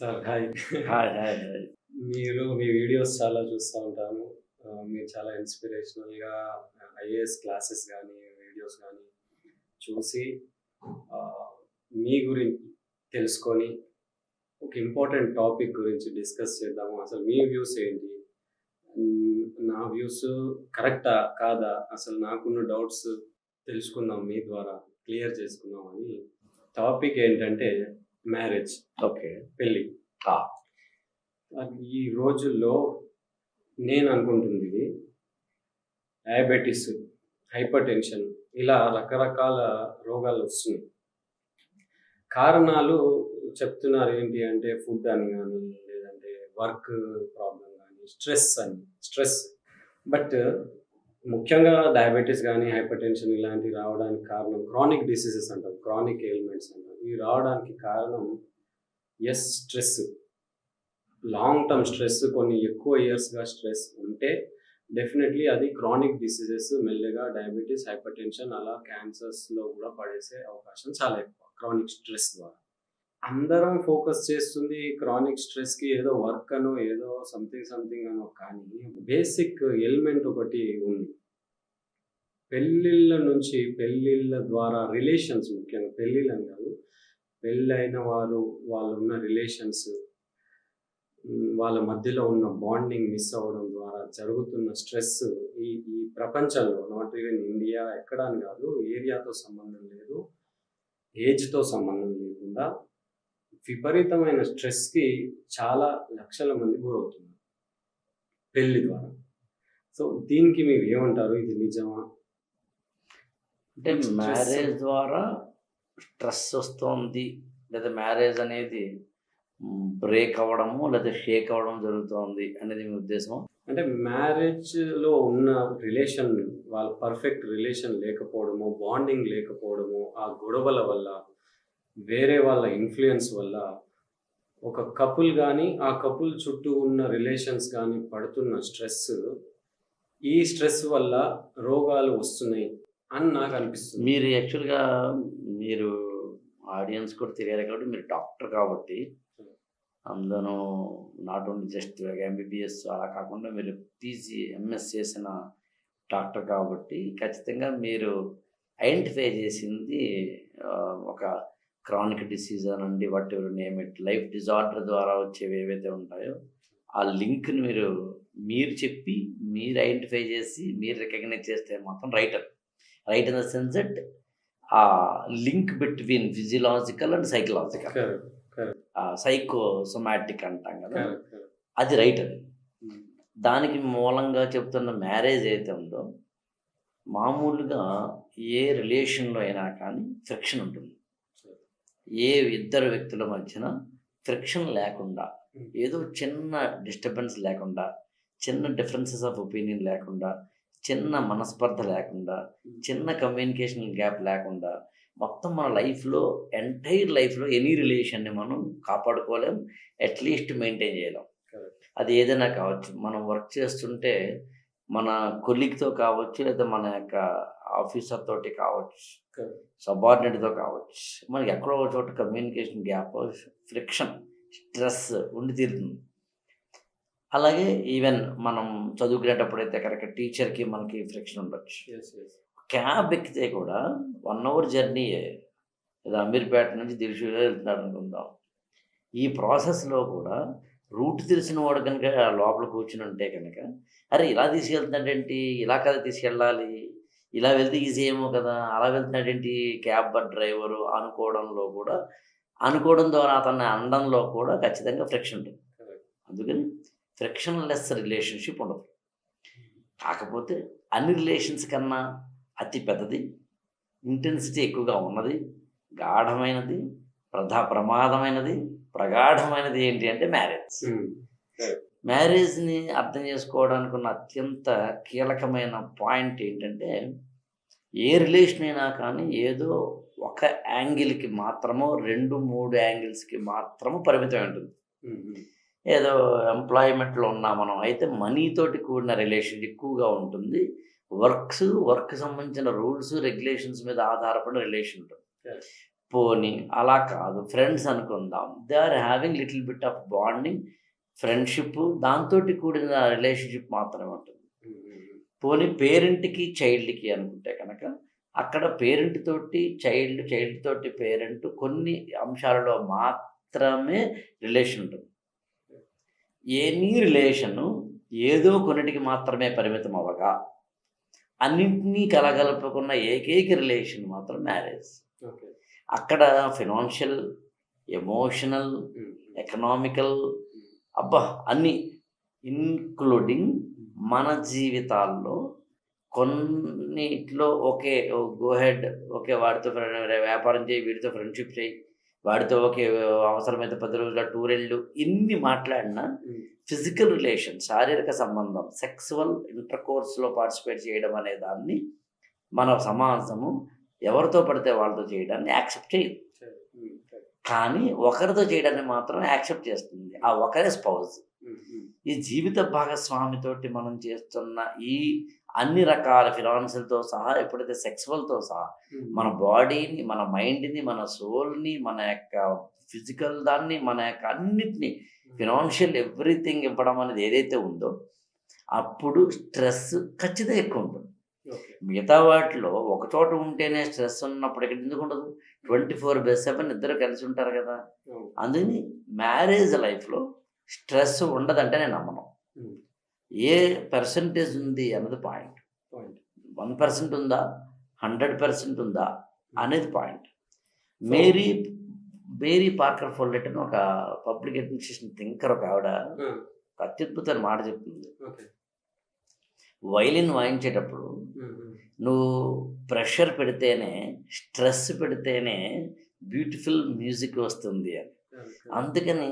Sir hi. Hi hi hi. మీ videos చాలా చూస్తూ ఉంటాను. మీరు చాలా ఇన్స్పిరేషనల్‌గా ఐఏఎస్ క్లాసెస్ గానీ, వీడియోస్ గానీ చూసి ఆహ్, మీ గురించి తెలుసుకొని ఒక ఇంపార్టెంట్ టాపిక్ గురించి డిస్కస్ చేద్దాము. అసలు మీ వ్యూస్ ఏంటి? నా వ్యూస్ కరెక్టా? కాదా? అసలు నాకున్న డౌట్స్ తెలుసుకుందాం మీ ద్వారా. క్లియర్ చేసుకుందామని. టాపిక్ ఏంటంటే మ్యారేజ్. ఓకే. పెళ్లి. ఆ! ఈ రోజుల్లో నేను అనుకుంటుంది ఇది డయాబెటిస్, హైపర్ టెన్షన్ ఇలా రకరకాల రోగాలు వస్తున్నాయి. కారణాలు చెప్తున్నారు ఏంటి అంటే ఫుడ్ అని గానీ, లేదంటే వర్క్ ప్రాబ్లమ్ గానీ, స్ట్రెస్. బట్ ముఖ్యంగా డయాబెటిస్ గానీ, హైపర్ టెన్షన్ ఇలాంటివి రావడానికి కారణం క్రానిక్ డిసీజెస్ అంటాం. క్రానిక్ ఎయిల్మెంట్స్ అంటాం. ఇవి రావడానికి కారణం స్ట్రెస్. లాంగ్ టర్మ్ స్ట్రెస్, కొన్ని ఎక్కువ ఇయర్స్‌గా స్ట్రెస్ ఉంటే డెఫినెట్‌లీ అది క్రానిక్ డిసీజెస్ మెల్లగా డయాబెటిస్, హైపర్ టెన్షన్ అలా క్యాన్సర్స్‌లో కూడా పడేసే అవకాశం చాలా ఎక్కువ క్రానిక్ స్ట్రెస్ ద్వారా. అందరం ఫోకస్ చేస్తుంది క్రానిక్ స్ట్రెస్‌కి ఏదో వర్క్ అనో, ఏదో సంథింగ్ అనో, కానీ బేసిక్ ఎలిమెంట్ ఒకటి ఉంది. పెళ్ళిళ్ళ ద్వారా రిలేషన్స్, ముఖ్యంగా పెళ్ళిళ్ళని కాదు, పెళ్ళైన వాళ్ళున్న రిలేషన్స్, వాళ్ళ మధ్యలో ఉన్న బాండింగ్ మిస్ అవ్వడం ద్వారా జరుగుతున్న స్ట్రెస్ ఈ ఈ ప్రపంచంలో, నాట్ ఈవెన్ ఇండియా, ఎక్కడ అని కాదు, ఏరియాతో సంబంధం లేదు, ఏజ్‌తో సంబంధం లేకుండా విపరీతమైన స్ట్రెస్‌కి చాలా లక్షల మంది గురవుతున్నారు పెళ్లి ద్వారా. సో దీనికి మీరు ఏమంటారు? ఇది నిజమా? అంటే మ్యారేజ్ ద్వారా స్ట్రెస్ వస్తోంది, లేదా మ్యారేజ్ అనేది బ్రేక్ అవ్వడము లేదా షేక్ అవ్వడం జరుగుతోంది అనేది మీ ఉద్దేశం? అంటే మ్యారేజ్‌లో ఉన్న రిలేషన్, వాళ్ళ పర్ఫెక్ట్ రిలేషన్ లేకపోవడము, బాండింగ్ లేకపోవడము, ఆ గొడవల వల్ల, వేరే వాళ్ళ ఇన్‌ఫ్లూయెన్స్ వల్ల ఒక కపుల్ గానీ, ఆ కపుల్ చుట్టూ ఉన్న రిలేషన్స్ గానీ పడుతున్న స్ట్రెస్, ఈ స్ట్రెస్ వల్ల రోగాలు వస్తున్నాయి అని నాకు అనిపిస్తుంది. మీరు యాక్చువల్‌గా మీరు ఆడియన్స్ కూడా తెలియాలి కాబట్టి మీరు డాక్టర్ కాబట్టి, అందులోనూ నాట్ ఓన్లీ జస్ట్ ఎంబీబీఎస్ అలా కాకుండా మీరు పీజీ, ఎంఎస్ చేసిన డాక్టర్ కాబట్టి ఖచ్చితంగా మీరు ఐడెంటిఫై చేసింది ఒక క్రానిక్ డిసీజ్ అనండి, what ever name it, life disorder ద్వారా వచ్చేవి ఏవైతే ఉంటాయో ఆ లింక్ని మీరు చెప్పి, మీరు ఐడెంటిఫై చేసి, మీరు రికగ్నైజ్ చేస్తే మాత్రం right in the sense that ఆ link between physiological and psychological, psychosomatic అంటాం కదా, అది రైట్. అది దానికి మూలంగా చెప్తున్న మ్యారేజ్ అయితే ఉందో, మామూలుగా ఏ రిలేషన్లో అయినా కానీ ఫ్రిక్షన్ ఉంటుంది. ఏ ఇద్దరు వ్యక్తుల మధ్యన ఫ్రిక్షన్ లేకుండా, ఏదో చిన్న డిస్టర్బెన్స్ లేకుండా, చిన్న డిఫరెన్సెస్ ఆఫ్ ఒపీనియన్ లేకుండా, చిన్న మనస్పర్ధ లేకుండా, చిన్న కమ్యూనికేషన్ గ్యాప్ లేకుండా, మొత్తం మన ఎంటైర్ లైఫ్లో ఎనీ రిలేషన్ని మనం కాపాడుకోలేం, అట్లీస్ట్ మెయింటైన్ చేయలేం. అది ఏదైనా కావచ్చు. మనం వర్క్ చేస్తుంటే మన కొలీగ్తో కావచ్చు, లేదా మన యొక్క ఆఫీసర్ తోటి కావచ్చు, సబార్డినేట్తో కావచ్చు, మనకి ఎక్కడో ఒక చోట కమ్యూనికేషన్ గ్యాప్, ఫ్రిక్షన్, స్ట్రెస్ ఉండి తీరుతుంది. అలాగే ఈవెన్ మనం చదువుకునేటప్పుడైతే కనుక టీచర్కి మనకి ఫ్రిక్షన్ ఉండొచ్చు. క్యాబ్ ఎక్కితే కూడా 1 అవర్ జర్నీయే, లేదా అమీర్పేట నుంచి దిల్షుగా వెళ్తున్నాడు అనుకుందాం. ఈ ప్రాసెస్లో కూడా రూట్ తెలిసిన వాడు కనుక లోపల కూర్చుని ఉంటే కనుక, అరే ఇలా తీసుకెళ్తున్నాడేంటి, ఇలా కదా తీసుకెళ్ళాలి, ఇలా వెళ్తే ఈజీ ఏమో కదా, అలా వెళ్తున్నాడేంటి క్యాబ్ డ్రైవరు అనుకోవడం ద్వారా అతన్ని అనడంలో కూడా ఖచ్చితంగా ఫ్రిక్షన్ ఉంటుంది. అందుకని ఫ్రిక్షన్ లెస్ రిలేషన్షిప్ ఉండదు. కాకపోతే అన్ని రిలేషన్స్ కన్నా అతి పెద్దది, ఇంటెన్సిటీ ఎక్కువగా ఉన్నది, గాఢమైనది, ప్రమాదమైనది, ప్రగాఢమైనది ఏంటి అంటే మ్యారేజ్. మ్యారేజ్ని అర్థం చేసుకోవడానికి ఉన్న అత్యంత కీలకమైన పాయింట్ ఏంటంటే, ఏ రిలేషన్ అయినా కానీ ఏదో ఒక యాంగిల్కి మాత్రమో, 2-3 యాంగిల్స్కి మాత్రము పరిమితమై ఉంటుంది. ఏదో ఎంప్లాయ్మెంట్లో ఉన్నా మనం అయితే మనీతోటి కూడిన రిలేషన్ ఎక్కువగా ఉంటుంది. వర్క్ సంబంధించిన రూల్స్, రెగ్యులేషన్స్ మీద ఆధారపడిన రిలేషన్ ఉంటుంది. పోనీ అలా కాదు, ఫ్రెండ్స్ అనుకుందాం, they are having little bit of bonding, friendship, దాంతో కూడిన రిలేషన్షిప్ మాత్రమే ఉంటుంది. పోనీ పేరెంట్కి చైల్డ్కి అనుకుంటే కనుక అక్కడ పేరెంట్ తోటి చైల్డ్, చైల్డ్ తోటి పేరెంట్ కొన్ని అంశాలలో మాత్రమే రిలేషన్ ఉంటుంది. ఎనీ రిలేషను ఏదో కొన్నిటికి మాత్రమే పరిమితం అవ్వగా అన్నింటినీ కలగలుపుకున్న ఏకైక రిలేషన్ మాత్రం మ్యారేజ్. అక్కడ ఫినాన్షియల్, ఎమోషనల్, ఎకనామికల్, అబ్బా అన్నీ ఇన్క్లూడింగ్ మన జీవితాల్లో కొన్నిట్లో ఓకే గో హెడ్, ఓకే వాడితో వ్యాపారం చేయి, వీడితో ఫ్రెండ్షిప్ చేయి, వాడితో ఓకే అవసరమైతే 10 రోజుల టూర్ వెళ్ళు, ఇన్ని మాట్లాడినా ఫిజికల్ రిలేషన్, శారీరక సంబంధం, సెక్సువల్ ఇంటర్కోర్స్లో పార్టిసిపేట్ చేయడం అనే దాన్ని మన సమాజము ఎవరితో పడితే వాళ్ళతో చేయడాన్ని యాక్సెప్ట్ చేయదు. కానీ ఒకరితో చేయడాన్ని మాత్రం యాక్సెప్ట్ చేస్తుంది. ఆ ఒకరే స్పౌజ్. ఈ జీవిత భాగస్వామితోటి మనం చేస్తున్న ఈ అన్ని రకాల ఫినాన్షియల్తో సహా, ఎప్పుడైతే సెక్సువల్తో సహా మన బాడీని, మన మైండ్ని, మన సోల్ని, మన యొక్క ఫిజికల్ దాన్ని, మన యొక్క అన్నిటినీ ఫినాన్షియల్ ఎవ్రీథింగ్ ఇవ్వడం అనేది ఏదైతే ఉందో అప్పుడు స్ట్రెస్ ఖచ్చితంగా ఎక్కువ ఉంటుంది. మిగతా వాటిలో ఒక చోట ఉంటేనే స్ట్రెస్ ఉన్నప్పుడు ఇక్కడ ఎందుకు ఉండదు? 24/7 ఇద్దరు కలిసి ఉంటారు కదా. అందుకని మ్యారేజ్ లైఫ్లో స్ట్రెస్ ఉండదంటే నేను నమ్మను. ఏ పర్సంటేజ్ ఉంది అన్నది పాయింట్. 1% ఉందా, 100% ఉందా అనేది పాయింట్. మేరీ పార్కర్ ఫోల్లెట్ అని ఒక పబ్లిక్ అడ్మినిస్ట్రేషన్ థింకర్, ఒక ఆవిడ అత్యద్భుతమైన మాట చెప్తుంది. వైలిన్ వాయించేటప్పుడు నువ్వు ప్రెషర్ పెడితేనే, స్ట్రెస్ పెడితేనే బ్యూటిఫుల్ మ్యూజిక్ వస్తుంది అని. అందుకని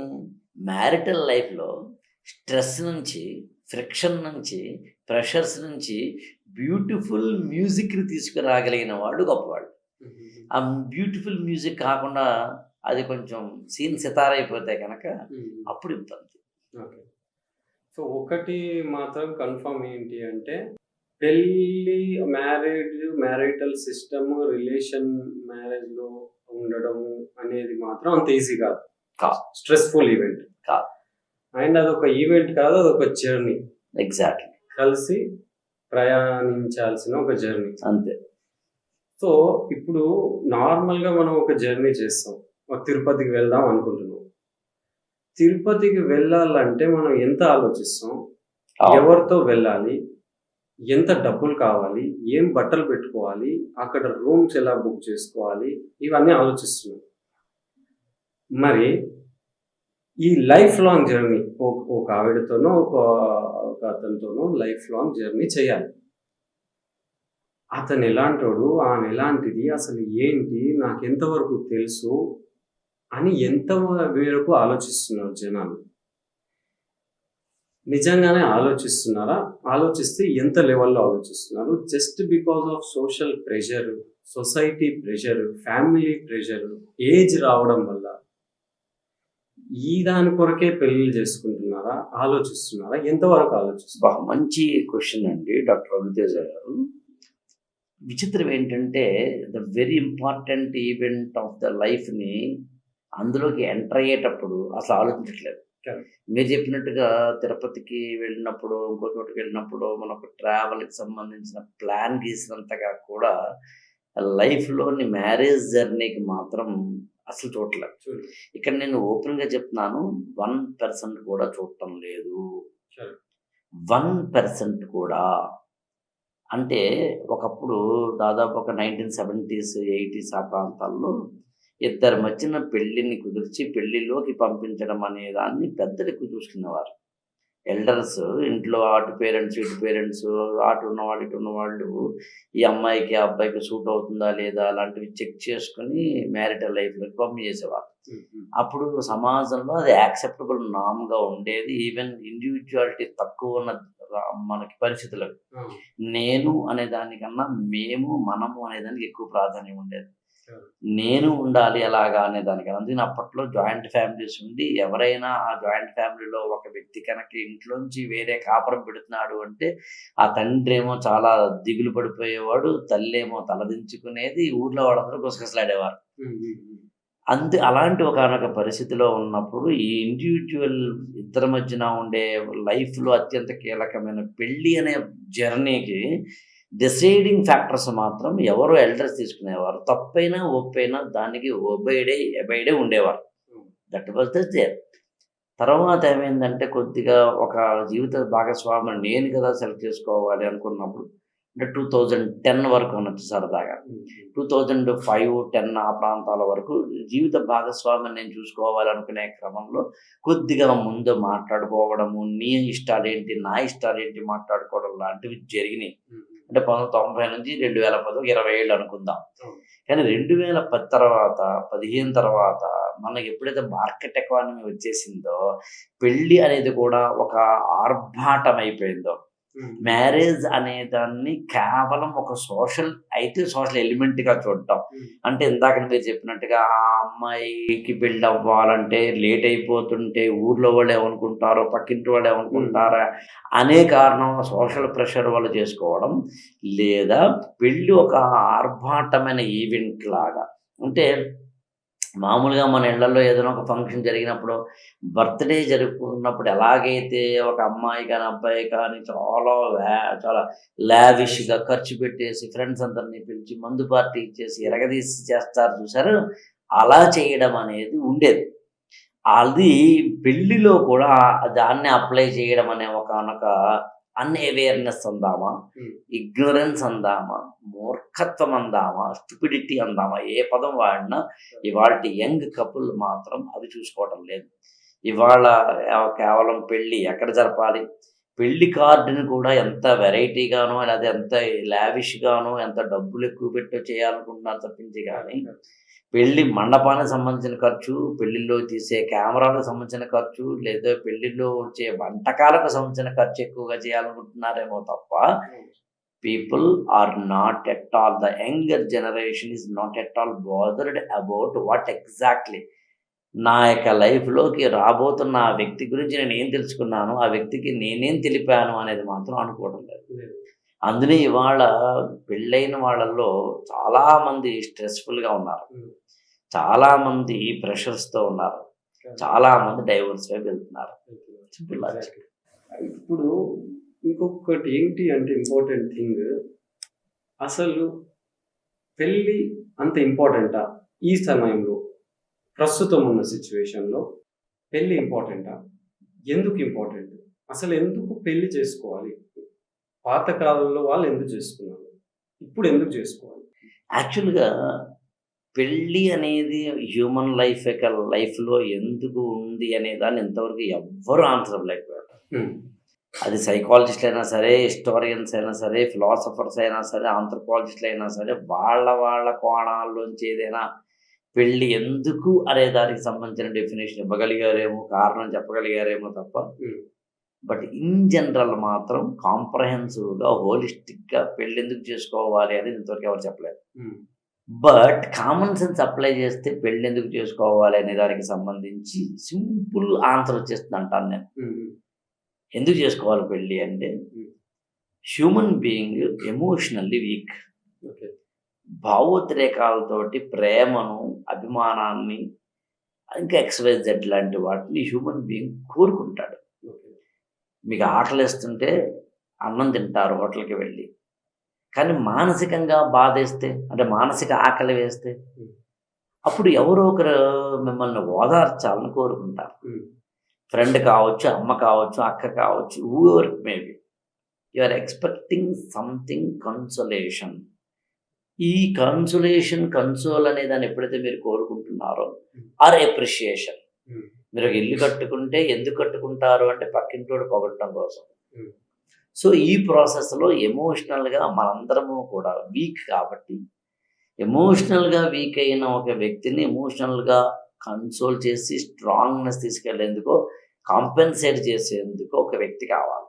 మ్యారిటల్ లైఫ్లో స్ట్రెస్ నుంచి, ఫ్రిక్షన్ నుంచి, ప్రెషర్స్ నుంచి బ్యూటిఫుల్ మ్యూజిక్ని తీసుకురాగలిగిన వాడు గొప్పవాడు. ఆ బ్యూటిఫుల్ మ్యూజిక్ కాకుండా అది కొంచెం సీన్ సితార అయిపోతే కనుక అప్పుడు ఇబ్బంది. ఓకే. సో ఒకటి మాత్రం కన్ఫర్మ్ ఏంటి అంటే, పెళ్ళి, మ్యారిటల్ సిస్టమ్, రిలేషన్ మ్యారేజ్లో ఉండడము అనేది మాత్రం అంత ఈజీ కాదు. స్ట్రెస్ఫుల్ ఈవెంట్ కాదు. అండ్ అదొక ఈవెంట్ కాదు, అదొక జర్నీ. ఎగ్జాక్ట్లీ. కలిసి ప్రయాణించాల్సిన ఒక జర్నీ. అంతే. సో ఇప్పుడు నార్మల్గా మనం ఒక జర్నీ చేస్తాం, తిరుపతికి వెళ్దాం అనుకుంటున్నాం. తిరుపతికి వెళ్ళాలంటే మనం ఎంత ఆలోచిస్తాం, ఎవరితో వెళ్ళాలి, ఎంత డబ్బులు కావాలి, ఏం బట్టలు పెట్టుకోవాలి, అక్కడ రూమ్స్ ఎలా బుక్ చేసుకోవాలి, ఇవన్నీ ఆలోచిస్తున్నాం. మరి ఈ లైఫ్ లాంగ్ జర్నీ ఒక ఆవిడతోనో ఒక అతనితోనో లైఫ్ లాంగ్ జర్నీ చేయాలి. అతను ఎలాంటోడు, ఆమె ఎలాంటిది, అసలు ఏంటి, నాకు ఎంతవరకు తెలుసు అని ఎంత మేరకు ఆలోచిస్తున్నారు జనాలు? నిజంగానే ఆలోచిస్తున్నారా? ఆలోచిస్తే ఎంత లెవెల్లో ఆలోచిస్తున్నారు? Just because of social pressure, society pressure, family pressure, age రావడం వల్ల ఈ దాని కొరకే పెళ్లి చేసుకుంటున్నారా? ఆలోచిస్తున్నారా? ఎంతవరకు ఆలోచిస్తున్నారు? మంచి క్వశ్చన్ అండి డాక్టర్ రవితేజ గారు. విచిత్రం ఏంటంటే, the very important event of the లైఫ్ని అందులోకి ఎంటర్ అయ్యేటప్పుడు అసలు ఆలోచించట్లేదు. మీరు చెప్పినట్టుగా తిరుపతికి వెళ్ళినప్పుడు, ఇంకో చోటుకి వెళ్ళినప్పుడు మనకు ట్రావెల్కి సంబంధించిన ప్లాన్ గీసినంతగా కూడా లైఫ్లోని మ్యారేజ్ జర్నీకి మాత్రం అసలు చూడలేదు. ఇక్కడ నేను ఓపెన్గా చెప్తున్నాను, 1% కూడా చూడటం లేదు. 1% కూడా. అంటే ఒకప్పుడు దాదాపు ఒక 1970s, 80s ఆ ప్రాంతాల్లో ఇద్దరి మధ్యన పెళ్ళిని కుదిర్చి పెళ్లిలోకి పంపించడం అనే దాన్ని పెద్దలు ఎక్కువ చూసుకునేవారు. ఎల్డర్స్ ఇంట్లో అటు పేరెంట్స్, ఇటు పేరెంట్స్, అటు ఉన్నవాళ్ళు, ఇటు ఉన్నవాళ్ళు ఈ అమ్మాయికి ఆ అబ్బాయికి సూట్ అవుతుందా లేదా అలాంటివి చెక్ చేసుకుని మ్యారిటల్ లైఫ్లోకి పంపించేసేవారు. అప్పుడు సమాజంలో అది యాక్సెప్టబుల్ నామ్గా ఉండేది. ఈవెన్ ఇండివిజువాలిటీ తక్కువ ఉన్న మనకి పరిస్థితులకు నేను అనే దానికన్నా మేము, మనము అనేదానికి ఎక్కువ ప్రాధాన్యం ఉండేది. నేను ఉండాలి అలాగా అనే దానికి. అందుకని అప్పట్లో జాయింట్ ఫ్యామిలీస్ ఉండి ఎవరైనా ఆ జాయింట్ ఫ్యామిలీలో ఒక వ్యక్తి కనుక ఇంట్లోంచి వేరే కాపురం పెడుతున్నాడు అంటే ఆ తండ్రి ఏమో చాలా దిగులు పడిపోయేవాడు, తల్లి ఏమో తలదించుకునేది, ఊర్లో వాళ్ళందరూ గుసగుసలాడేవారు. అలాంటి ఒకానొక పరిస్థితిలో ఉన్నప్పుడు ఈ ఇండివిజువల్ ఇద్దరి మధ్యన ఉండే లైఫ్లో అత్యంత కీలకమైన పెళ్ళి అనే జర్నీకి డిసైడింగ్ ఫ్యాక్టర్స్ మాత్రం ఎవరో ఎల్డర్స్ తీసుకునేవారు. తప్పైనా ఒప్పైనా దానికి ఎబైడే ఉండేవారు. That was the there. తర్వాత ఏమైందంటే కొద్దిగా ఒక జీవిత భాగస్వామిని నేను కదా సెలెక్ట్ చేసుకోవాలి అనుకున్నప్పుడు అంటే 2010 వరకు అనొచ్చు సరదాగా. 2005-10 ఆ ప్రాంతాల వరకు జీవిత భాగస్వామిని నేను చూసుకోవాలనుకునే క్రమంలో కొద్దిగా ముందు మాట్లాడుకోవడము, నీ ఇష్టాలేంటి నా ఇష్టాలేంటి మాట్లాడుకోవడం లాంటివి జరిగినాయి. అంటే 1990 నుంచి 2010 20 ఏళ్ళు అనుకుందాం. కానీ 2010 తర్వాత 15 తర్వాత మనకి ఎప్పుడైతే మార్కెట్ ఎకానమీ వచ్చేసిందో పెళ్ళి అనేది కూడా ఒక ఆర్భాటం అయిపోయిందో, మ్యారేజ్ అనే దాన్ని కేవలం ఒక సోషల్ ఎలిమెంట్గా చూడటం. అంటే ఇందాక మీరు చెప్పినట్టుగా ఆ అమ్మాయికి పెళ్ళి అవ్వాలంటే లేట్ అయిపోతుంటే ఊర్లో వాళ్ళు ఏమనుకుంటారో, పక్కింటి వాళ్ళు ఏమనుకుంటారా అనే కారణం సోషల్ ప్రెషర్ వల్ల చేసుకోవడం, లేదా పెళ్ళి ఒక ఆర్భాటమైన ఈవెంట్ లాగా. అంటే మామూలుగా మన ఇళ్లలో ఏదైనా ఒక ఫంక్షన్ జరిగినప్పుడు, బర్త్డే జరుపుకున్నప్పుడు ఎలాగైతే ఒక అమ్మాయి కానీ అబ్బాయి కానీ చాలా లావిష్గా ఖర్చు పెట్టేసి ఫ్రెండ్స్ అందరినీ పిలిచి మందు పార్టీ ఇచ్చేసి ఎరగదీసి చేస్తారు చూసారు, అలా చేయడం అనేది ఉండేది. అది పెళ్లిలో కూడా దాన్ని అప్లై చేయడం అనే ఒకనొక అన్అవేర్నెస్ అందామా, ఇగ్నోరెన్స్ అందామా, మూర్ఖత్వం అందామా, స్టూపిడిటీ అందామా, ఏ పదం వాడినా ఇవాళ యంగ్ కపుల్ మాత్రం అవి చూసుకోవడం లేదు. ఇవాళ కేవలం పెళ్ళి ఎక్కడ జరపాలి, పెళ్లి కార్డుని కూడా ఎంత వెరైటీగానో లేదా ఎంత లావిష్గానో ఎంత డబ్బులు ఎక్కువ పెట్టో చేయాలనుకుంటున్నారు తప్పించి కానీ పెళ్లి మండపానికి సంబంధించిన ఖర్చు, పెళ్లిలో తీసే కెమెరాలకు సంబంధించిన ఖర్చు, లేదా పెళ్లిలో వచ్చే వంటకాలకు సంబంధించిన ఖర్చు ఎక్కువగా చేయాలనుకుంటున్నారేమో తప్ప people are not at all, the younger generation is not at all bothered about what exactly నా యొక్క లైఫ్లోకి రాబోతున్న ఆ వ్యక్తి గురించి నేను ఏం తెలుసుకున్నాను, ఆ వ్యక్తికి నేనేం తెలిపాను అనేది మాత్రం అనుకోవడం లేదు. అందుకే ఇవాళ పెళ్ళైన వాళ్ళల్లో చాలామంది స్ట్రెస్ఫుల్గా ఉన్నారు, చాలామంది ప్రెషర్స్తో ఉన్నారు, చాలామంది డైవర్స్ వైపు వెళ్తున్నారు. సింపుల్. ఇప్పుడు ఇంకొకటి ఏంటి అంటే ఇంపార్టెంట్ థింగ్, అసలు పెళ్ళి అంత ఇంపార్టెంటా ఈ సమయంలో, ప్రస్తుతం ఉన్న సిచ్యువేషన్లో పెళ్ళి ఇంపార్టెంటా? ఎందుకు ఇంపార్టెంట్? అసలు ఎందుకు పెళ్ళి చేసుకోవాలి? పాతకాలంలో వాళ్ళు ఎందుకు చేసుకున్నారు, ఇప్పుడు ఎందుకు చేసుకోవాలి? యాక్చువల్గా పెళ్ళి అనేది హ్యూమన్ లైఫ్లో ఎందుకు ఉంది అనే దాన్ని ఇంతవరకు ఎవ్వరూ ఆన్సర్ అవ్వలేకపోయారు. అది సైకాలజిస్టులు అయినా సరే, హిస్టారియన్స్ అయినా సరే, ఫిలాసఫర్స్ అయినా సరే, ఆంథ్రోపాలజిస్టులు అయినా సరే, వాళ్ళ కోణాల్లోంచి ఏదైనా పెళ్ళి ఎందుకు అనే దానికి సంబంధించిన డెఫినేషన్ ఇవ్వగలిగారేమో, కారణం చెప్పగలిగారేమో తప్ప, బట్ ఇన్ జనరల్ మాత్రం కాంప్రహెన్సివ్గా హోలిస్టిక్గా పెళ్ళి ఎందుకు చేసుకోవాలి అనేది ఇంతవరకు ఎవరు చెప్పలేదు. బట్ కామన్ సెన్స్ అప్లై చేస్తే పెళ్ళి ఎందుకు చేసుకోవాలి అనే దానికి సంబంధించి సింపుల్ ఆన్సర్ వచ్చేస్తుంది అంటాను నేను. ఎందుకు చేసుకోవాలి పెళ్ళి అంటే, హ్యూమన్ బీయింగ్ ఎమోషనల్లీ వీక్. భావోద్రేకాలతోటి ప్రేమను, అభిమానాన్ని, ఇంకా XYZ లాంటి వాటిని హ్యూమన్ బీయింగ్ కోరుకుంటాడు. మీకు ఆకలిస్తుంటే అన్నం తింటారు హోటల్కి వెళ్ళి, కానీ మానసికంగా బాధేస్తే అంటే మానసిక ఆకలి వేస్తే అప్పుడు ఎవరో ఒకరు మిమ్మల్ని ఓదార్చాలని కోరుకుంటారు. ఫ్రెండ్ కావచ్చు, అమ్మ కావచ్చు, అక్క కావచ్చు, whoever maybe, you are expecting something consolation. ఈ కన్సోల్ అనే దాన్ని ఎప్పుడైతే మీరు కోరుకుంటున్నారో, ఆర్ ఎప్రిషియేషన్. మీరు ఒక ఇల్లు కట్టుకుంటే ఎందుకు కట్టుకుంటారు అంటే పక్కింటోడు పొగడటం కోసం. సో ఈ ప్రాసెస్లో ఎమోషనల్గా మనందరము కూడా వీక్ కాబట్టి, ఎమోషనల్గా వీక్ అయిన ఒక వ్యక్తిని ఎమోషనల్గా కన్సోల్ చేసి స్ట్రాంగ్నెస్ తీసుకెళ్లేందుకో, కాంపెన్సేట్ చేసేందుకు ఒక వ్యక్తి కావాలి.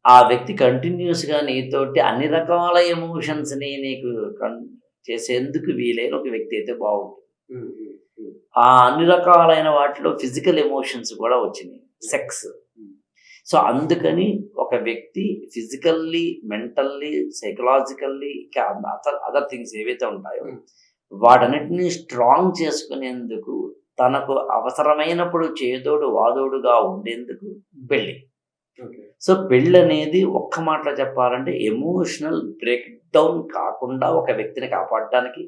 ఆ వ్యక్తి కంటిన్యూస్గా నీతోటి అన్ని రకాల ఎమోషన్స్ని నీకు చేసేందుకు వీలైన ఒక వ్యక్తి అయితే బాగుంటుంది. ఆ అన్ని రకాలైన వాటిలో ఫిజికల్ ఎమోషన్స్ కూడా వచ్చినాయి, సెక్స్. సో అందుకని ఒక వ్యక్తి ఫిజికల్లీ, మెంటల్లీ, సైకలాజికల్లీ, ఇంకా అదర్ థింగ్స్ ఏవైతే ఉంటాయో వాటన్నిటిని స్ట్రాంగ్ చేసుకునేందుకు, తనకు అవసరమైనప్పుడు చేదోడు వాదోడుగా ఉండేందుకు పెళ్ళి. సో పెళ్ళి అనేది ఒక్క మాటలో చెప్పాలంటే ఎమోషనల్ బ్రేక్ డౌన్ కాకుండా ఒక వ్యక్తిని కాపాడడానికి,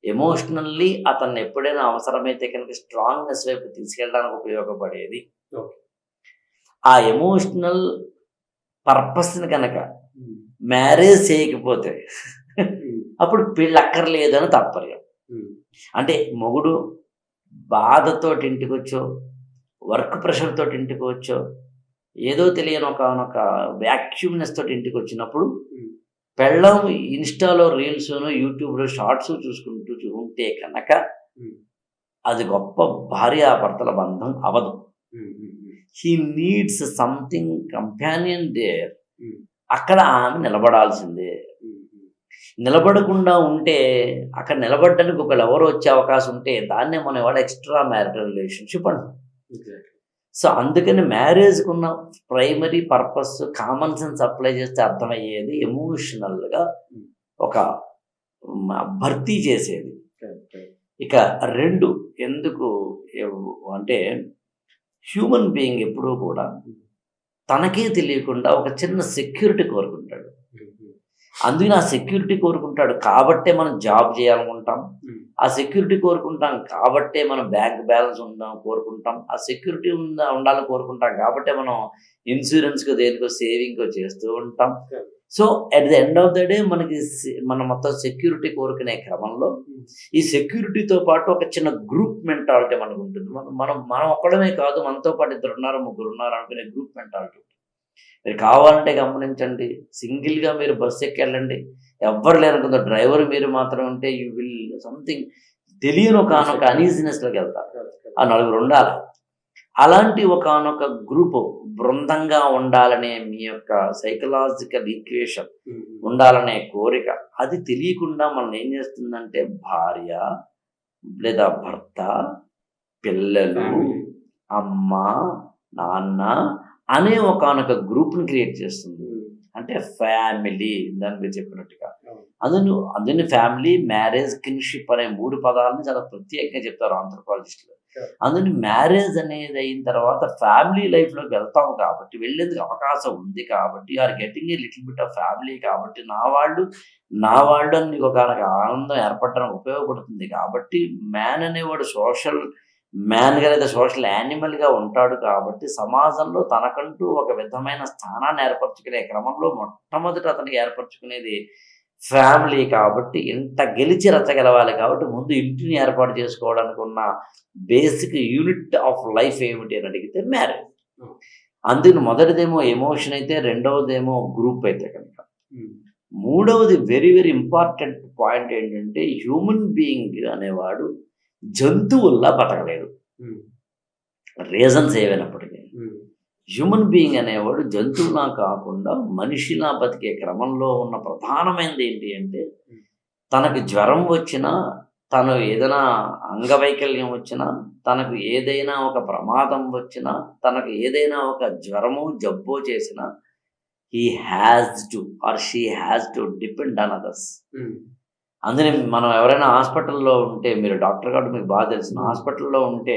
ఎమోషనల్లీ అతన్ని ఎప్పుడైనా అవసరమైతే కనుక స్ట్రాంగ్నెస్ వైపు తీసుకెళ్ళడానికి ఉపయోగపడేది. ఆ ఎమోషనల్ పర్పస్ని కనుక మ్యారేజ్ చేయకపోతే అప్పుడు పెళ్ళి అక్కర్లేదని తాత్పర్యం. అంటే మొగుడు బాధతోటి ఇంటికి వచ్చో, వర్క్ ప్రెషర్ తోటి ఇంటికి వచ్చో, ఏదో తెలియని ఒక వ్యాక్యూమ్నెస్ తోటి ఇంటికి వచ్చినప్పుడు పెళ్ళం ఇన్స్టాలో రీల్స్ను, యూట్యూబ్లో షార్ట్స్ చూసుకుంటూ ఉంటే కనుక అది గొప్ప భార్యాభర్తల బంధం అవదు. He needs something companion there. అక్కడ ఆమె నిలబడాల్సిందే. నిలబడకుండా ఉంటే, అక్కడ నిలబడడానికి ఒకళ్ళు ఎవరు వచ్చే అవకాశం ఉంటే దాన్నే మనం ఇవాళ ఎక్స్ట్రా మ్యారిటల్ రిలేషన్షిప్ అంటాం. సో అందుకని మ్యారేజ్కి ఉన్న primary purpose common sense apply చేస్తే అర్థమయ్యేది ఎమోషనల్గా ఒక భర్తీ చేసేది. ఇక 2 ఎందుకు అంటే హ్యూమన్ బీయింగ్ ఎప్పుడూ కూడా తనకే తెలియకుండా ఒక చిన్న సెక్యూరిటీ కోరుకుంటాడు. అందుకని ఆ సెక్యూరిటీ కోరుకుంటాడు కాబట్టే మనం జాబ్ చేయాలనుకుంటాం. ఆ సెక్యూరిటీ కోరుకుంటాం కాబట్టే మనం బ్యాంక్ బ్యాలెన్స్ కోరుకుంటాం. ఆ సెక్యూరిటీ ఉండాలని కోరుకుంటాం కాబట్టే మనం ఇన్సూరెన్స్కో దేనికో సేవింగ్కో చేస్తూ ఉంటాం. So at the end of the day మనం మొత్తం సెక్యూరిటీ కోరుకునే క్రమంలో ఈ సెక్యూరిటీతో పాటు ఒక చిన్న గ్రూప్ మెంటాలిటీ మనకు ఉంటుంది. మనం ఒక్కడమే కాదు, మనతో పాటు 2 ఉన్నారు 3 ఉన్నారు అనుకునే గ్రూప్ మెంటాలిటీ. మీరు కావాలంటే గమనించండి, సింగిల్గా మీరు బస్సు ఎక్కి వెళ్ళండి, ఎవ్వరు లేనుకుందో డ్రైవర్ మీరు మాత్రం ఉంటే యూ విల్ సంథింగ్ తెలియని ఒకనొక అనీజినెస్లోకి వెళ్తారు. ఆ 4 ఉండాలి. అలాంటి ఒకనొక గ్రూపు బృందంగా ఉండాలనే మీ యొక్క సైకలాజికల్ ఈక్వేషన్ ఉండాలనే కోరిక, అది తెలియకుండా మనం ఏం చేస్తుందంటే భార్య లేదా భర్త, పిల్లలు, అమ్మ, నాన్న అనే ఒకనొక గ్రూప్ని క్రియేట్ చేస్తుంది. అంటే ఫ్యామిలీ, దాని మీరు చెప్పినట్టుగా అందుని ఫ్యామిలీ, మ్యారేజ్, కిన్షిప్ అనే 3 పదాలని చాలా ప్రత్యేకంగా చెప్తారు ఆంథ్రోపాలజిస్టులు. అందుని మ్యారేజ్ అనేది అయిన తర్వాత ఫ్యామిలీ లైఫ్లోకి వెళ్తాం కాబట్టి, వెళ్ళేందుకు అవకాశం ఉంది కాబట్టి, are getting a little bit of family కాబట్టి, నా వాళ్ళు అని నీకు ఒక ఆనందం ఏర్పడడానికి ఉపయోగపడుతుంది కాబట్టి, మ్యాన్ అనేవాడు సోషల్ మ్యాన్గా లేదా సోషల్ యానిమల్గా ఉంటాడు కాబట్టి, సమాజంలో తనకంటూ ఒక విధమైన స్థానాన్ని ఏర్పరచుకునే క్రమంలో మొట్టమొదట అతనికి ఏర్పరచుకునేది ఫ్యామిలీ. కాబట్టి ఇంత గెలిచి రచ్చగలవాలి కాబట్టి ముందు ఇంటిని ఏర్పాటు చేసుకోవడానికి ఉన్న బేసిక్ యూనిట్ ఆఫ్ లైఫ్ ఏమిటి అని అడిగితే మ్యారేజ్. అందుకని మొదటిదేమో ఎమోషన్ అయితే, రెండవదేమో గ్రూప్ అయితే కనుక, మూడవది వెరీ వెరీ ఇంపార్టెంట్ పాయింట్ ఏంటంటే హ్యూమన్ బీయింగ్ అనేవాడు జంతువుల్లా బతకలేడు. రీజన్స్ ఏవైనప్పటికీ హ్యూమన్ బీయింగ్ అనేవాడు జంతువులా కాకుండా మనిషిలా బతికే క్రమంలో ఉన్న ప్రధానమైనది ఏంటి అంటే, తనకు జ్వరం వచ్చినా, తను ఏదైనా అంగవైకల్యం వచ్చినా, తనకు ఏదైనా ఒక ప్రమాదం వచ్చినా, తనకు ఏదైనా ఒక జ్వరమో జబ్బో చేసినా, he has to or she has to depend on others. అందుకని మనం ఎవరైనా హాస్పిటల్లో ఉంటే, మీరు డాక్టర్ కాబట్టి మీకు బాగా తెలిసిన, హాస్పిటల్లో ఉంటే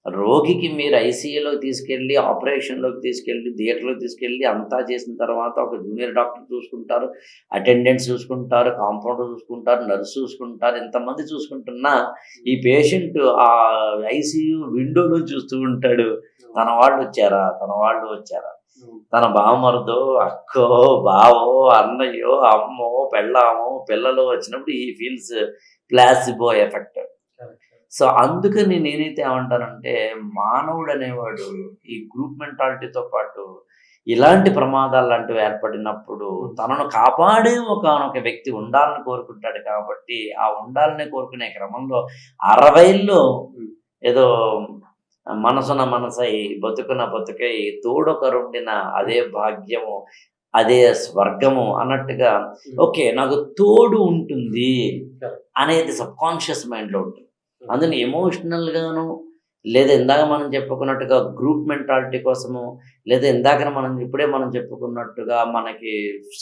రోగికి మీరు ఐసీయూలోకి తీసుకెళ్ళి, ఆపరేషన్లోకి తీసుకెళ్ళి, థియేటర్లోకి తీసుకెళ్ళి అంతా చేసిన తర్వాత ఒక జూనియర్ డాక్టర్ చూసుకుంటారు, అటెండెంట్స్ చూసుకుంటారు, కాంపౌండర్ చూసుకుంటారు, నర్సు చూసుకుంటారు. ఇంతమంది చూసుకుంటున్నా ఈ పేషెంట్ ఆ ఐసీయూ విండోలో చూస్తూ ఉంటాడు, తన వాళ్ళు వచ్చారా, తన బావమరుదో, అక్కో, బావో, అన్నయ్యో, అమ్మో, పెళ్ళామో, పిల్లలు వచ్చినప్పుడు ఈ ఫీల్స్ ప్లాసిబో ఎఫెక్ట్. సో అందుకని నేనైతే ఏమంటానంటే, మానవుడు అనేవాడు ఈ గ్రూప్ మెంటాలిటీతో పాటు ఇలాంటి ప్రమాదాలు లాంటివి ఏర్పడినప్పుడు తనను కాపాడే ఒకనొక వ్యక్తి ఉండాలని కోరుకుంటాడు. కాబట్టి ఆ ఉండాలని కోరుకునే క్రమంలో 60లో ఏదో మనసున మనసై బతుకున బతుకై తోడొకరుండిన అదే భాగ్యము అదే స్వర్గము అన్నట్టుగా ఓకే నాకు తోడు ఉంటుంది అనేది సబ్కాన్షియస్ మైండ్లో ఉంటుంది. అందుకని ఎమోషనల్గాను లేదా ఇందాక మనం చెప్పుకున్నట్టుగా గ్రూప్ మెంటాలిటీ కోసము లేదా ఇందాక ఇప్పుడే మనం చెప్పుకున్నట్టుగా మనకి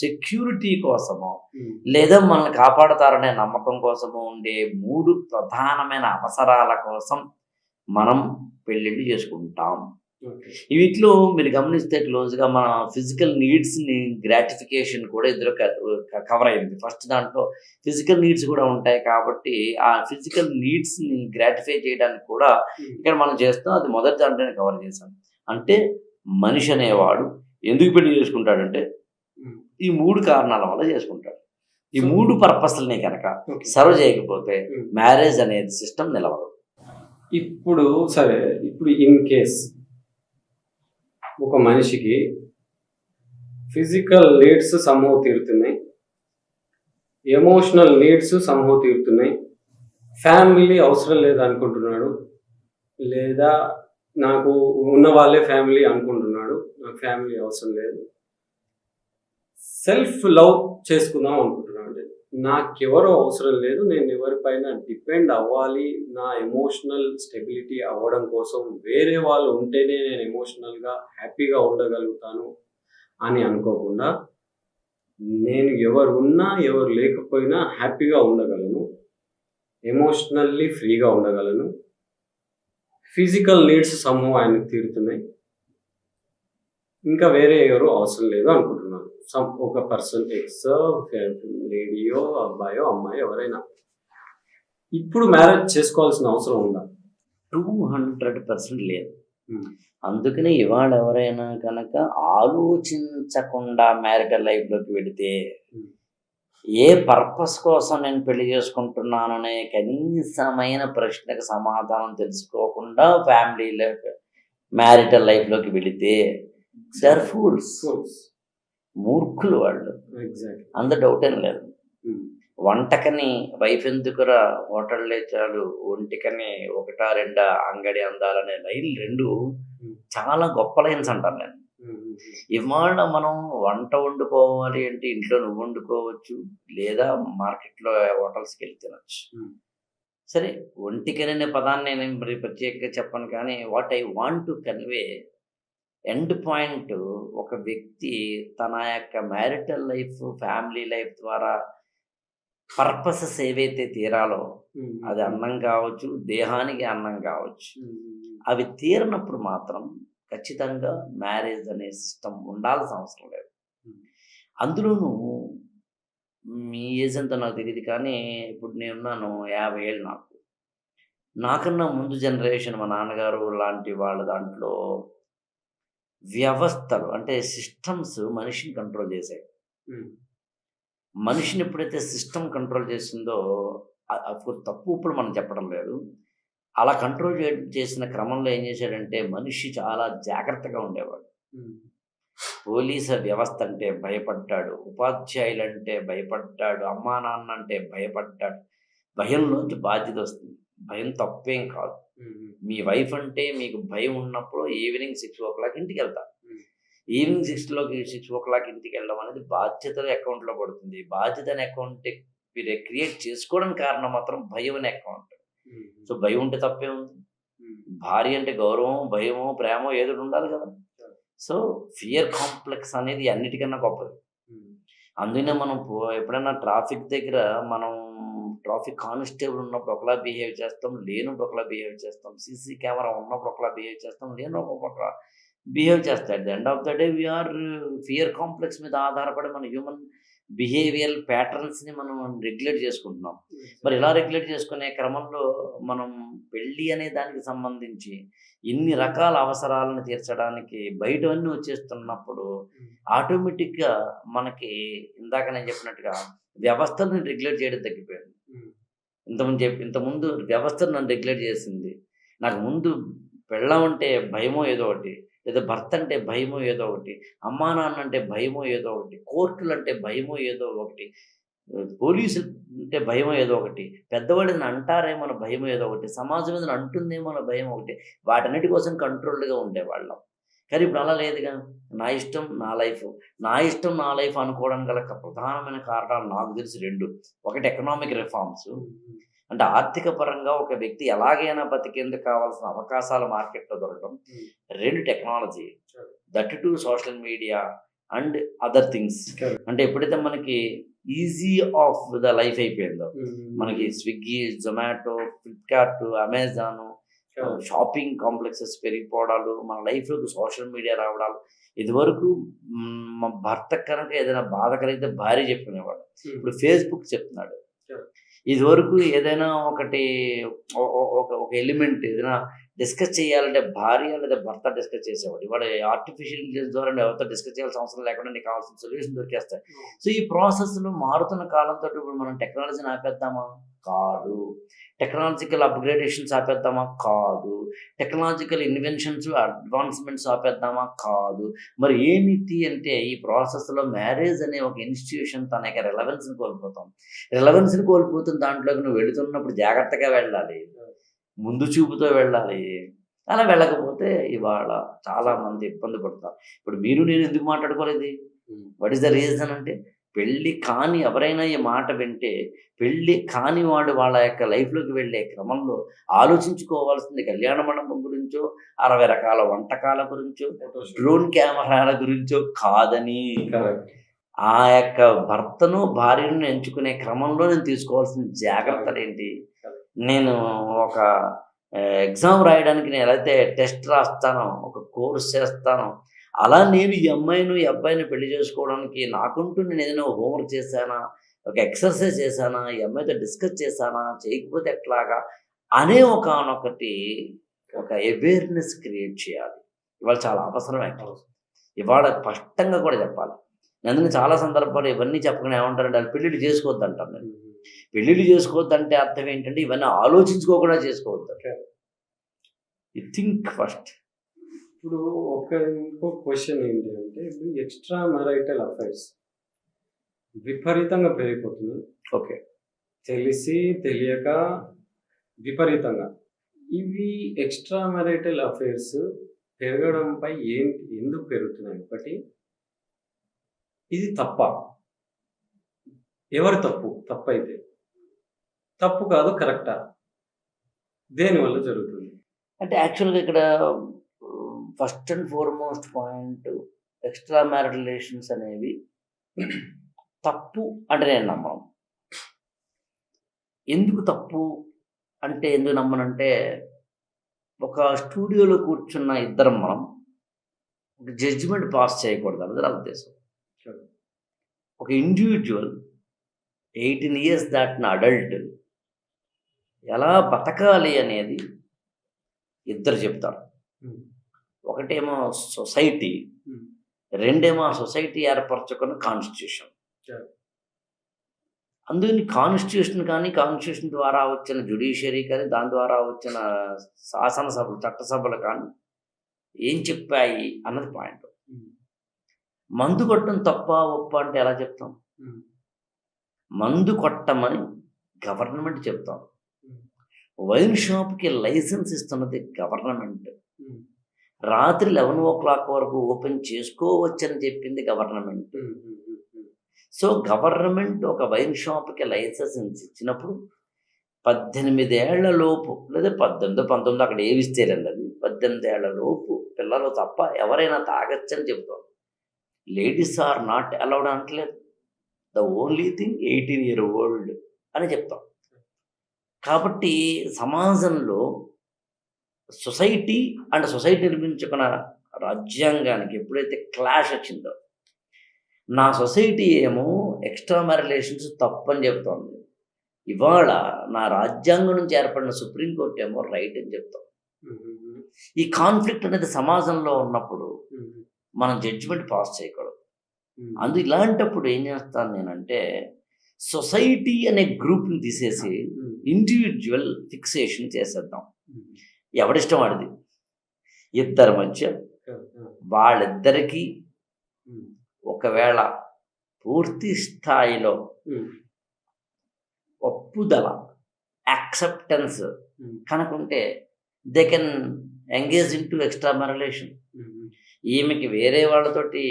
సెక్యూరిటీ కోసము లేదా మనల్ని కాపాడుతారనే నమ్మకం కోసము ఉండే 3 ప్రధానమైన అవసరాల కోసం మనం పెళ్ళిళ్ళు చేసుకుంటాం. వీటిలో మీరు గమనిస్తే క్లోజ్గా మన ఫిజికల్ నీడ్స్ని గ్రాటిఫికేషన్ కూడా ఇద్దరు కవర్ అయింది. ఫస్ట్ దాంట్లో ఫిజికల్ నీడ్స్ కూడా ఉంటాయి కాబట్టి ఆ ఫిజికల్ నీడ్స్ని గ్రాటిఫై చేయడానికి కూడా ఇక్కడ మనం చేస్తాం. అది మొదటి దాంట్లోనే కవర్ చేశాం. అంటే మనిషి అనేవాడు ఎందుకు పెళ్లి చేసుకుంటాడంటే ఈ 3 కారణాల వల్ల చేసుకుంటాడు. ఈ 3 పర్పస్లని కనుక సర్వ్ చేయకపోతే మ్యారేజ్ అనేది సిస్టమ్ నిలవదు. ఇప్పుడు ఇన్ కేస్ ఒక మనిషికి ఫిజికల్ నీడ్స్ సమ్హౌ తీరుతున్నాయి, ఎమోషనల్ నీడ్స్ సమ్హౌ తీరుతున్నాయి, ఫ్యామిలీ అవసరం లేదు అనుకుంటున్నాడు, లేదా నాకు ఉన్న వాళ్ళే ఫ్యామిలీ అనుకుంటున్నాడు, నాకు ఫ్యామిలీ అవసరం లేదు, సెల్ఫ్ లవ్ చేసుకుందాం అనుకుంటున్నాడు. నాకెవరో అవసరం లేదు, నేను ఎవరిపైన డిపెండ్ అవ్వాలి, నా ఎమోషనల్ స్టెబిలిటీ అవ్వడం కోసం వేరే వాళ్ళు ఉంటేనే నేను ఎమోషనల్గా హ్యాపీగా ఉండగలుగుతాను అని అనుకోకుండా నేను ఎవరు ఉన్నా ఎవరు లేకపోయినా హ్యాపీగా ఉండగలను, ఎమోషనల్లీ ఫ్రీగా ఉండగలను, ఫిజికల్ నీడ్స్ సమ్హౌ ఆయనకు తీరుతున్నాయి, ఇంకా వేరే ఎవరు అవసరం లేదు అనుకుంటున్నాను. ఒక పర్సన్ ఎక్స్ లేడీయో అబ్బాయో అమ్మాయో ఎవరైనా ఇప్పుడు మ్యారేజ్ చేసుకోవాల్సిన అవసరం ఉందా? 200% లేదు. అందుకనే ఇవాళ ఎవరైనా కనుక ఆలోచించకుండా మ్యారిటల్ లైఫ్లోకి వెళితే ఏ పర్పస్ కోసం నేను పెళ్లి చేసుకుంటున్నాననే కనీసమైన ప్రశ్నకు సమాధానం తెలుసుకోకుండా మ్యారిటల్ లైఫ్లోకి వెళితే దర్ ఫూల్స్, మూర్ఖులు వాళ్ళు. అంత డౌట్ ఏం లేదు. వంటకని వైఫ్ ఎందుకురా హోటల్ లేచాడు, ఒంటికని 1-2 అంగడి అందాలనే లైన్ 2 చాలా గొప్ప లైన్స్ అంటాను నేను. ఇవాళ మనం వంట వండుకోవాలి అంటే ఇంట్లో నువ్వు వండుకోవచ్చు, లేదా మార్కెట్లో హోటల్స్కి వెళ్ళి తినచ్చు. సరే, ఒంటికని అనే పదాన్ని నేను ప్రత్యేకంగా చెప్పను, కానీ what I want to convey end point ఒక వ్యక్తి తన యొక్క మ్యారిటల్ లైఫ్ ఫ్యామిలీ లైఫ్ ద్వారా పర్పసెస్ ఏవైతే తీరాలో అది అన్నం కావచ్చు, దేహానికి అన్నం కావచ్చు, అవి తీరినప్పుడు మాత్రం ఖచ్చితంగా మ్యారేజ్ అనే సిస్టమ్ ఉండాల్సిన అవసరం లేదు. అందులోనూ మీ ఏజ్ ఎంత నాకు తెలియదు, కానీ ఇప్పుడు నేనున్నాను 50 ఏళ్ళు. నాకన్నా ముందు జనరేషన్ మా నాన్నగారు లాంటి వాళ్ళ దాంట్లో వ్యవస్థలు అంటే సిస్టమ్స్ మనిషిని కంట్రోల్ చేశాయి. మనిషిని ఎప్పుడైతే సిస్టమ్ కంట్రోల్ చేసిందో, అఫ్కోర్స్ తప్పు ఇప్పుడు మనం చెప్పడం లేదు, అలా కంట్రోల్ చేసిన క్రమంలో ఏం చేశాడంటే మనిషి చాలా జాగ్రత్తగా ఉండేవాడు. పోలీసు వ్యవస్థ అంటే భయపడ్డాడు, ఉపాధ్యాయులు అంటే భయపడ్డాడు, అమ్మా నాన్న అంటే భయపడ్డాడు. భయంలోంచి బాధ్యత వస్తుంది. భయం తప్పేం కాదు. మీ వైఫ్ అంటే మీకు భయం ఉన్నప్పుడు ఈవినింగ్ 6 o'clock ఇంటికి వెళ్తారు. ఈవినింగ్ 6 o'clock ఇంటికి వెళ్ళడం అనేది బాధ్యతల అకౌంట్లో పడుతుంది. బాధ్యత అనే అకౌంట్ మీరు క్రియేట్ చేసుకోవడానికి కారణం మాత్రం భయం అనే అకౌంట్. సో భయం ఉంటే తప్పే ఉంది. భార్య అంటే గౌరవం, భయమో, ప్రేమో ఏదో ఉండాలి కదా. సో ఫియర్ కాంప్లెక్స్ అనేది అన్నిటికన్నా గొప్పది. అందుకనే మనం ఎప్పుడైనా ట్రాఫిక్ దగ్గర మనం ట్రాఫిక్ కానిస్టేబుల్ ఉన్నప్పుడు ఒకలా బిహేవ్ చేస్తాం, లేనప్పుడు ఒకలా బిహేవ్ చేస్తాం, సీసీ కెమెరా ఉన్నప్పుడు ఒకలా బిహేవ్ చేస్తాం, లేనప్పుడు ఒకలా బిహేవ్ చేస్తాం. At the end of the day we are fear complex మీద ఆధారపడి మన హ్యూమన్ బిహేవియర్ ప్యాటర్న్స్ని మనం రెగ్యులేట్ చేసుకుంటున్నాం. మరి ఇలా రెగ్యులేట్ చేసుకునే క్రమంలో మనం పెళ్ళి అనే దానికి సంబంధించి ఇన్ని రకాల అవసరాలను తీర్చడానికి బయటవన్నీ వచ్చేస్తున్నప్పుడు ఆటోమేటిక్గా మనకి ఇందాక నేను చెప్పినట్టుగా వ్యవస్థలను రెగ్యులేట్ చేయడం తగ్గిపోయింది. ఇంతకుముందు వ్యవస్థను నన్ను రెగ్యులేట్ చేసింది. నాకు ముందు పెళ్ళం అంటే భయమో ఏదో ఒకటి, లేదా భర్త అంటే భయమో ఏదో ఒకటి, అమ్మా నాన్న అంటే భయమో ఏదో ఒకటి, కోర్టులు అంటే భయమో ఏదో ఒకటి, పోలీసులు అంటే భయమో ఏదో ఒకటి, పెద్దవాళ్ళని అంటారేమో అన్న భయం ఏదో ఒకటి, సమాజం మీద అంటుందేమో అన్న భయం ఒకటి. వాటన్నిటి కోసం కంట్రోల్డ్గా ఉండేవాళ్ళం. కానీ ఇప్పుడు అలా లేదుగా. నా ఇష్టం నా లైఫ్. నా ఇష్టం నా లైఫ్ అనుకోవడానికి గల ప్రధానమైన కారణాలు నాకు తెలిసి 2. ఒకటి ఎకనామిక్ రిఫార్మ్స్. అంటే ఆర్థిక పరంగా ఒక వ్యక్తి ఎలాగైనా బతికేందుకు కావాల్సిన అవకాశాలు మార్కెట్‌లో దొరకడం. 2 technology. That to social media and other things. అంటే ఎప్పుడైతే మనకి ఈజీ ఆఫ్ ద లైఫ్ అయిపోయిందో, మనకి Swiggy, Zomato, Flipkart, Amazon, shopping complexes పెరిగిపోవడాలు, మన లైఫ్‌లోకి సోషల్ మీడియా రావడాలు. ఇదివరకు మా భర్త కనుక ఏదైనా బాధ కలిగితే భార్య చెప్పుకునేవాడు. ఇప్పుడు ఫేస్‌బుక్ చెప్తున్నాడు. ఇదివరకు ఏదైనా ఒకటి ఒక ఎలిమెంట్ ఏదైనా డిస్కస్ చేయాలంటే భార్య లేదా భర్త డిస్కస్ చేసేవాడు. ఇవాళ ఆర్టిఫిషియల్ ఇంటెలిజెన్స్ ద్వారా ఎవరితో డిస్కస్ చేయాల్సిన అవసరం లేకుండా నీకు కావాల్సిన సొల్యూషన్ దొరికేస్తాయి. సో ఈ ప్రాసెస్లో మారుతున్న కాలంతో ఇప్పుడు మనం టెక్నాలజీని ఆపేద్దామా? కాదు. టెక్నాలజికల్ అప్గ్రేడేషన్స్ ఆపేద్దామా? కాదు. టెక్నాలజికల్ ఇన్వెన్షన్స్, అడ్వాన్స్మెంట్స్ ఆపేద్దామా? కాదు. మరి ఏమిటి అంటే ఈ ప్రాసెస్లో మ్యారేజ్ అనే ఒక ఇన్స్టిట్యూషన్ తన యొక్క రిలవెన్స్ని కోల్పోతాం. రిలవెన్స్ని కోల్పోతున్న దాంట్లోకి నువ్వు వెళుతున్నప్పుడు జాగ్రత్తగా వెళ్ళాలి, ముందు చూపుతో వెళ్ళాలి. అలా వెళ్ళకపోతే ఇవాళ చాలామంది ఇబ్బంది పడతారు. ఇప్పుడు మీరు నేను ఎందుకు మాట్లాడుకోలేదు? వాట్ ఈస్ ద రీజన్ అంటే, పెళ్ళి కాని ఎవరైనా ఈ మాట వింటే పెళ్ళి కాని వాడు వాళ్ళ యొక్క లైఫ్లోకి వెళ్ళే క్రమంలో ఆలోచించుకోవాల్సింది కళ్యాణ మండపం గురించో, 60 రకాల వంటకాల గురించో, డ్రోన్ కెమెరాల గురించో కాదని, ఆ యొక్క భర్తను భార్యను ఎంచుకునే క్రమంలో నేను తీసుకోవాల్సిన జాగ్రత్తలు ఏంటి? నేను ఒక ఎగ్జామ్ రాయడానికి నేను ఎలా అయితే టెస్ట్ రాస్తానో, ఒక కోర్స్ చేస్తానో, అలా నేను ఈ అమ్మాయిని ఈ అబ్బాయిని పెళ్లి చేసుకోవడానికి నాకుంటూ నేను ఏదైనా హోంవర్క్ చేశానా, ఒక ఎక్సర్సైజ్ చేశానా, ఈ అమ్మాయితో డిస్కస్ చేశానా, చేయకపోతే ఎట్లాగా అనే ఒకనొకటి ఒక అవేర్నెస్ క్రియేట్ చేయాలి. ఇవాళ చాలా అవసరమే. ఇవాళ స్పష్టంగా కూడా చెప్పాలి. అందుకని చాలా సందర్భాలు ఇవన్నీ చెప్పకుండా ఏమంటారంటే వాళ్ళు పెళ్ళిళ్ళు చేసుకోవద్దు అంటారు. నేను పెళ్ళిళ్ళు చేసుకోవద్దంటే అర్థం ఏంటంటే ఇవన్నీ ఆలోచించుకోకుండా చేసుకోవద్దు. You think first. ఇప్పుడు ఇంకో క్వశ్చన్ ఏంటి అంటే, ఇప్పుడు ఎక్స్ట్రా మ్యారిటల్ అఫైర్స్ విపరీతంగా పెరిగిపోతుంది. ఓకే, తెలిసి తెలియక విపరీతంగా ఇవి ఎక్స్ట్రా మ్యారిటల్ అఫైర్స్ పెరగడంపై ఎందుకు పెరుగుతున్నాయి? ఒకటి, ఇది తప్ప? ఎవరు తప్పు? తప్పైతే తప్పు కాదు, కరెక్టా? దేనివల్ల జరుగుతుంది? అంటే యాక్చువల్గా ఇక్కడ first and foremost point, extra marital relations అనేవి తప్పు అంటే నేను నమ్మను. ఎందుకు తప్పు అంటే ఎందుకు నమ్మనంటే, ఒక స్టూడియోలో కూర్చున్న ఇద్దరం మనం ఒక జడ్జిమెంట్ పాస్ చేయకూడదు అన్నది నా ఉద్దేశం. ఒక ఇండివిజువల్ 18 years దాటిన అడల్ట్ ఎలా బతకాలి అనేది ఇద్దరు చెప్తారు. ఒకటేమో సొసైటీ, రెండేమో ఆ సొసైటీ ఏర్పరచుకున్న కాన్స్టిట్యూషన్. అందుకని కాన్స్టిట్యూషన్ కానీ, కాన్స్టిట్యూషన్ ద్వారా వచ్చిన జ్యుడిషియరీ కానీ, దాని ద్వారా వచ్చిన శాసనసభలు, చట్టసభలు కానీ ఏం చెప్పాయి అన్నది పాయింట్. మందు కొట్టడం తప్ప ఒప్ప అంటే ఎలా చెప్తాం? మందు కొట్టమని గవర్నమెంట్ చెప్తాం. వైన్ షాప్కి లైసెన్స్ ఇస్తున్నది గవర్నమెంట్. రాత్రి 11 వరకు ఓపెన్ చేసుకోవచ్చని చెప్పింది గవర్నమెంట్. సో గవర్నమెంట్ ఒక వైన్ షాప్కి లైసెన్స్ ఇచ్చినప్పుడు 18 ఏళ్ల లోపు లేదా 18, 19 అక్కడ ఏవిస్తే రండి, అది 18 ఏళ్ల లోపు పిల్లలు తప్ప ఎవరైనా తాగొచ్చని చెప్తాం. లేడీస్ ఆర్ నాట్ అలౌడ్ అనట్లేదు. The only thing 18 year old అని చెప్తాం. కాబట్టి సమాజంలో సొసైటీ అండ్ సొసైటీ నిర్మించుకున్న రాజ్యాంగానికి ఎప్పుడైతే క్లాష్ వచ్చిందో, నా సొసైటీ ఏమో ఎక్స్ట్రా మ్యారిటల్ రిలేషన్స్ తప్పని చెప్తోంది, ఇవాళ నా రాజ్యాంగం నుంచి ఏర్పడిన సుప్రీంకోర్టు ఏమో రైట్ అని చెప్తాం. ఈ కాన్ఫ్లిక్ట్ అనేది సమాజంలో ఉన్నప్పుడు మనం జడ్జిమెంట్ పాస్ చేయకూడదు. ఇలాంటప్పుడు ఏం చేస్తాను నేనంటే, సొసైటీ అనే గ్రూప్ని తీసేసి ఇండివిజువల్ ఫిక్సేషన్ చేసేద్దాం. ఎవడిష్టం వాడిది. ఇద్దరి మధ్య వాళ్ళిద్దరికీ ఒకవేళ పూర్తి స్థాయిలో ఒప్పుదల, యాక్సెప్టెన్స్ కనుకుంటే they can engage in to extra marital relation. ఈమెకి వేరే వాళ్ళతోటి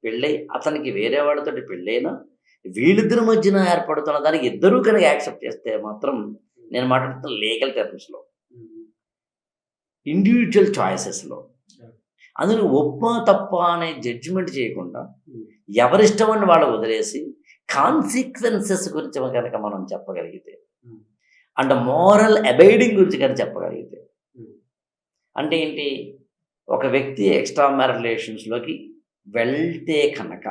పెళ్ళై అతనికి వేరే వాళ్ళతోటి పెళ్ళైనా వీళ్ళిద్దరి మధ్యన ఏర్పడుతున్న దానికి ఇద్దరూ కనుక యాక్సెప్ట్ చేస్తే మాత్రం నేను మాట్లాడుతున్న లీగల్ టర్మ్స్లో, ఇండివిజువల్ చాయిసెస్లో, అందులో ఒప్ప తప్ప అనే జడ్జిమెంట్ చేయకుండా ఎవరిష్టం అని వాళ్ళు వదిలేసి కాన్సిక్వెన్సెస్ గురించి కనుక మనం చెప్పగలిగితే, అండ్ మోరల్ అబైడింగ్ గురించి కనుక చెప్పగలిగితే, అంటే ఏంటి, ఒక వ్యక్తి ఎక్స్ట్రా మ్యారిటల్ రిలేషన్స్లోకి వెళ్తే కనుక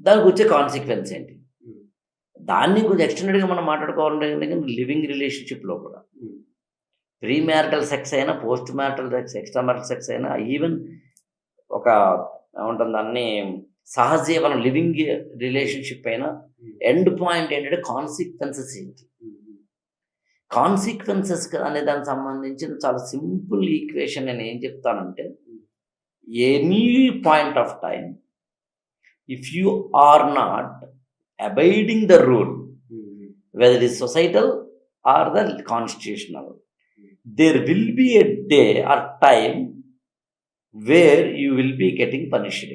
దానికి వచ్చే కాన్సిక్వెన్స్ ఏంటి, దాన్ని కొంచెం ఎక్స్టెండెడ్గా మనం మాట్లాడుకోవాలంటే లివింగ్ రిలేషన్షిప్లో కూడా ప్రీ మ్యారిటల్ సెక్స్ అయినా, post marital sex, extra marital sex అయినా, ఈవెన్ ఒక ఏమంటుంది దాన్ని సహజీవనం లివింగ్ రిలేషన్షిప్ అయినా ఎండ్ పాయింట్ ఏంటంటే కాన్సిక్వెన్సెస్ ఏంటి. కాన్సిక్వెన్సెస్ అనే దానికి సంబంధించిన చాలా సింపుల్ ఈక్వేషన్ నేను ఏం చెప్తానంటే, any point of time if you are not abiding the rule, whether it is societal or the constitutional, there will be a day or time where you will be getting punished.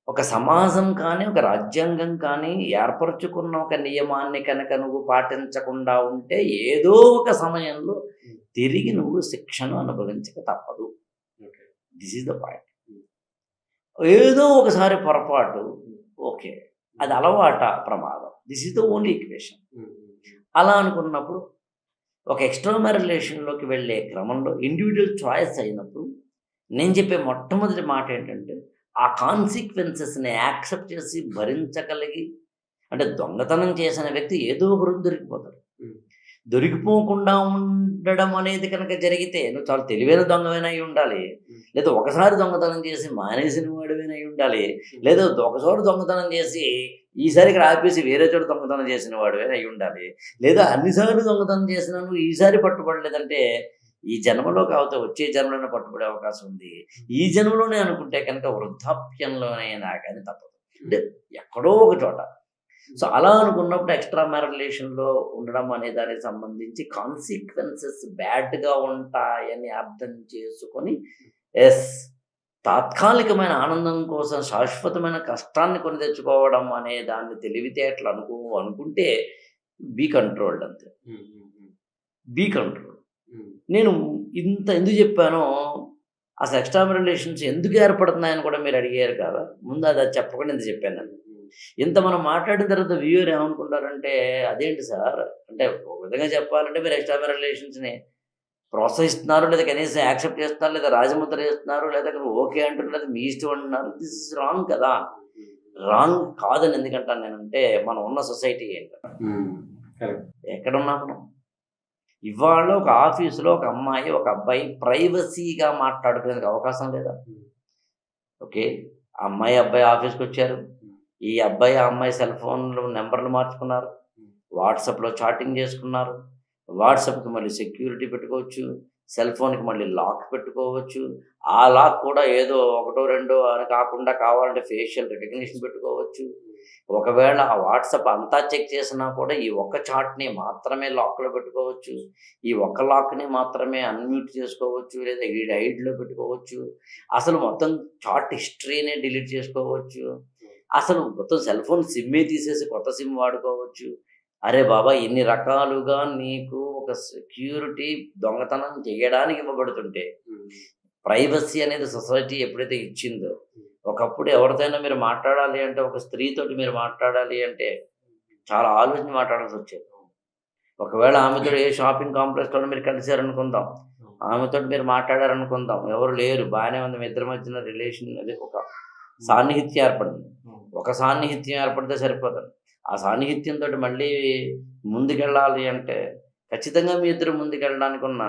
ఒక సమాజం కానీ ఒక రాజ్యాంగం కానీ ఏర్పరచుకున్న ఒక నియమాన్ని కనుక నువ్వు పాటించకుండా ఉంటే ఏదో ఒక సమయంలో తిరిగి నువ్వు శిక్షను అనుభవించక తప్పదు. This is the point. ఏదో ఒకసారి పొరపాటు, ఓకే, అది అలవాట ప్రమాదం. This is the only equation. అలా అనుకున్నప్పుడు ఒక ఎక్స్ట్రా మ్యారిటల్ రిలేషన్లోకి వెళ్ళే క్రమంలో ఇండివిజువల్ చాయిస్ అయినప్పుడు నేను చెప్పే మొట్టమొదటి మాట ఏంటంటే, ఆ కాన్సిక్వెన్సెస్ని యాక్సెప్ట్ చేసి భరించగలిగి, అంటే దొంగతనం చేసిన వ్యక్తి ఏదో ఒక రోజు దొరికిపోతాడు. దొరికిపోకుండా ఉండడం అనేది కనుక జరిగితే నువ్వు చాలా తెలివైన దొంగమైనా అయి ఉండాలి, లేదా ఒకసారి దొంగతనం చేసి మానేసిన వాడివైనా అయి ఉండాలి, లేదా ఒకసారి దొంగతనం చేసి ఈసారి ఇక్కడ ఆపేసి వేరే చోట దొంగతనం చేసిన వాడివైనా అయి ఉండాలి, లేదా అన్నిసార్లు దొంగతనం చేసినా నువ్వు ఈసారి పట్టుబడలేదంటే ఈ జన్మలో కాకపోతే వచ్చే జన్మలోనే పట్టుబడే అవకాశం ఉంది. ఈ జన్మలోనే అనుకుంటే కనుక వృద్ధాప్యంలోనైనా కానీ తప్పదు, అంటే ఎక్కడో ఒక చోట. సో అలా అనుకున్నప్పుడు ఎక్స్ట్రా మ్యారిటల్ రిలేషన్లో ఉండడం అనే దానికి సంబంధించి కాన్సిక్వెన్సెస్ బ్యాడ్గా ఉంటాయని అర్థం చేసుకొని, ఎస్, తాత్కాలికమైన ఆనందం కోసం శాశ్వతమైన కష్టాన్ని కొని తెచ్చుకోవడం అనే దాన్ని తెలివితేటలు అనుకుంటే బీ కంట్రోల్డ్, అంతే, బీ కంట్రోల్. నేను ఇంత ఎందుకు చెప్పానో, అసలు ఎక్స్ట్రా మ్యారిటల్ రిలేషన్స్ ఎందుకు ఏర్పడుతున్నాయని కూడా మీరు అడిగారు కదా, ముందు అది చెప్పకుండా ఎందుకు చెప్పాను నేను. ఇంత మనం మాట్లాడిన తర్వాత వ్యూయర్ ఏమనుకుంటారంటే, అదేంటి సార్, అంటే ఒక విధంగా చెప్పాలంటే మీరు ఎక్స్ట్రా మ్యారిటల్ రిలేషన్స్ని ప్రోత్సహిస్తున్నారు, లేదా కనీసం యాక్సెప్ట్ చేస్తున్నారు, లేదా రాజముద్ర చేస్తున్నారు, లేదా ఓకే అంటున్నారు, లేదా మీ ఇష్టం అంటున్నారు. దిస్ ఇస్ రాంగ్ కదా. రాంగ్ కాదని ఎందుకంటాను నేనంటే, మనం ఉన్న సొసైటీ ఏంటంటే ఎక్కడున్నా మనం ఇవాళ ఒక ఆఫీసులో ఒక అమ్మాయి ఒక అబ్బాయి ప్రైవసీగా మాట్లాడుకునేందుకు అవకాశం లేదా? ఓకే, అమ్మాయి అబ్బాయి ఆఫీస్కి వచ్చారు, ఈ అబ్బాయి ఆ అమ్మాయి సెల్ ఫోన్లో నెంబర్లు మార్చుకున్నారు, వాట్సాప్లో చాటింగ్ చేసుకున్నారు, వాట్సాప్కి మళ్ళీ సెక్యూరిటీ పెట్టుకోవచ్చు, సెల్ ఫోన్కి మళ్ళీ లాక్ పెట్టుకోవచ్చు. ఆ లాక్ కూడా ఏదో ఒకటో రెండో అని కాకుండా కావాలంటే ఫేషియల్ రికగ్నిషన్ పెట్టుకోవచ్చు. ఒకవేళ ఆ వాట్సాప్ అంతా చెక్ చేసినా కూడా ఈ ఒక్క చాట్ని మాత్రమే లాక్లో పెట్టుకోవచ్చు, ఈ ఒక్క లాక్ని మాత్రమే అన్మ్యూట్ చేసుకోవచ్చు, లేదా ఈ హైడ్లో పెట్టుకోవచ్చు. అసలు మొత్తం చాట్ హిస్టరీనే డిలీట్ చేసుకోవచ్చు. అసలు మొత్తం సెల్ ఫోన్ సిమ్మే తీసేసి కొత్త సిమ్ వాడుకోవచ్చు. అరే బాబా, ఇన్ని రకాలుగా నీకు ఒక సెక్యూరిటీ దొంగతనం చేయడానికి ఇవ్వబడుతుంటే, ప్రైవసీ అనేది సొసైటీ ఎప్పుడైతే ఇచ్చిందో, ఒకప్పుడు ఎవరితోనైనా మీరు మాట్లాడాలి అంటే, ఒక స్త్రీతోటి మీరు మాట్లాడాలి అంటే చాలా ఆలోచించి మాట్లాడాల్సి వచ్చేది. ఒకవేళ ఆమెతో ఏ షాపింగ్ కాంప్లెక్స్లో మీరు కలిసారనుకుందాం, ఆమెతో మీరు మాట్లాడారనుకుందాం, ఎవరు లేరు, బాగానే ఉంది, మీ ఇద్దరి మధ్యన రిలేషన్ అది ఒక సాన్నిహిత్యం ఏర్పడింది. ఒక సాన్నిహిత్యం ఏర్పడితే సరిపోతుంది. ఆ సాన్నిహిత్యంతో మళ్ళీ ముందుకెళ్ళాలి అంటే ఖచ్చితంగా మీ ఇద్దరు ముందుకెళ్ళడానికి ఉన్న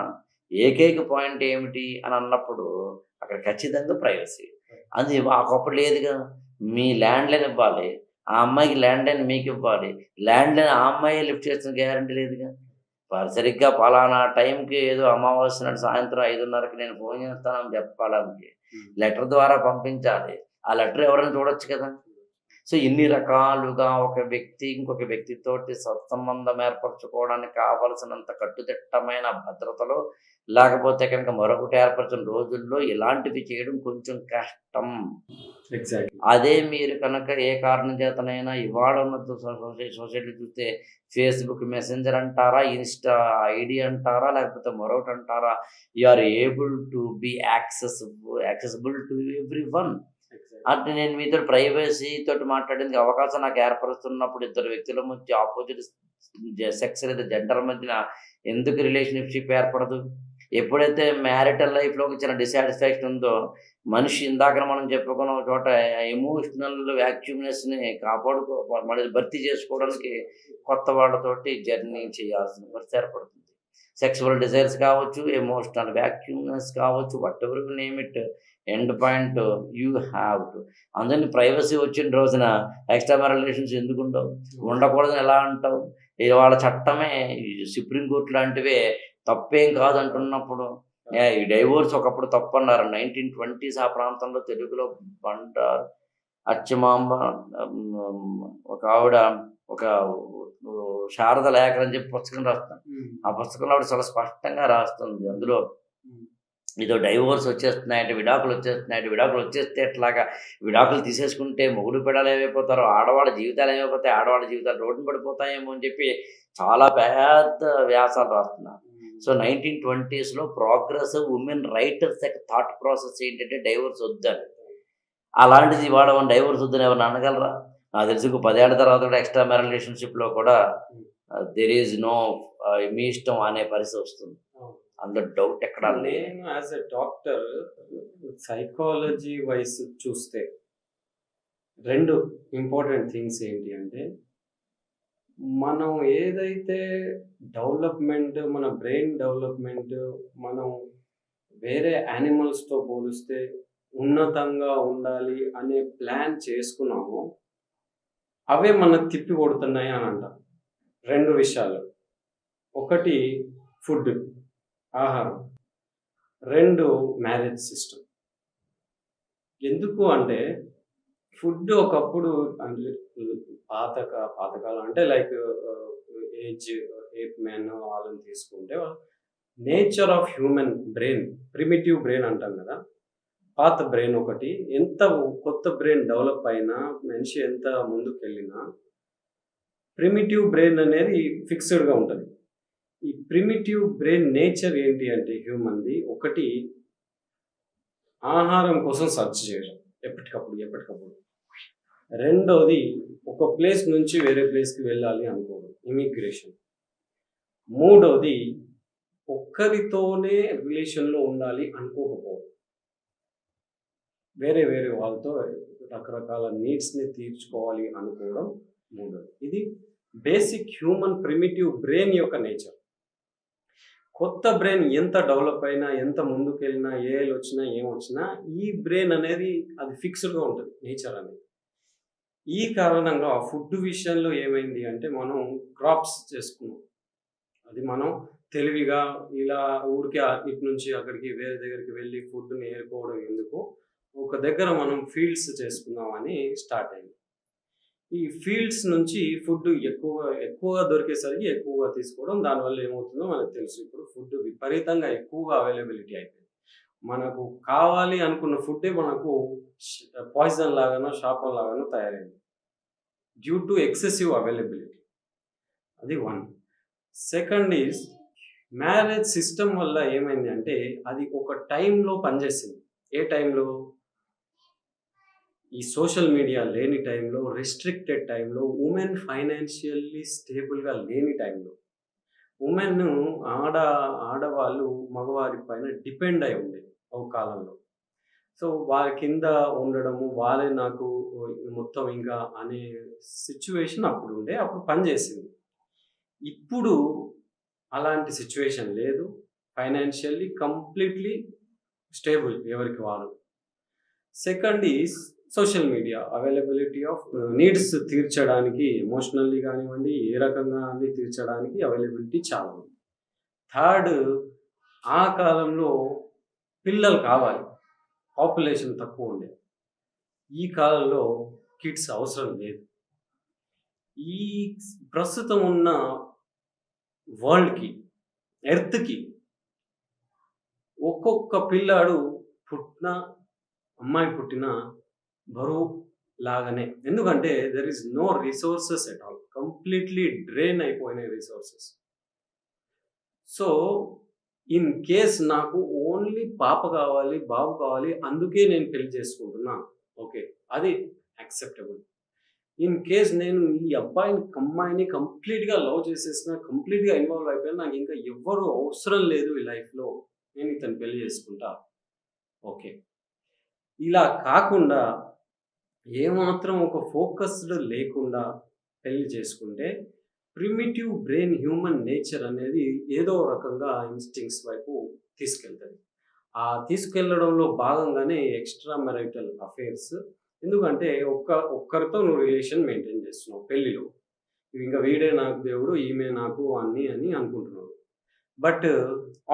ఏకైక పాయింట్ ఏమిటి అని అన్నప్పుడు అక్కడ ఖచ్చితంగా ప్రైవసీ. అది ఒకప్పుడు లేదుగా. మీ ల్యాండ్లైన్ ఇవ్వాలి, ఆ అమ్మాయికి ల్యాండ్లైన్ మీకు ఇవ్వాలి, ల్యాండ్లైన్ ఆ అమ్మాయి లిఫ్ట్ చేస్తున్న గ్యారంటీ లేదుగా. సరిగ్గా పలానా టైంకి ఏదో అమావాస్య నాడు సాయంత్రం 5:30కి నేను ఫోన్ చేస్తానని చెప్పాలని లెటర్ ద్వారా పంపించాలి. ఆ లెటర్ ఎవరైనా చూడొచ్చు కదా. సో ఇన్ని రకాలుగా ఒక వ్యక్తి ఇంకొక వ్యక్తితోటి సత్సంబంధం ఏర్పరచుకోవడానికి కావలసినంత కట్టుదిట్టమైన భద్రతలో, లేకపోతే కనుక మరొకటి ఏర్పరిచిన రోజుల్లో ఇలాంటివి చేయడం కొంచెం కష్టం. ఎగ్జాక్ట్లీ. అదే మీరు కనుక ఏ కారణం చేతనైనా ఇవాళ ఉన్న సొసైటీ చూస్తే ఫేస్బుక్ మెసెంజర్ అంటారా, ఇన్స్టా ఐడి అంటారా, లేకపోతే మరొకటి అంటారా, you are able to be accessible to everyone. అంటే నేను మీతో ప్రైవసీ తోటి మాట్లాడేందుకు అవకాశం నాకు ఏర్పరుస్తున్నప్పుడు ఇద్దరు వ్యక్తుల మధ్య ఆపోజిట్ సెక్స్ లేదా జెండర్ మధ్యన ఎందుకు రిలేషన్షిప్ ఏర్పడదు? ఎప్పుడైతే మ్యారిటల్ లైఫ్లో ఒక చిన్న డిసాటిస్ఫాక్షన్ ఉందో, మనిషి ఇందాక మనం చెప్పుకున్న ఒక చోట ఎమోషనల్ వ్యాక్యూమ్నెస్ని మళ్ళీ భర్తీ చేసుకోవడానికి కొత్త వాళ్ళతోటి జర్నీ చేయాల్సిన పరిస్థితి ఏర్పడుతుంది. సెక్సువల్ డిజైర్స్ కావచ్చు, ఎమోషనల్ వ్యాక్యూమ్నెస్ కావచ్చు, what ever you name it, end point you have to. అందుకని ప్రైవసీ వచ్చిన రోజున ఎక్స్ట్రా రిలేషన్స్ ఎందుకు ఉండవు? ఉండకూడదని ఎలా అంటావు? ఇవాళ చట్టమే సుప్రీంకోర్టు లాంటివే తప్పేం కాదు అంటున్నప్పుడు, ఈ డైవోర్స్ ఒకప్పుడు తప్పు అన్నారు. 1920s ఆ ప్రాంతంలో తెలుగులో బండారు అచ్చమాంబ ఒక ఆవిడ ఒక శారద లేఖ అని చెప్పి పుస్తకం రాస్తాను. ఆ పుస్తకంలో ఆవిడ చాలా స్పష్టంగా రాస్తుంది. అందులో ఇదో డైవోర్స్ వచ్చేస్తున్నాయంటే, విడాకులు వచ్చేస్తే ఎట్లాగా, విడాకులు తీసేసుకుంటే మొగుడు పిల్లలు ఏమైపోతారో, ఆడవాళ్ళ జీవితాలు ఏమైపోతాయి, ఆడవాళ్ళ జీవితాలు రోడ్డున పడిపోతాయేమో అని చెప్పి చాలా పెద్ద వ్యాసాలు రాస్తున్నారు. సో 1920sలో ప్రోగ్రెసివ్ ఉమెన్ రైటర్స్ యొక్క థాట్ ప్రాసెస్ ఏంటంటే డైవోర్స్ వద్దని. అలాంటిది ఇవాళ డైవోర్స్ వద్దని ఎవరిని అనగలరా? నాకు తెలిసి 10 ఏళ్ల తర్వాత కూడా ఎక్స్ట్రా మ్యారేజ్ రిలేషన్షిప్లో కూడా దెర్ ఈజ్ నో మీ ఇష్టం అనే పరిస్థితి వస్తుంది. అందులో డౌట్ ఎక్కడ? నేను as a doctor psychology wise చూస్తే 2 ఇంపార్టెంట్ థింగ్స్ ఏంటి అంటే, మనం ఏదైతే డెవలప్మెంట్, మన బ్రెయిన్ డెవలప్మెంట్ మనం వేరే యానిమల్స్తో పోలిస్తే ఉన్నతంగా ఉండాలి అనే ప్లాన్ చేసుకున్నామో, అవే మనకు తిప్పి కొడుతున్నాయి అని అంటాం. 2 విషయాలు. ఒకటి ఫుడ్, ఆహారం. 2 మ్యారేజ్ సిస్టమ్. ఎందుకు అంటే ఫుడ్ ఒకప్పుడు అంటే పాతకాలం అంటే లైక్ ఏజ్ 8 men వాళ్ళని తీసుకుంటే, nature of human brain, primitive brain అంటాం కదా, పాత బ్రెయిన్ ఒకటి. ఎంత కొత్త బ్రెయిన్ డెవలప్ అయినా, మనిషి ఎంత ముందుకు వెళ్ళినా ప్రిమిటివ్ బ్రెయిన్ అనేది ఫిక్స్డ్గా ఉంటుంది. ఈ ప్రిమిటివ్ బ్రెయిన్ నేచర్ ఏంటి అంటే హ్యూమన్ది, ఒకటి ఆహారం కోసం సర్చ్ చేయడం ఎప్పటికప్పుడు. 2వది ఒక ప్లేస్ నుంచి వేరే ప్లేస్కి వెళ్ళాలి అనుకోవడం, ఇమిగ్రేషన్. 3వది ఒక్కరితోనే రిలేషన్లో ఉండాలి అనుకోకపోవడం, వేరే వాళ్ళతో రకరకాల నీడ్స్ని తీర్చుకోవాలి అనుకోవడం 3వది. ఇది బేసిక్ హ్యూమన్ ప్రిమిటివ్ బ్రెయిన్ యొక్క నేచర్. కొత్త బ్రెయిన్ ఎంత డెవలప్ అయినా, ఎంత ముందుకెళ్ళినా, ఏఐలు వచ్చినా ఏమొచ్చినా, ఈ బ్రెయిన్ అనేది అది ఫిక్స్డ్గా ఉంటుంది నేచర్ అనేది. ఈ కారణంగా ఫుడ్ విషయంలో ఏమైంది అంటే, మనం క్రాప్స్ చేసుకున్నాం. అది మనం తెలివిగా ఇలా ఊరికే ఇటు నుంచి అక్కడికి వేరే దగ్గరికి వెళ్ళి ఫుడ్ని ఏరుకోవడం ఎందుకు, ఒక దగ్గర మనం ఫీల్డ్స్ చేసుకుందామని స్టార్ట్ అయింది. ఈ ఫీల్డ్స్ నుంచి ఫుడ్ ఎక్కువగా దొరికేసరికి ఎక్కువగా తీసుకోవడం, దానివల్ల ఏమవుతుందో మనకు తెలుసు. ఇప్పుడు ఫుడ్ విపరీతంగా ఎక్కువగా అవైలబిలిటీ అయిపోయింది. మనకు కావాలి అనుకున్న ఫుడ్డే మనకు పాయిజన్ లాగానో శాపం లాగానో తయారైంది, డ్యూ టు ఎక్సెసివ్ అవైలబిలిటీ. అది 1. సెకండ్ ఈజ్ మ్యారేజ్ సిస్టమ్ వల్ల ఏమైంది అంటే, అది ఒక టైంలో పనిచేసింది. ఏ టైంలో? ఈ సోషల్ మీడియా లేని టైంలో, రెస్ట్రిక్టెడ్ టైంలో, ఉమెన్ ఫైనాన్షియల్లీ స్టేబుల్గా లేని టైంలో, ఉమెన్ ఆడవాళ్ళు మగవారి పైన డిపెండ్ అయి ఉండేది ఒక కాలంలో. సో వారి కింద ఉండడము, వాళ్ళే నాకు మొత్తం ఇంకా అనే సిచ్యువేషన్ అప్పుడు ఉండే, అప్పుడు పనిచేసింది. ఇప్పుడు అలాంటి సిచ్యువేషన్ లేదు. ఫైనాన్షియల్లీ కంప్లీట్లీ స్టేబుల్ ఎవరికి వారు. Second is social media availability of needs తీర్చడానికి, ఎమోషనల్లీ కానివ్వండి, ఏ రకంగా అన్ని తీర్చడానికి అవైలబిలిటీ చాలా ఉంది. థర్డ్, ఆ కాలంలో పిల్లలు కావాలి, పాపులేషన్ తక్కువ ఉండేది. ఈ కాలంలో కిడ్స్ అవసరం లేదు. ఈ ప్రస్తుతం ఉన్న వరల్డ్‌కి, ఎర్త్‌కి ఒక్కొక్క పిల్లాడు అమ్మాయి పుట్టినా బరువు లాగానే. ఎందుకంటే there is no resources at all. Completely drain అయిపోయినాయి రిసోర్సెస్. సో, ఇన్ కేస్ నాకు ఓన్లీ పాప కావాలి, బాబు కావాలి, అందుకే నేను పెళ్లి చేసుకుంటున్నా. ఓకే. అది యాక్సెప్టబుల్. ఇన్ కేస్ నేను ఈ అమ్మాయిని కంప్లీట్‌గా లవ్ చేసేసినా, కంప్లీట్‌గా ఇన్వాల్వ్ అయిపోయినా, నాకు ఇంకా ఎవ్వరు అవసరం లేదు ఈ లైఫ్‌లో, నేను ఇతన్ని పెళ్లి చేసుకుంటా. ఓకే. ఇలా కాకుండా ఏమాత్రం ఒక ఫోకస్డ్ లేకుండా పెళ్లి చేసుకుంటే ప్రిమిటివ్ బ్రెయిన్, హ్యూమన్ నేచర్ అనేది ఏదో రకంగా ఇన్‌స్టింక్ట్స్ వైపు తీసుకెళ్తది. ఆ తీసుకెళ్లడంలో భాగంగానే ఎక్స్‌ట్రా మ్యారిటల్ అఫైర్స్. ఎందుకంటే ఒక్కరితో నువ్వు రిలేషన్ మెయింటైన్ చేస్తున్నావు పెళ్లిలో. ఇంక వీడే నాకు దేవుడు, ఈమె నాకు అని అనుకుంటున్నావు. బట్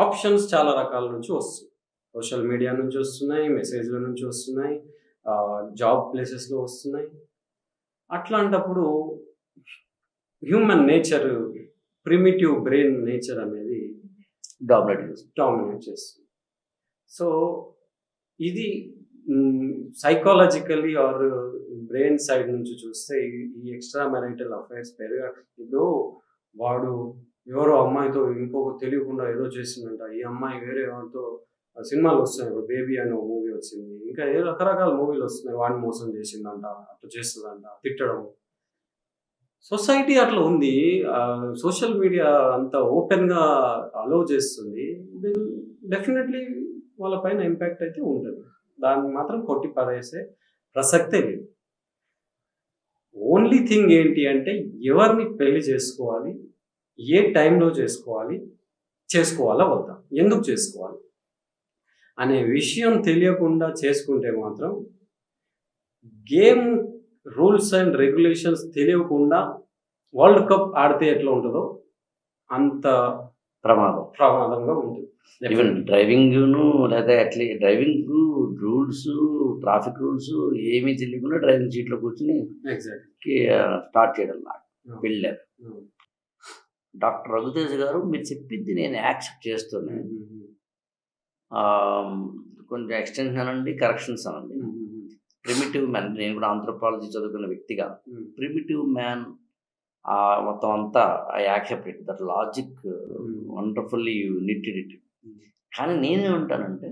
ఆప్షన్స్ చాలా రకాల నుంచి వస్తున్నాయి. సోషల్ మీడియా నుంచి వస్తున్నాయి, మెసేజ్‌ల నుంచి వస్తున్నాయి, జాబ్ ప్లేసెస్‌లో వస్తున్నాయి. అట్లాంటప్పుడు human nature, primitive brain nature అనేది డామినేట్ చేస్తుంది. సో, ఇది సైకాలజికల్లీ ఆర్ బ్రెయిన్ సైడ్ నుంచి చూస్తే ఈ ఎక్స్ట్రా మ్యారిటల్ అఫైర్స్ ఇప్పుడు వాడు ఎవరో అమ్మాయితో ఇంకొక తెలియకుండా ఏదో చేసిందంట, ఈ అమ్మాయి వేరే వాడితో సినిమాలు వస్తున్నాయి. ఇప్పుడు బేబీ అనే ఒక మూవీ వచ్చింది, ఇంకా ఏ రకరకాల మూవీలు వస్తున్నాయి. వాడిని మోసం చేసిందంట, అట్లా చేస్తుందంట, తిట్టడం. సొసైటీ అట్లా ఉంది. సోషల్ మీడియా అంత ఓపెన్‌గా అలౌ చేస్తుంది. దెన్ డెఫినెట్‌లీ వాళ్ళ పైన ఇంపాక్ట్ అయితే ఉంటది. దాన్ని మాత్రం కొట్టి పడేసే ప్రసక్తే లేదు. ఓన్లీ థింగ్ ఏంటి అంటే ఎవరిని పెళ్లి చేసుకోవాలి, ఏ టైంలో చేసుకోవాలి, చేసుకోవాలా వద్దా, ఎందుకు చేసుకోవాలి అనే విషయం తెలియకుండా చేసుకుంటే మాత్రం గేమ్ రూల్స్ అండ్ రెగ్యులేషన్స్ తెలియకుండా వరల్డ్ కప్ ఆడితే ఎట్లా ఉంటుందో అంత ప్రమాదంగా ఉంటుంది. ఈవెన్ డ్రైవింగ్ను లేదా డ్రైవింగ్ రూల్స్, ట్రాఫిక్ రూల్స్ ఏమీ తెలియకుండా డ్రైవింగ్ సీట్లో కూర్చుని స్టార్ట్ చేయడం వెళ్ళారు. డాక్టర్ రఘుతేజ్ గారు, మీరు చెప్పింది నేను యాక్సెప్ట్ చేస్తున్నాను. కొంచెం ఎక్స్టెన్షన్ అనండి, కరెక్షన్స్ అనండి. ప్రిమిటివ్ మ్యాన్, నేను కూడా ఆంథ్రోపాలజీ చదువుకున్న వ్యక్తిగా ప్రిమిటివ్ మ్యాన్ మొత్తం అంతా I accept it, that logic wonderfully you knitted it. కానీ నేనేమంటానంటే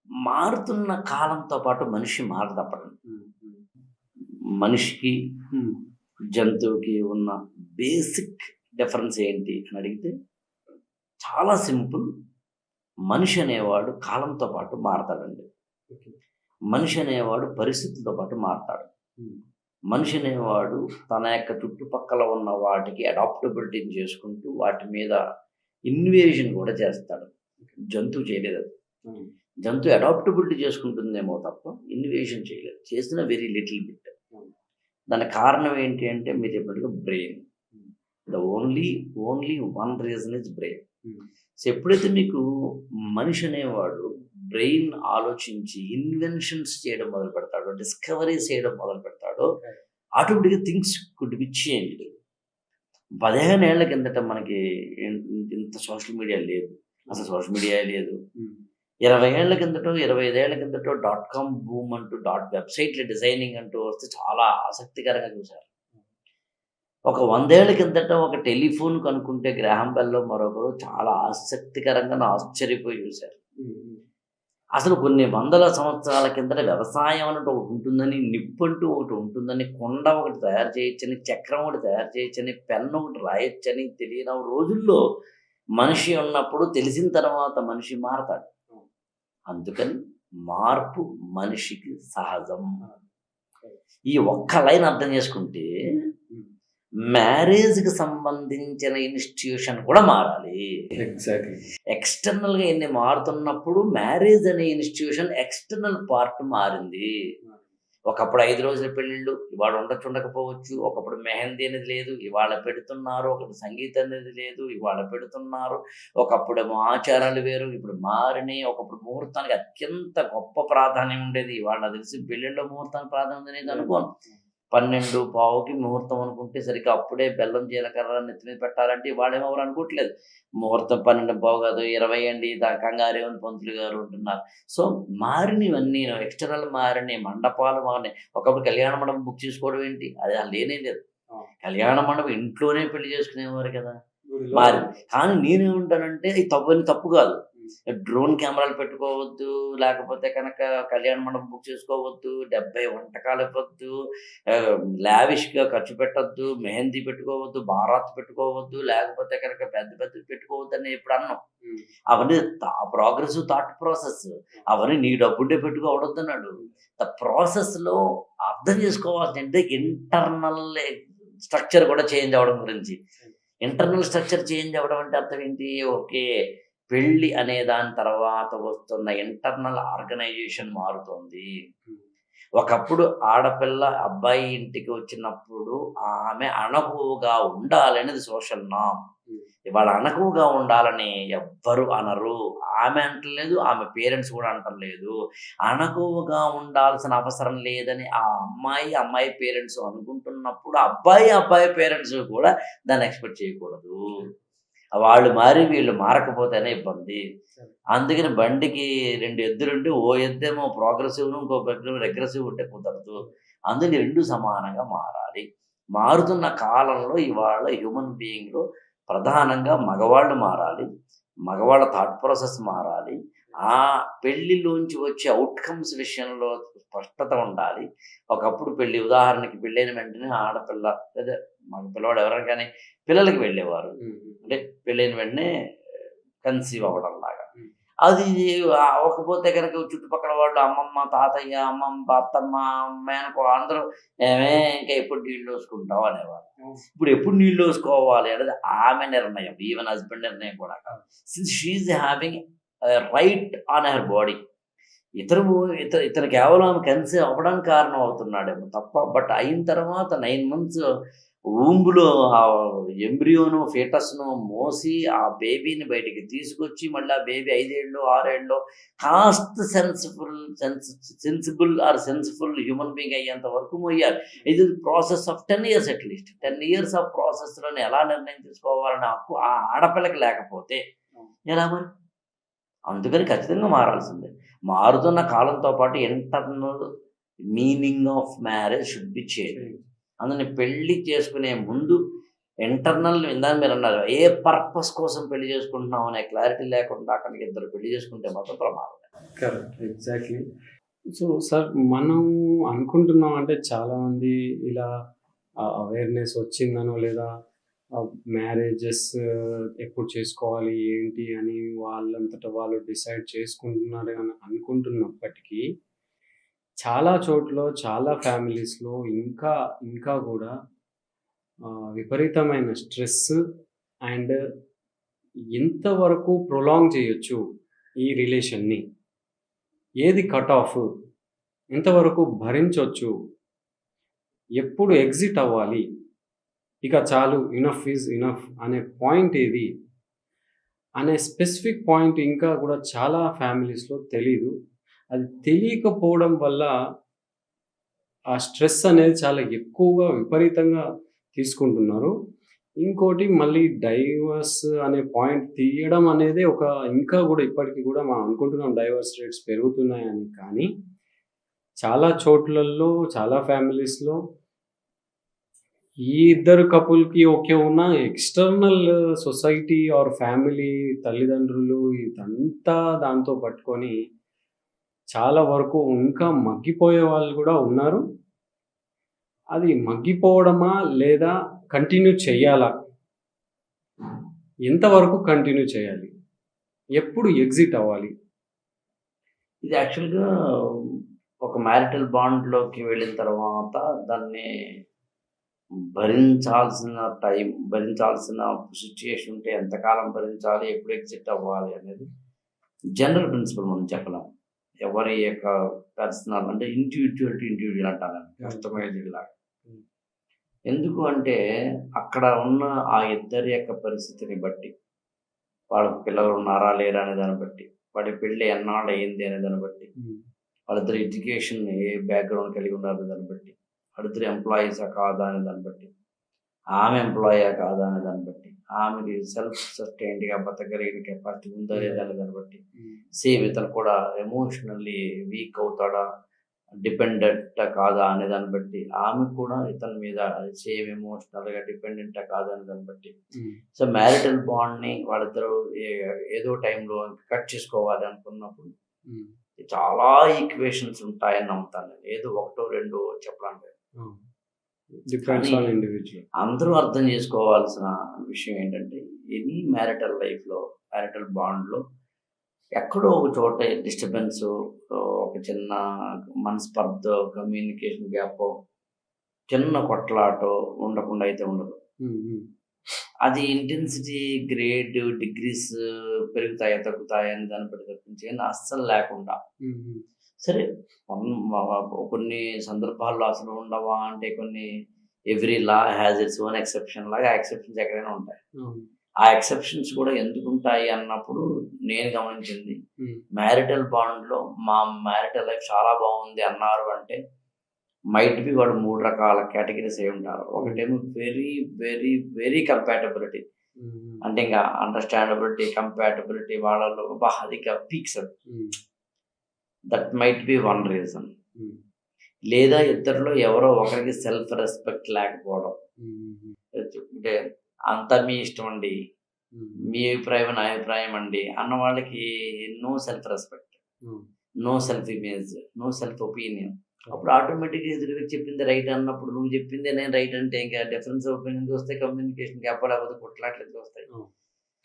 మారుతున్న కాలంతో పాటు మనిషి మారదప్పడం. మనిషికి జంతువుకి ఉన్న బేసిక్ డిఫరెన్స్ ఏంటి అని అడిగితే చాలా సింపుల్. మనిషి అనేవాడు కాలంతో పాటు మారతాడండి. మనిషి అనేవాడు పరిస్థితులతో పాటు మారతాడు. మనిషి అనేవాడు తన యొక్క చుట్టుపక్కల ఉన్న వాటికి అడాప్టబిలిటీని చేసుకుంటూ వాటి మీద ఇన్వేషన్ కూడా చేస్తాడు. జంతువు చేయలేదు. అది జంతువు అడాప్టబిలిటీ చేసుకుంటుందేమో తప్ప ఇన్వేషన్ చేయలేదు, చేసిన వెరీ లిటిల్ బిట్. దానికి కారణం ఏంటి అంటే మీరు చెప్పినట్టుగా brain. The only one reason is brain. So ఎప్పుడైతే మీకు మనిషి అనేవాడు బ్రెయిన్ ఆలోచించి ఇన్వెన్షన్స్ చేయడం మొదలు పెడతాడో, డిస్కవరీస్ చేయడం మొదలు పెడతాడో, ఆటోమేటిక్గా థింగ్స్ కుడ్ బి చేంజ్డ్. 15 ఏళ్ల కిందట మనకి ఇంత సోషల్ మీడియా లేదు, అసలు సోషల్ మీడియా లేదు. 20 ఏళ్ల కిందటో 25 ఏళ్ల కిందటో .com బూమ్ అంటూ వెబ్సైట్ల డిజైనింగ్ అంటూ వస్తే చాలా ఆసక్తికరంగా చూశారు. ఒక 100 ఏళ్ల కిందట ఒక టెలిఫోన్ కనుక్కుంటే గ్రాహం బెల్లో మరొకరు చాలా ఆసక్తికరంగా ఆశ్చర్యపోయి చూశారు. అసలు కొన్ని వందల సంవత్సరాల కిందట వ్యవసాయం అన్నట్టు ఒకటి ఉంటుందని, నిప్పంటూ ఒకటి ఉంటుందని, కొండ ఒకటి తయారు చేయొచ్చని, చక్రం ఒకటి తయారు చేయొచ్చని, పెన్ను ఒకటి రాయొచ్చని తెలియని రోజుల్లో మనిషి ఉన్నప్పుడు తెలిసిన తర్వాత మనిషి మారతాడు. అందుకని మార్పు మనిషికి సహజం. ఈ ఒక్క లైన్ అర్థం చేసుకుంటే మ్యారేజ్కి సంబంధించిన ఇన్స్టిట్యూషన్ కూడా మారాలి. ఎక్స్టర్నల్గా ఎన్ని మారుతున్నప్పుడు మ్యారేజ్ అనే ఇన్స్టిట్యూషన్ ఎక్స్టర్నల్ పార్ట్ మారింది. ఒకప్పుడు 5 రోజుల పెళ్ళిళ్ళు ఇవాళ ఉండొచ్చు ఉండకపోవచ్చు. ఒకప్పుడు మెహందీ అనేది లేదు, ఇవాళ పెడుతున్నారు. ఒకప్పుడు సంగీతం అనేది లేదు, ఇవాళ పెడుతున్నారు. ఒకప్పుడేమో ఆచారాలు వేరు, ఇప్పుడు మారినాయి. ఒకప్పుడు ముహూర్తానికి అత్యంత గొప్ప ప్రాధాన్యం ఉండేది, ఇవాళ నాకు తెలిసి పెళ్ళిళ్ళలో ముహూర్తానికి ప్రాధాన్యత అనేది అనుకోను. 12:15కి ముహూర్తం అనుకుంటే సరిగ్గా అప్పుడే బెల్లం జీలకర్ర నెత్తి మీద పెట్టాలంటే ఇవాళేమో ఎవరు అనుకోవట్లేదు. ముహూర్తం 12:15 కాదు 20 అండి, కంగారే ఉంది పంతులు గారు అంటున్నారు. సో మారినవన్నీ ఎక్స్టర్నల్ మారినాయి, మండపాలు మారినాయి. ఒకప్పుడు కళ్యాణ మండపం బుక్ చేసుకోవడం ఏంటి, అది లేనే లేదు. కళ్యాణ మండపం ఇంట్లోనే పెళ్లి చేసుకునేవారు కదా, మారింది. కానీ నేనేమంటానంటే ఇది తప్పు కాదు. డ్రోన్ కెమెరాలు పెట్టుకోవద్దు, లేకపోతే కనుక కళ్యాణ మండపం బుక్ చేసుకోవద్దు, 70 వంటకాలు ఇవ్వద్దు, లావిష్గా ఖర్చు పెట్టద్దు, మెహందీ పెట్టుకోవద్దు, బారాత్ పెట్టుకోవద్దు, లేకపోతే కనుక పెద్ద పెట్టుకోవద్దు అని ఎప్పుడు అన్నాం. అవన్నీ ప్రోగ్రెసివ్ థాట్ ప్రాసెస్. అవన్నీ నీ డబ్బుంటే పెట్టుకోవద్దు అన్నాడు. ద ప్రాసెస్లో అర్థం చేసుకోవాల్సింటే ఇంటర్నల్ స్ట్రక్చర్ కూడా చేంజ్ అవ్వడం గురించి. ఇంటర్నల్ స్ట్రక్చర్ చేంజ్ అవ్వడం అంటే అర్థం ఏంటి? ఓకే, పెళ్ళి అనే దాని తర్వాత వస్తున్న ఇంటర్నల్ ఆర్గనైజేషన్ మారుతోంది. ఒకప్పుడు ఆడపిల్ల అబ్బాయి ఇంటికి వచ్చినప్పుడు ఆమె అణకువగా ఉండాలనేది సోషల్ నామ్. ఇవాళ అణకువగా ఉండాలని ఎవ్వరు అనరు. ఆమె అంటలేదు, ఆమె పేరెంట్స్ కూడా అంటలేదు. అణకువగా ఉండాల్సిన అవసరం లేదని ఆ అమ్మాయి పేరెంట్స్ అనుకుంటున్నప్పుడు అబ్బాయి పేరెంట్స్ కూడా దాన్ని ఎక్స్పెక్ట్ చేయకూడదు. వాళ్ళు మారి వీళ్ళు మారకపోతేనే ఇబ్బంది. అందుకని బండికి 2 ఎద్దులుంటే ఓ ఎద్దేమో ప్రోగ్రెసివ్, ఇంకో రెగ్రెసివ్ ఉంటే కుదరదు. అందుకని 2 సమానంగా మారాలి. మారుతున్న కాలంలో ఇవాళ హ్యూమన్ బీయింగ్లో ప్రధానంగా మగవాళ్ళు మారాలి, మగవాళ్ళ థాట్ ప్రాసెస్ మారాలి. ఆ పెళ్లిలోంచి వచ్చే అవుట్కమ్స్ విషయంలో స్పష్టత ఉండాలి. ఒకప్పుడు ఉదాహరణకి పెళ్ళైన వెంటనే ఆడపిల్ల లేదా మగ పిల్లవాడు ఎవరైనా కానీ పిల్లలకి వెళ్ళేవారు. అంటే పెళ్ళైన వెంటనే కన్సీవ్ అవ్వడం లాగా. అది అవ్వకపోతే కనుక చుట్టుపక్కల వాళ్ళు అమ్మమ్మ, తాతయ్య, అత్తమ్మ, మేనకో అందరూ ఇంకా ఎప్పుడు నీళ్ళు వేసుకుంటావు అనేవారు. ఇప్పుడు ఎప్పుడు నీళ్ళు వేసుకోవాలి అనేది ఆమె నిర్ణయం, ఈవెన్ హస్బెండ్ నిర్ణయం కూడా కాదు. Since she is having right on her body. ఇతను కేవలం ఆమె కన్సీవ్ అవ్వడానికి కారణం అవుతున్నాడేమో తప్ప, బట్ అయిన తర్వాత 9 months ఊంబులో ఆ ఎంబ్రియోను ఫీటస్ను మోసి ఆ బేబీని బయటికి తీసుకొచ్చి మళ్ళీ ఆ బేబీ 5 ఏళ్ళు 6 ఏళ్ళు కాస్త sensible or sensible human being అయ్యేంత వరకు మోయాలి. ఇది process of 10 years at least. 10 years of ప్రాసెస్లోనే ఎలా నిర్ణయం తీసుకోవాలనే హక్కు ఆ ఆడపిల్లకి లేకపోతే ఎలా మరి? అందుకని ఖచ్చితంగా మారాల్సిందే. మారుతున్న కాలంతో పాటు internal meaning of marriage should be change. అందుకని పెళ్లి చేసుకునే ముందు ఇంటర్నల్, ఇందాక మీరు అన్నారు ఏ పర్పస్ కోసం పెళ్లి చేసుకుంటున్నాం అనే క్లారిటీ లేకుండా అక్కడికి 2 పెళ్లి చేసుకుంటే మాత్రం ప్రమాదం. Correct, exactly. సో సార్, మనం అనుకుంటున్నాం అంటే చాలామంది ఇలా అవేర్నెస్ వచ్చిందనో లేదా మ్యారేజెస్ ఎప్పుడు చేసుకోవాలి ఏంటి అని వాళ్ళంతటా వాళ్ళు డిసైడ్ చేసుకుంటున్నారు అని అనుకుంటున్నప్పటికీ చాలా చోట్ల చాలా ఫ్యామిలీస్లో ఇంకా కూడా విపరీతమైన స్ట్రెస్ అండ్ ఎంతవరకు ప్రొలాంగ్ చేయొచ్చు ఈ రిలేషన్ని, ఏది కట్ ఆఫ్, ఎంతవరకు భరించవచ్చు, ఎప్పుడు ఎగ్జిట్ అవ్వాలి, ఇక చాలు ఇనఫ్ ఈజ్ ఇనఫ్ అనే పాయింట్ ఏది అనే స్పెసిఫిక్ పాయింట్ ఇంకా కూడా చాలా ఫ్యామిలీస్లో తెలీదు. అది తెలియకపోవడం వల్ల ఆ స్ట్రెస్ అనేది చాలా ఎక్కువగా విపరీతంగా తీసుకుంటున్నారు. ఇంకోటి మళ్ళీ డైవర్స్ అనే పాయింట్ తీయడం అనేది ఇంకా కూడా ఇప్పటికీ కూడా మనం అనుకుంటున్నాం డైవర్స్ రేట్స్ పెరుగుతున్నాయని. కానీ చాలా చోట్లలో చాలా ఫ్యామిలీస్లో ఈ ఇద్దరు కపుల్కి ఓకే ఉన్నా ఎక్స్టర్నల్ సొసైటీ ఆర్ ఫ్యామిలీ తల్లిదండ్రులు ఇదంతా దాంతో పట్టుకొని చాలా వరకు ఇంకా మగ్గిపోయే వాళ్ళు కూడా ఉన్నారు. అది మగ్గిపోవడమా లేదా కంటిన్యూ చేయాలా, ఎంతవరకు కంటిన్యూ చేయాలి, ఎప్పుడు ఎగ్జిట్ అవ్వాలి? ఇది యాక్చువల్గా ఒక మ్యారిటల్ బాండ్లోకి వెళ్ళిన తర్వాత దాన్ని భరించాల్సిన సిచ్యుయేషన్ ఉంటే ఎంతకాలం భరించాలి, ఎప్పుడు ఎగ్జిట్ అవ్వాలి అనేది జనరల్ ప్రిన్సిపల్ మనం చెప్పలేం. ఎవరి యొక్క పర్సనల్ అంటే ఇండివిజువల్ టు ఇండివిజువల్ అంటారు, కస్టమైజ్డ్ లాగా. ఎందుకు అంటే అక్కడ ఉన్న ఆ ఇద్దరి యొక్క పరిస్థితిని బట్టి, వాళ్ళకి పిల్లలు ఉన్నారా లేరా అనే దాన్ని బట్టి, వాడి పెళ్ళి ఎన్నాళ్ళు అయ్యింది అనే దాన్ని బట్టి, వాళ్ళిద్దరు ఎడ్యుకేషన్ ఏ బ్యాక్గ్రౌండ్ కలిగి ఉన్నారనే దాన్ని బట్టి, వాళ్ళిద్దరు ఎంప్లాయీసా కాదా అనే దాన్ని బట్టి, ఆమె ఎంప్లాయా కాదా అనే దాన్ని బట్టి, ఆమెకి సెల్ఫ్ సస్టైన్డ్గా బతకగలిగిన కెపాసిటీ ఉందా లేదా అనే దాన్ని బట్టి, సేమ్ ఇతను కూడా ఎమోషనల్లీ వీక్ అవుతాడా, డిపెండెంట్ కాదా అనే దాన్ని బట్టి, ఆమె కూడా ఇతని మీద సేమ్ ఎమోషనల్గా డిపెండెంటా కాదా అనే దాన్ని బట్టి. సో మ్యారిటల్ బాండ్ని వాళ్ళిద్దరూ ఏదో టైంలో కట్ చేసుకోవాలి అనుకున్నప్పుడు చాలా ఈక్వేషన్స్ ఉంటాయని నమ్ముతాను నేను. ఏదో ఒకటో రెండో చెప్పడానికి అందరూ అర్థం చేసుకోవాల్సిన విషయం ఏంటంటే, ఎనీ మ్యారిటల్ లైఫ్లో, మ్యారిటల్ బాండ్లో ఎక్కడో ఒక చోట డిస్టర్బెన్స్, ఒక చిన్న మనస్పర్ధ, కమ్యూనికేషన్ గ్యాప్, చిన్న కొట్లాటో ఉండకుండా అయితే ఉండదు. అది ఇంటెన్సిటీ గ్రేడ్ డిగ్రీస్ పెరుగుతాయా తగ్గుతాయా అని దాన్ని బట్టి తప్పించి అస్సలు లేకుండా, సరే కొన్ని సందర్భాల్లో అసలు ఉండవా అంటే, కొన్ని every law has its own exception లాగా ఎక్సెప్షన్స్ ఎక్కడైనా ఉంటాయి. ఆ ఎక్సెప్షన్స్ కూడా ఎందుకు ఉంటాయి అన్నప్పుడు నేను గమనించింది, మ్యారిటల్ బాండ్లో మా మ్యారిటల్ లైఫ్ చాలా బాగుంది అన్నారు అంటే మైట్ బి వాడు 3 రకాల కేటగిరీస్ అయి ఉంటారు. ఒకటేమో వెరీ వెరీ వెరీ కంపాటబిలిటీ, అంటే ఇంకా అండర్స్టాండబిలిటీ, కంపాటబిలిటీ వాళ్ళలో అది peaks, that might be one reason. లేదా ఇద్దరిలో ఎవరో ఒకరికి సెల్ఫ్ రెస్పెక్ట్ లేకపోవడం, అంటే అంతా మీ ఇష్టం అండి, మీ అభిప్రాయం నా అభిప్రాయం అండి అన్న వాళ్ళకి no self respect, no self image, no self opinion. అప్పుడు ఆటోమేటిక్గా ఎదురుగా చెప్పింది రైట్ అన్నప్పుడు నువ్వు చెప్పిందే నేను రైట్ అంటే ఇంకా డిఫరెన్స్ ఒపీనియన్స్ వస్తాయి, కమ్యూనికేషన్ గ్యాప్ లేకపోతే కొట్లాట్లు వస్తాయి.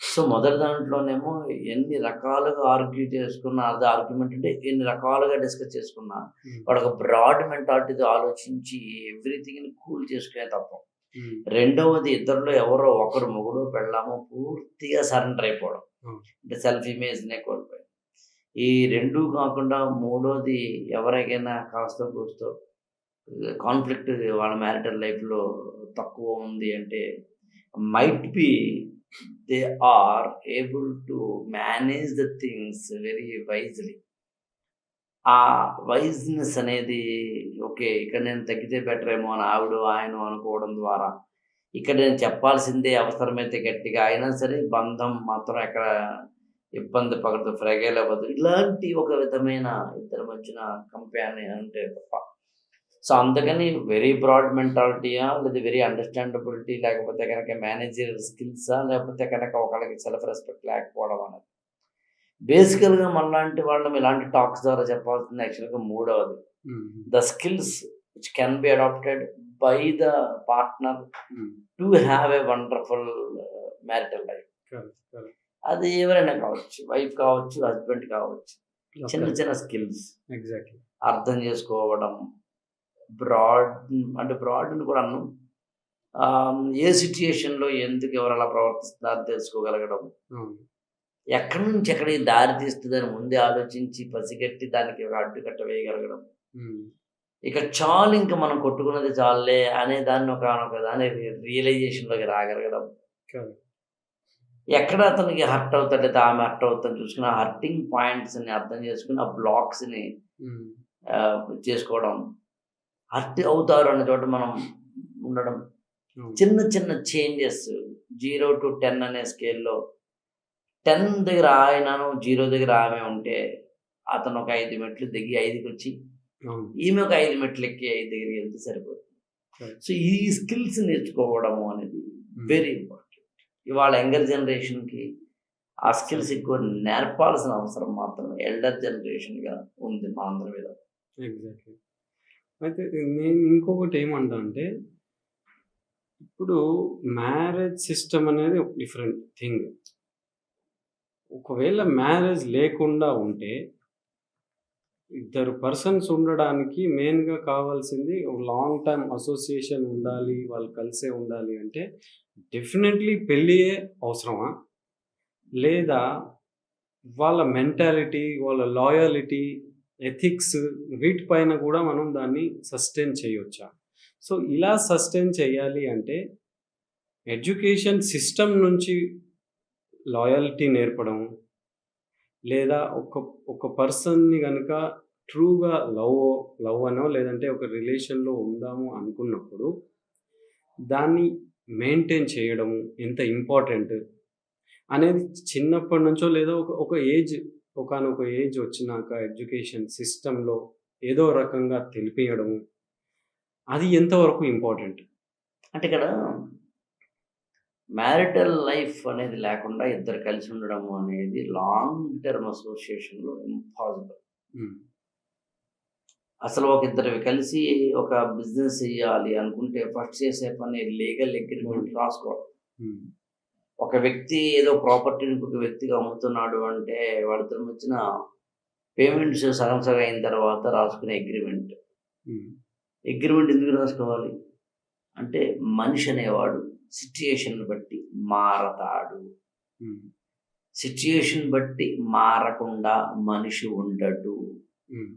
సో మొదటి దాంట్లోనేమో ఎన్ని రకాలుగా ఆర్గ్యూ చేసుకున్నా, అది ఆర్గ్యుమెంట్ అంటే ఎన్ని రకాలుగా డిస్కస్ చేసుకున్నా, వాడు ఒక బ్రాడ్ మెంటాలిటీతో ఆలోచించి ఎవ్రీథింగ్ని కూల్ చేసుకునే తప్ప. రెండవది, ఇద్దరిలో ఎవరో ఒకరు మొగుడు పెళ్ళామో పూర్తిగా సరెండర్ అయిపోవడం, అంటే సెల్ఫ్ ఇమేజ్నే కోల్పోయి. ఈ రెండు కాకుండా మూడోది, ఎవరికైనా కాస్త కూస్తో కాన్ఫ్లిక్ట్ వాళ్ళ మ్యారిటల్ లైఫ్లో తక్కువ ఉంది అంటే might be they are able to manage the things very wisely. ఆ వైజ్నెస్ అనేది ఓకే, ఇక్కడ నేను తగ్గితే బెటర్ ఏమో అని ఆయన అనుకోవడం ద్వారా, ఇక్కడ నేను చెప్పాల్సిందే అవసరమైతే గట్టిగా అయినా సరే బంధం మాత్రం ఎక్కడ ఇబ్బంది పడదు, ఫ్రగైల్ అవ్వదు. ఇలాంటి ఒక విధమైన ఇద్దరి మధ్యన కంపానియన్ అంటే తప్ప. సో అందుకని వెరీ బ్రాడ్ మెంటాలిటీయా, లేదా వెరీ అండర్స్టాండబిలిటీ, లేకపోతే కనుక మేనేజర్ స్కిల్సా, లేకపోతే కనుక ఒకళ్ళకి సెల్ఫ్ రెస్పెక్ట్ లేకపోవడం అనేది. బేసికల్గా మనలాంటి వాళ్ళం ఇలాంటి టాక్స్ ద్వారా చెప్పాల్సింది యాక్చువల్గా మూడవది, the skills which can be adapted by the partner to have a wonderful marital life. అది ఎవరైనా కావచ్చు, వైఫ్ కావచ్చు, హస్బెండ్ కావచ్చు. చిన్న చిన్న స్కిల్స్, ఎగ్జాక్ట్లీ అర్థం చేసుకోవడం, బ్రాడ్ అంటే బ్రాడ్ని కూడా అన్నం, ఏ సిచ్యుయేషన్లో ఎందుకు ఎవరు అలా ప్రవర్తిస్తున్నారో తెలుసుకోగలగడం, ఎక్కడి నుంచి ఎక్కడికి దారి తీస్తుందని ముందే ఆలోచించి పసిగట్టి దానికి ఒక అడ్డుకట్ట వేయగలగడం. ఇక చాలు, ఇంకా మనం కొట్టుకున్నది చాలులే అనే దాన్ని ఒక దాని రియలైజేషన్లోకి రాగలగడం. ఎక్కడ అతనికి హర్ట్ అవుతాడు లేదా ఆమె హర్ట్ అవుతుందని చూసుకుని ఆ హర్టింగ్ పాయింట్స్ని అర్థం చేసుకుని ఆ బ్లాక్స్ని చేసుకోవడం. హర్ట్ అవుతారు అనే చోట మనం ఉండడం. చిన్న చిన్న చేంజెస్ 0 to 10 అనే స్కేల్లో 10 దగ్గర ఆయనను 0 దగ్గర ఆమె ఉంటే అతను ఒక 5 మెట్లు దిగి 5కి వచ్చి, ఈమె ఒక 5 మెట్లు ఎక్కి 5 దగ్గరికి వెళ్తే సరిపోతుంది. సో ఈ స్కిల్స్ నేర్చుకోవడము అనేది వెరీ ఇంపార్టెంట్. ఇవాళ యంగర్ జనరేషన్కి ఆ స్కిల్స్ ఎక్కువ నేర్పాల్సిన అవసరం మాత్రం ఎల్డర్ జనరేషన్గా ఉంది మా అందరి మీద. ఎగ్జాక్ట్లీ. అయితే నేను ఇంకొకటి ఏమంటా అంటే, ఇప్పుడు మ్యారేజ్ సిస్టమ్ అనేది ఒక డిఫరెంట్ థింగ్. ఒకవేళ మ్యారేజ్ లేకుండా ఉంటే ఇద్దరు పర్సన్స్ ఉండడానికి మెయిన్గా కావాల్సింది ఒక లాంగ్ టర్మ్ అసోసియేషన్ ఉండాలి, వాళ్ళు కలిసే ఉండాలి. అంటే డెఫినెట్లీ పెళ్ళియే అవసరమా, లేదా వాళ్ళ మెంటాలిటీ, వాళ్ళ లాయలిటీ, ఎథిక్స్ వీటిపైన కూడా మనం దాన్ని సస్టైన్ చేయొచ్చా? సో ఇలా సస్టైన్ చేయాలి అంటే ఎడ్యుకేషన్ సిస్టమ్ నుంచి లాయల్టీ నేర్పడం, లేదా ఒక పర్సన్‌ని గనక ట్రూగా లవ్ అనో లేదంటే ఒక రిలేషన్‌లో ఉందాము అనుకున్నప్పుడు, దాన్ని మెయింటైన్ చేయడము ఎంత ఇంపార్టెంట్ అనేది చిన్నప్పటి నుంచో లేదా ఒకానొక ఏజ్ వచ్చినాక ఎడ్యుకేషన్ సిస్టమ్‌లో ఏదో రకంగా తెలిపియడము, అది ఎంతవరకు ఇంపార్టెంట్? అంటే ఇక్కడ మ్యారిటల్ లైఫ్ అనేది లేకుండా ఇద్దరు కలిసి ఉండడము అనేది లాంగ్ టర్మ్ అసోసియేషన్‌లో ఇంపాసిబుల్. హ్మ్. అసలు ఒక ఇద్దరు కలిసి ఒక బిజినెస్ చేయాలి అనుకుంటే ఫస్ట్ చేసే పని లీగల్ అగ్రిమెంట్ రాసుకోవడం. హ్మ్. ఒక వ్యక్తి ఏదో ప్రాపర్టీని ఇంకొక వ్యక్తికి అమ్ముతున్నాడు అంటే వాళ్ళిద్దరి మధ్యన పేమెంట్స్ సగం సగం అయిన తర్వాత రాసుకునే అగ్రిమెంట్. హ్మ్. అగ్రిమెంట్ ఎందుకు రాసుకోవాలి అంటే మనిషి అనేవాడు సిచ్యుయేషన్ బట్టి మారతాడు. హ్మ్. సిచ్యుయేషన్ బట్టి మారకుండా మనిషి ఉండడు. హ్మ్.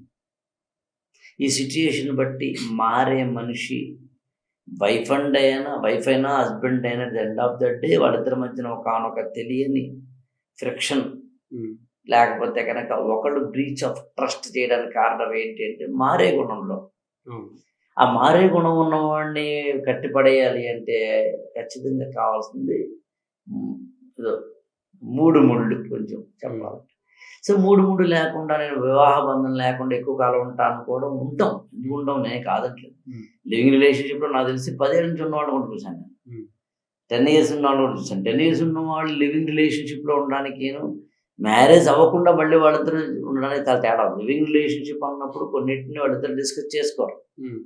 ఈ సిచ్యుయేషన్ బట్టి మారే మనిషి వైఫ్ అయినా హస్బెండ్ అయినా the end of the day వాళ్ళిద్దరి మధ్యన ఒకనొక తెలియని ఫ్రిక్షన్ హ్మ్. లేకపోతే కనుక ఒకళ్ళు బ్రీచ్ ఆఫ్ ట్రస్ట్ చేయడానికి కారణం ఏంటి అంటే మారే గుణంలో. అవును. ఆ మారే గుణం ఉన్నవాడిని కట్టిపడేయాలి అంటే ఖచ్చితంగా కావాల్సింది ఏదో 3 ముళ్ళు కొంచెం చెప్పాలి. సో 3 ముళ్ళు లేకుండా నేను వివాహ బంధం లేకుండా ఎక్కువ కాలం ఉంటాను కూడా ఉంటాం. ఎందుకు ఉంటాం నేను కాదట్లేదు. హ్మ్. లివింగ్ రిలేషన్షిప్‌లో నాకు తెలిసి 10 ఏళ్ళ నుంచి ఉన్నవాళ్ళు కూడా చూశాను నేను. హ్మ్. 10 ఇయర్స్ ఉన్నవాళ్ళు కూడా చూశాను. 10 ఇయర్స్ ఉన్నవాళ్ళు లివింగ్ రిలేషన్షిప్‌లో ఉండడానికిను, మ్యారేజ్ అవ్వకుండా మళ్ళీ వాళ్ళిద్దరూ ఉండడానికి చాలా తేడా ఉంది. లివింగ్ రిలేషన్షిప్ అన్నప్పుడు కొన్నిటిని వాళ్ళిద్దరు డిస్కస్ చేసుకోరు. హ్మ్.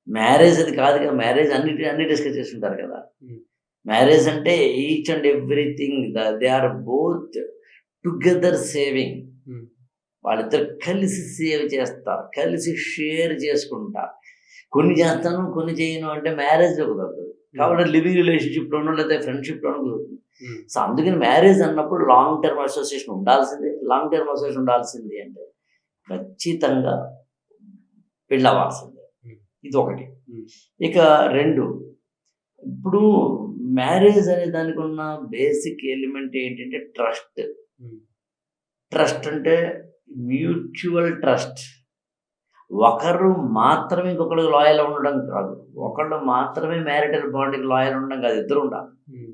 మ్యారేజ్ అది కాదు కదా! మ్యారేజ్ అన్ని డిస్కస్ చేసుకుంటారు కదా! హ్మ్. మ్యారేజ్ అంటే each and everything they are both together saving. Hmm. వాళ్ళిద్దరు కలిసి సేవ్ చేస్తారు, కలిసి షేర్ చేసుకుంటారు. కొన్ని చేస్తాను కొన్ని చేయను అంటే మ్యారేజ్లో కుదరదు. కాబట్టి లివింగ్ రిలేషన్షిప్లోనో లేదా ఫ్రెండ్షిప్లోనో కుదురుతుంది. హ్మ్. సో అందుకని మ్యారేజ్ అన్నప్పుడు లాంగ్ టర్మ్ అసోసియేషన్ ఉండాల్సిందే. లాంగ్ టర్మ్ అసోసియేషన్ ఉండాల్సింది అంటే ఖచ్చితంగా పెళ్ళి అవ్వాల్సిందే. హ్మ్. ఇది ఒకటి. హ్మ్. ఇక 2 ఇప్పుడు మ్యారేజ్ అనే దానికి ఉన్న బేసిక్ ఎలిమెంట్ ఏంటంటే ట్రస్ట్. హ్మ్. ట్రస్ట్ అంటే మ్యూచువల్ ట్రస్ట్. ఒకరు మాత్రమే ఇంకొకరికి లాయల్ ఉండడం కాదు. ఒకళ్ళు మాత్రమే మ్యారిటల్ బాండ్‌కి లాయల్ ఉండడం కాదు. ఇద్దరు ఉండాలి. హ్మ్.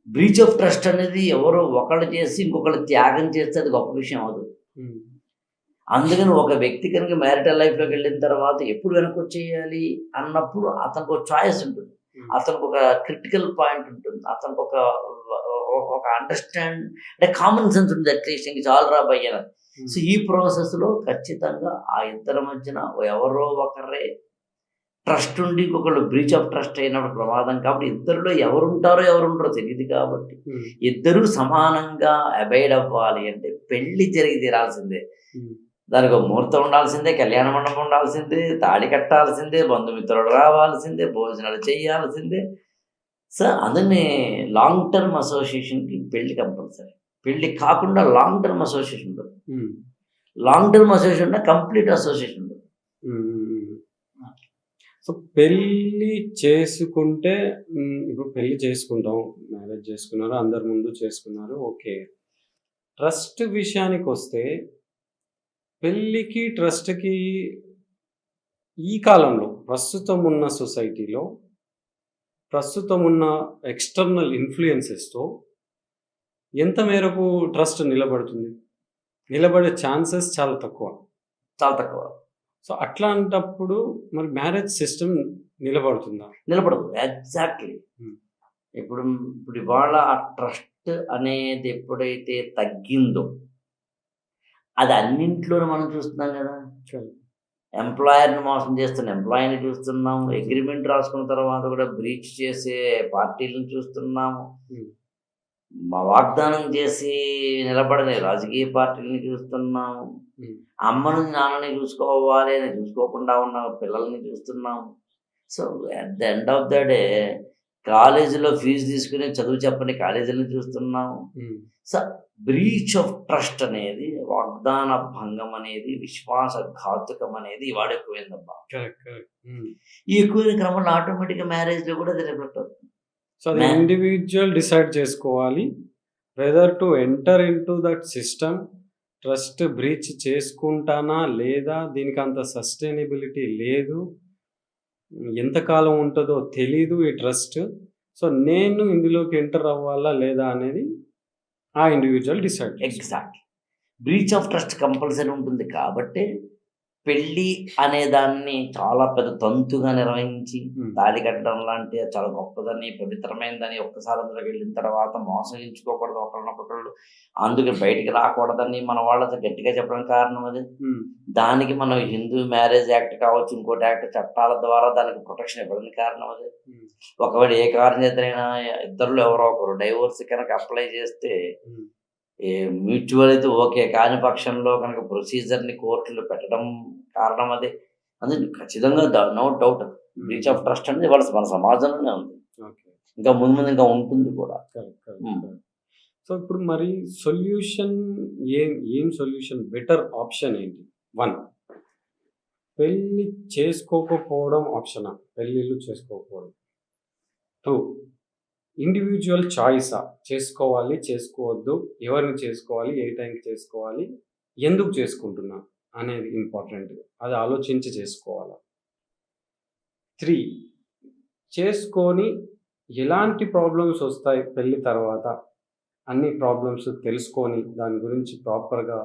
బ్రీచ్ ఆఫ్ ట్రస్ట్ అనేది ఎవరో ఒకళ్ళు చేసి ఇంకొకళ్ళు త్యాగం చేస్తే అది గొప్ప విషయం అవ్వదు. హ్మ్. అందుకని ఒక వ్యక్తి కనుక మ్యారిటల్ లైఫ్‌లోకి వెళ్ళిన తర్వాత ఎప్పుడు వెనకొచ్చేయాలి అన్నప్పుడు అతనికి ఒక చాయిస్ ఉంటుంది. హ్మ్. అతనికి ఒక క్రిటికల్ పాయింట్ ఉంటుంది. అతనికి ఒక అండర్‌స్టాండ్ అంటే కామన్ సెన్స్ ఉంటుంది. అట్‌లీస్ట్ ఇంక చాలురా భయ్యా. హ్మ్. సో ఈ ప్రాసెస్‌లో ఖచ్చితంగా ఆ ఇద్దరి మధ్యన ఎవరో ఒకరే ట్రస్ట్ ఉండి ఇంకొకళ్ళు బ్రీచ్ ఆఫ్ ట్రస్ట్ అయినప్పుడు ప్రమాదం. కాబట్టి ఇద్దరిలో ఎవరుంటారో ఎవరుండరో తెలీదు కాబట్టి హ్మ్. ఇద్దరూ సమానంగా అబైడ్ అవ్వాలి అంటే పెళ్లి జరిగి తీరాల్సిందే. హ్మ్. దానికి ఒక ముహూర్తం ఉండాల్సిందే, కళ్యాణ మండపం ఉండాల్సిందే, తాళి కట్టాల్సిందే, బంధుమిత్రులు రావాల్సిందే, భోజనాలు చేయాల్సిందే. సో అందుకని లాంగ్ టర్మ్ అసోసియేషన్‌కి పెళ్లి కంపల్సరీ. పెళ్లి కాకుండా లాంగ్ టర్మ్ అసోసియేషన్ ఉండదు. హ్మ్. లాంగ్ టర్మ్ అసోసియేషన్ అంటే కంప్లీట్ అసోసియేషన్ ఉండదు. సో పెళ్లి చేసుకుంటే ఇప్పుడు పెళ్లి చేసుకుంటాం. మ్యారేజ్ చేసుకున్నారు. అందరి ముందు చేసుకున్నారు. ఓకే. ట్రస్ట్ విషయానికొస్తే పెళ్ళికి, ట్రస్ట్‌కి ఈ కాలంలో ప్రస్తుతం ఉన్న సొసైటీలో, ప్రస్తుతం ఉన్న ఎక్స్‌టర్నల్ ఇన్‌ఫ్లుయెన్సెస్‌తో ఎంత మేరకు ట్రస్ట్ నిలబడుతుంది? నిలబడే ఛాన్సెస్ చాలా తక్కువ. చాలా తక్కువ. సో అట్లాంటప్పుడు మరి మ్యారేజ్ సిస్టమ్ నిలబడుతుందా? నిలబడదు. ఎగ్జాక్ట్‌లీ. హ్మ్. ఇప్పుడు ఇవాళ ఆ ట్రస్ట్ అనేది ఎప్పుడైతే తగ్గిందో అది అన్నింట్లోనూ మనం చూస్తున్నాం కదా! ఎంప్లాయర్‌ని మోసం చేస్తున్న ఎంప్లాయీని చూస్తున్నాం. అగ్రీమెంట్ రాసుకున్న తర్వాత కూడా బ్రీచ్ చేసే పార్టీలను చూస్తున్నాము. హ్మ్. వాగ్దానం చేసి నిలబడని రాజకీయ పార్టీలని చూస్తున్నాము. హ్మ్. అమ్మని నాన్నని చూసుకోవాలి అని చూసుకోకుండా ఉన్న పిల్లల్ని చూస్తున్నాము. So at the end of the day కాలేజీలో ఫీజు తీసుకుని చదువు చెప్పని కాలేజీలను చూస్తున్నాం. సో బ్రీచ్ ఆఫ్ ట్రస్ట్ అనేది, వాగ్దాన భంగం అనేది, విశ్వాసఘాతుకం అనేది ఇవాళ ఎక్కువైందబ్బా. ఈ ఎక్కువైన క్రమంలో ఆటోమేటిక్గా మ్యారేజ్లో కూడా అది రిఫ్లెక్ట్ అవుతుంది. సో అది ఇండివిజువల్ డిసైడ్ చేసుకోవాలి whether to enter in to that system. Trust breach చేసుకుంటానా లేదా, దీనికి అంత సస్టైనబిలిటీ లేదు, ఎంతకాలం ఉంటుందో తెలీదు ఈ ట్రస్ట్. సో నేను ఇందులోకి ఎంటర్ అవ్వాలా లేదా అనేది ఆ individual decide. Exactly. Breach of trust compulsory ఉంటుంది కాబట్టి పెళ్ళి అనే దాన్ని చాలా పెద్ద తంతుగా నిర్వహించి తాళి కట్టడం లాంటి చాలా గొప్పదని, పవిత్రమైనదని, ఒక్కసారి అందులోకి వెళ్ళిన తర్వాత మోసగించుకోకూడదు ఒకళ్ళనొకళ్ళు, అందుకే బయటికి రాకూడదని మన వాళ్ళతో గట్టిగా చెప్పడం కారణం అది. దానికి మనం హిందూ మ్యారేజ్ యాక్ట్ కావచ్చు, ఇంకోటి యాక్ట్ చట్టాల ద్వారా దానికి ప్రొటెక్షన్ ఇవ్వడానికి కారణం అది. ఒకవేళ ఏ కారణం చేతనైనా ఇద్దరులో ఎవరో ఒకరు డైవోర్స్ కనుక అప్లై చేస్తే మ్యూచువల్ అయితే ఓకే, కాని పక్షంలో కనుక ప్రొసీజర్ని కోర్టులో పెట్టడం కారణం అదే. అందుకే ఖచ్చితంగా no doubt breach of trust అనేది వాళ్ళ మన సమాజంలోనే ఉంది, ఇంకా ముందు ఇంకా ఉంటుంది కూడా. సో ఇప్పుడు మరి సొల్యూషన్ ఏం సొల్యూషన్, బెటర్ ఆప్షన్ ఏంటి? 1, పెళ్ళి చేసుకోకపోవడం ఆప్షనా, పెళ్ళిళ్ళు చేసుకోకపోవడం. 2, ఇండివిజువల్ చాయిసా, చేసుకోవాలి చేసుకోవద్దు, ఎవరిని చేసుకోవాలి, ఏ టైంకి చేసుకోవాలి, ఎందుకు చేసుకుంటున్నా అనేది ఇంపార్టెంట్, అది ఆలోచించి చేసుకోవాలా. 3, చేసుకొని ఎలాంటి ప్రాబ్లమ్స్ వస్తాయి పెళ్ళి తర్వాత, అన్ని ప్రాబ్లమ్స్ తెలుసుకొని దాని గురించి ప్రాపర్గా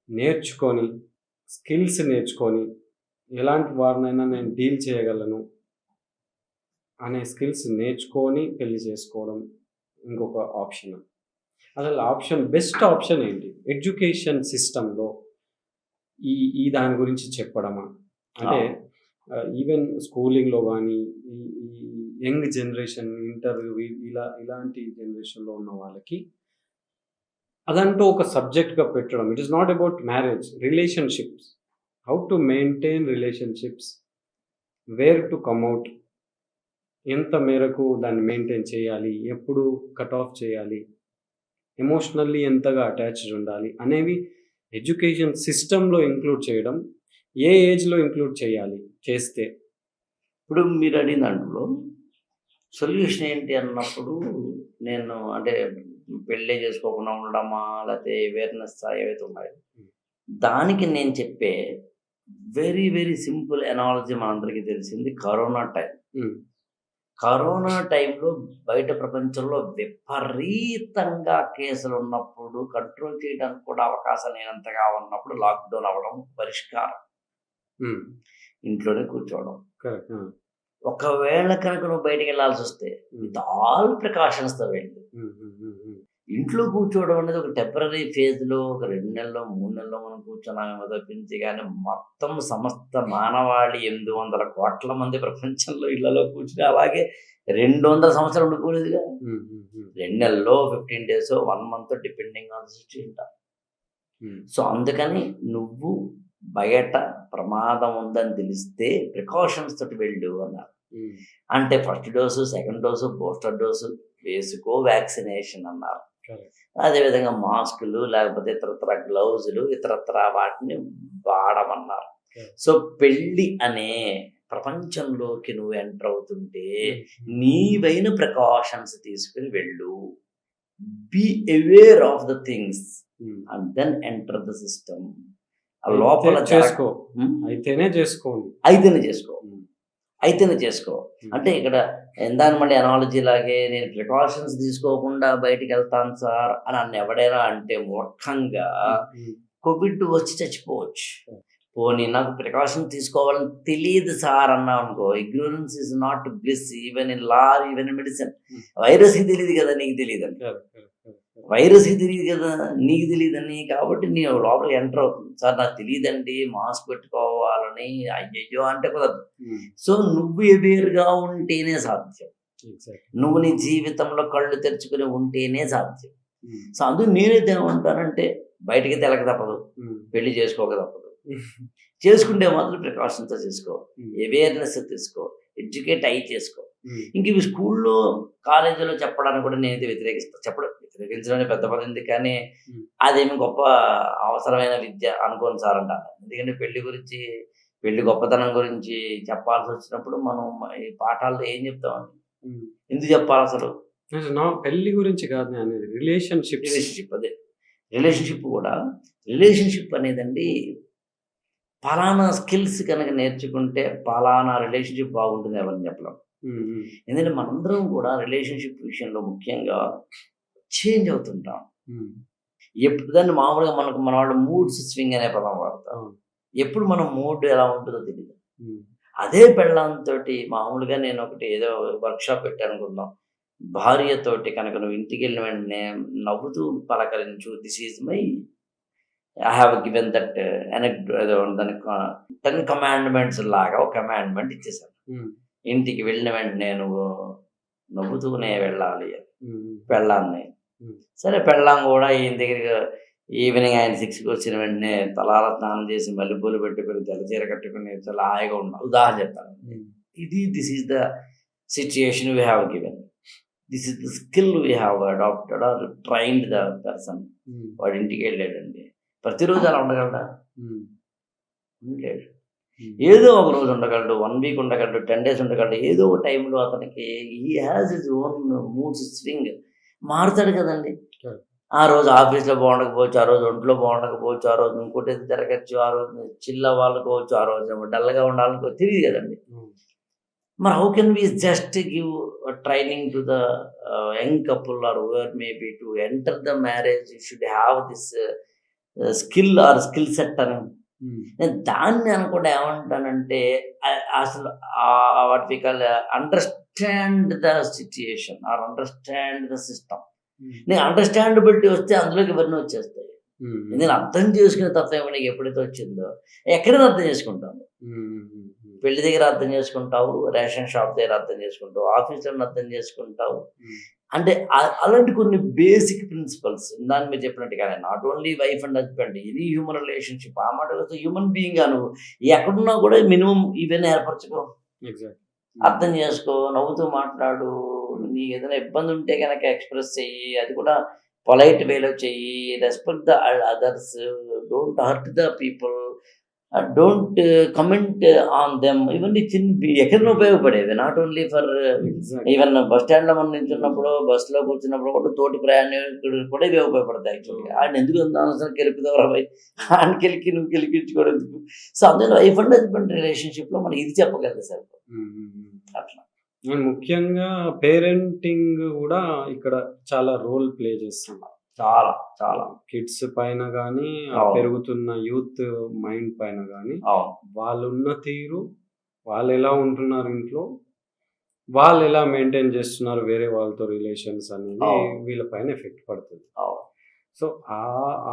నేర్చుకొని, స్కిల్స్ నేర్చుకొని, ఎలాంటి వారినైనా నేను డీల్ చేయగలను అనే స్కిల్స్ నేర్చుకొని పెళ్లి చేసుకోవడం ఇంకొక ఆప్షన్. అసలు బెస్ట్ ఆప్షన్ ఏంటి ఎడ్యుకేషన్ సిస్టంలో ఈ దాని గురించి చెప్పడమా? అంటే ఈవెన్ స్కూలింగ్లో కానీ ఈ యంగ్ జనరేషన్, ఇంటర్వ్యూ ఇలాంటి జనరేషన్లో ఉన్న వాళ్ళకి అదంటూ ఒక సబ్జెక్ట్గా పెట్టడం. It is not about marriage, relationships, how to maintain relationships, where to come out, ఎంత మేరకు దాన్ని మెయింటైన్ చేయాలి, ఎప్పుడు కట్ ఆఫ్ చేయాలి, ఎమోషనల్లీ ఎంతగా అటాచ్డ్ ఉండాలి అనేవి ఎడ్యుకేషన్ సిస్టంలో ఇంక్లూడ్ చేయడం. ఏ ఏజ్లో ఇంక్లూడ్ చేయాలి, చేస్తే? ఇప్పుడు మీరు అడిగిన దాంట్లో సొల్యూషన్ ఏంటి అన్నప్పుడు నేను అంటే పెళ్ళే చేసుకోకుండా ఉండడమా, లేకపోతే అవేర్నెస్ ఏవైతే ఉన్నాయో దానికి నేను చెప్పే వెరీ వెరీ సింపుల్ ఎనాలజీ మనందరికీ తెలిసింది కరోనా టైం. కరోనా టైంలో బయట ప్రపంచంలో విపరీతంగా కేసులు ఉన్నప్పుడు కంట్రోల్ చేయడానికి కూడా అవకాశం లేనంతగా ఉన్నప్పుడు లాక్డౌన్ అవ్వడం పరిష్కారం. ఇంట్లోనే కూర్చోవడం. ఒకవేళ కనుక నువ్వు బయటికి వెళ్ళాల్సి వస్తే విత్ ఆల్ ప్రికాషన్స్తో వెళ్ళి ఇంట్లో కూర్చోవడం అనేది ఒక టెంపరీ ఫేజ్లో ఒక 2 నెలల్లో 3 నెలల్లో మనం కూర్చున్నామేమో తప్పించి, కానీ మొత్తం సమస్త మానవాళి 800 కోట్ల మంది ప్రపంచంలో ఇళ్లలో కూర్చుని అలాగే 200 సంవత్సరాలు ఉండిపోలేదుగా. 2 నెలల్లో 15 days 1 month depending on situation. So అందుకని నువ్వు బయట ప్రమాదం ఉందని తెలిస్తే ప్రికాషన్స్ తోటి వెళ్ళు అన్నారు. అంటే first dose, second dose, booster dose వేసుకో, వ్యాక్సినేషన్ అన్నారు. అదేవిధంగా మాస్కులు, లేకపోతే ఇతరత్ర గ్లౌజులు, ఇతరత్ర వాటిని వాడమన్నారు. సో పెళ్ళి అనే ప్రపంచంలోకి నువ్వు ఎంటర్ అవుతుంటే నీవైన ప్రికాషన్స్ తీసుకుని వెళ్ళు. Be aware of the things and then enter the system. లోపల చేసుకో, అయితేనే చేసుకో అంటే ఇక్కడ దాని మళ్ళీ అనాలజీ లాగే నేను ప్రికాషన్స్ తీసుకోకుండా బయటికి వెళ్తాను సార్ అని నన్ను ఎవడైనా అంటే మూర్ఖంగా కోవిడ్ వచ్చి చచ్చిపోవచ్చు. పోనీ నాకు ప్రికాషన్ తీసుకోవాలని తెలియదు సార్ అన్నావు అనుకో, ignorance is not bliss, even in law, even in medicine. వైరస్కి తెలియదు కదా నీకు తెలియదని, వైరస్కి తెలియదు కదా నీకు తెలియదని, కాబట్టి నీ లోపల ఎంటర్ అవుతుంది. సార్ నాకు తెలియదండి మాస్క్ పెట్టుకోవాలని, అయ్యయ్యో అంటే కుదరదు. సో నువ్వు అవేర్గా ఉంటేనే సాధ్యం, నువ్వు నీ జీవితంలో కళ్ళు తెరుచుకుని ఉంటేనే సాధ్యం. సో అందుకు నేనైతే ఏమంటానంటే బయటికి తెలక తప్పదు, పెళ్లి చేసుకోక తప్పదు. చేసుకుంటే మాత్రం ప్రికాషన్తో చేసుకో, అవేర్నెస్ తీసుకో, ఎడ్యుకేట్ అయ్యి చేసుకో. ఇంక ఇవి స్కూల్లో కాలేజీలో చెప్పడానికి కూడా నేనైతే వ్యతిరేకించడం పెద్ద పని ఉంది, కానీ అదేమి గొప్ప అవసరమైన విద్య అనుకోని సార్ అంటాను. ఎందుకంటే పెళ్లి గొప్పతనం గురించి చెప్పాల్సి వచ్చినప్పుడు మనం ఈ పాఠాల్లో ఏం చెప్తామండి, ఎందుకు చెప్పాలి అసలు? పెళ్లి గురించి కాదు అనేది, రిలేషన్షిప్ అదే రిలేషన్షిప్ అనేదండి, పలానా స్కిల్స్ కనుక నేర్చుకుంటే పలానా రిలేషన్షిప్ బాగుంటుంది ఎవరిని చెప్పలేం. ఎందుకంటే మనందరం కూడా రిలేషన్షిప్ విషయంలో ముఖ్యంగా చేంజ్ అవుతుంటాం. ఎప్పుడు దాన్ని మామూలుగా మన వాళ్ళు మూడ్స్ స్వింగ్ అనే పదం వాడతాం. ఎప్పుడు మన మూడ్ ఎలా ఉంటుందో తెలియదు. అదే పెళ్ళంతో మామూలుగా నేను ఒకటి ఏదో వర్క్షాప్ పెట్టాను అనుకుందాం, భార్యతోటి కనుక నువ్వు ఇంటికి వెళ్ళిన వెంటనే నవ్వుతూ పలకరించు, this is my I have given that దానికి 10 కమాండ్మెంట్స్ లాగా ఒక కమాండ్మెంట్ ఇచ్చేసాను. ఇంటికి వెళ్ళిన వెంటనే నువ్వు నవ్వుతూనే వెళ్ళాలి పెళ్ళాన్ని. సరే, పెళ్ళాం కూడా ఈయన దగ్గరికి ఈవినింగ్ ఆయన 6కి వచ్చిన వెంటనే తలాల స్నానం చేసి మల్లెపూలు పెట్టుకుని తెల్లచీర కట్టుకుని చాలా హాయిగా ఉన్నాం. ఉదాహరణ చెప్తాను. This is the situation we have given, this is the skill we have adapted or trained the person. వాడు ఇంటికి వెళ్ళాడండి, ప్రతిరోజు అలా ఉండగలడా? ఉండలేడు. ఏదో ఒక రోజు ఉండగలడు, 1 వీక్ ఉండగలడు, 10 days ఉండగలడు. ఏదో ఒక టైంలో అతనికి he has his own moods swing, మారుతాడు కదండి. ఆ రోజు ఆఫీస్లో బాగుండకపోవచ్చు, ఆ రోజు ఒంట్లో బాగుండకపోవచ్చు, ఆ రోజు ఇంకోటి జరగచ్చు, ఆ రోజు చిల్ అవ్వాలనుకోవచ్చు, ఆ రోజు డల్గా ఉండాలనుకోవచ్చు, తెలియదు కదండి. మరి how can we just give training to the young couple or over maybe to enter the marriage should have this skill or skill set అని నేను దాన్ని అనుకుంటే ఏమంటానంటే, అసలు what we call understand the situation or understand the system. నేను understandability వస్తే అందులోకి ఇవన్నీ వచ్చేస్తాయి. నేను అర్థం చేసుకునే తత్వం నీకు ఎప్పుడైతే వచ్చిందో ఎక్కడైనా అర్థం చేసుకుంటాను. పెళ్లి దగ్గర అర్థం చేసుకుంటావు, రేషన్ షాప్ దగ్గర అర్థం చేసుకుంటావు, ఆఫీస్లో అర్థం చేసుకుంటావు. అంటే అలాంటి కొన్ని బేసిక్ ప్రిన్సిపల్స్ దాన్ని మీరు చెప్పినట్టుగానే, not only wife and husband, any human relationship, ఆ మాట హ్యూమన్ బీయింగ్ గాను ఎక్కడున్నా కూడా మినిమం ఇవన్నీ ఏర్పరచుకో, అర్థం చేసుకో, నవ్వుతూ మాట్లాడు. నీకు ఏదైనా ఇబ్బంది ఉంటే కనుక ఎక్స్ప్రెస్ చెయ్యి, అది కూడా పొలైట్ వేలో చెయ్యి, respect the others, don't hurt the people, don't comment on them. ఇవన్నీ ఎక్కడైనా ఉపయోగపడేవి, not only for even bus స్టాండ్లో మనం నిల్చున్నప్పుడు, బస్సులో కూర్చున్నప్పుడు కూడా తోటి ప్రయాణికుడు కూడా ఇవి ఉపయోగపడతాయి. యాక్చువల్గా ఆయన ఎందుకు అవసరం కెలుపుతావు బై, ఆయన కెలికి నువ్వు కెలిపించుకోవడం ఎందుకు? సో అందులో వైఫ్ అండ్ హస్బెండ్ రిలేషన్షిప్లో మనం ఇది చెప్పగలదు సార్. అట్లా ముఖ్యంగా పేరెంటింగ్ కూడా ఇక్కడ చాలా రోల్ ప్లే చేస్తుంది. చాలా చాలా కిడ్స్ పైన కానీ, పెరుగుతున్న యూత్ మైండ్ పైన కానీ, వాళ్ళు ఉన్న తీరు, వాళ్ళు ఎలా ఉంటున్నారు ఇంట్లో, వాళ్ళు ఎలా మెయింటైన్ చేస్తున్నారు వేరే వాళ్ళతో రిలేషన్స్ అనేది వీళ్ళ పైన ఎఫెక్ట్ పడుతుంది. సో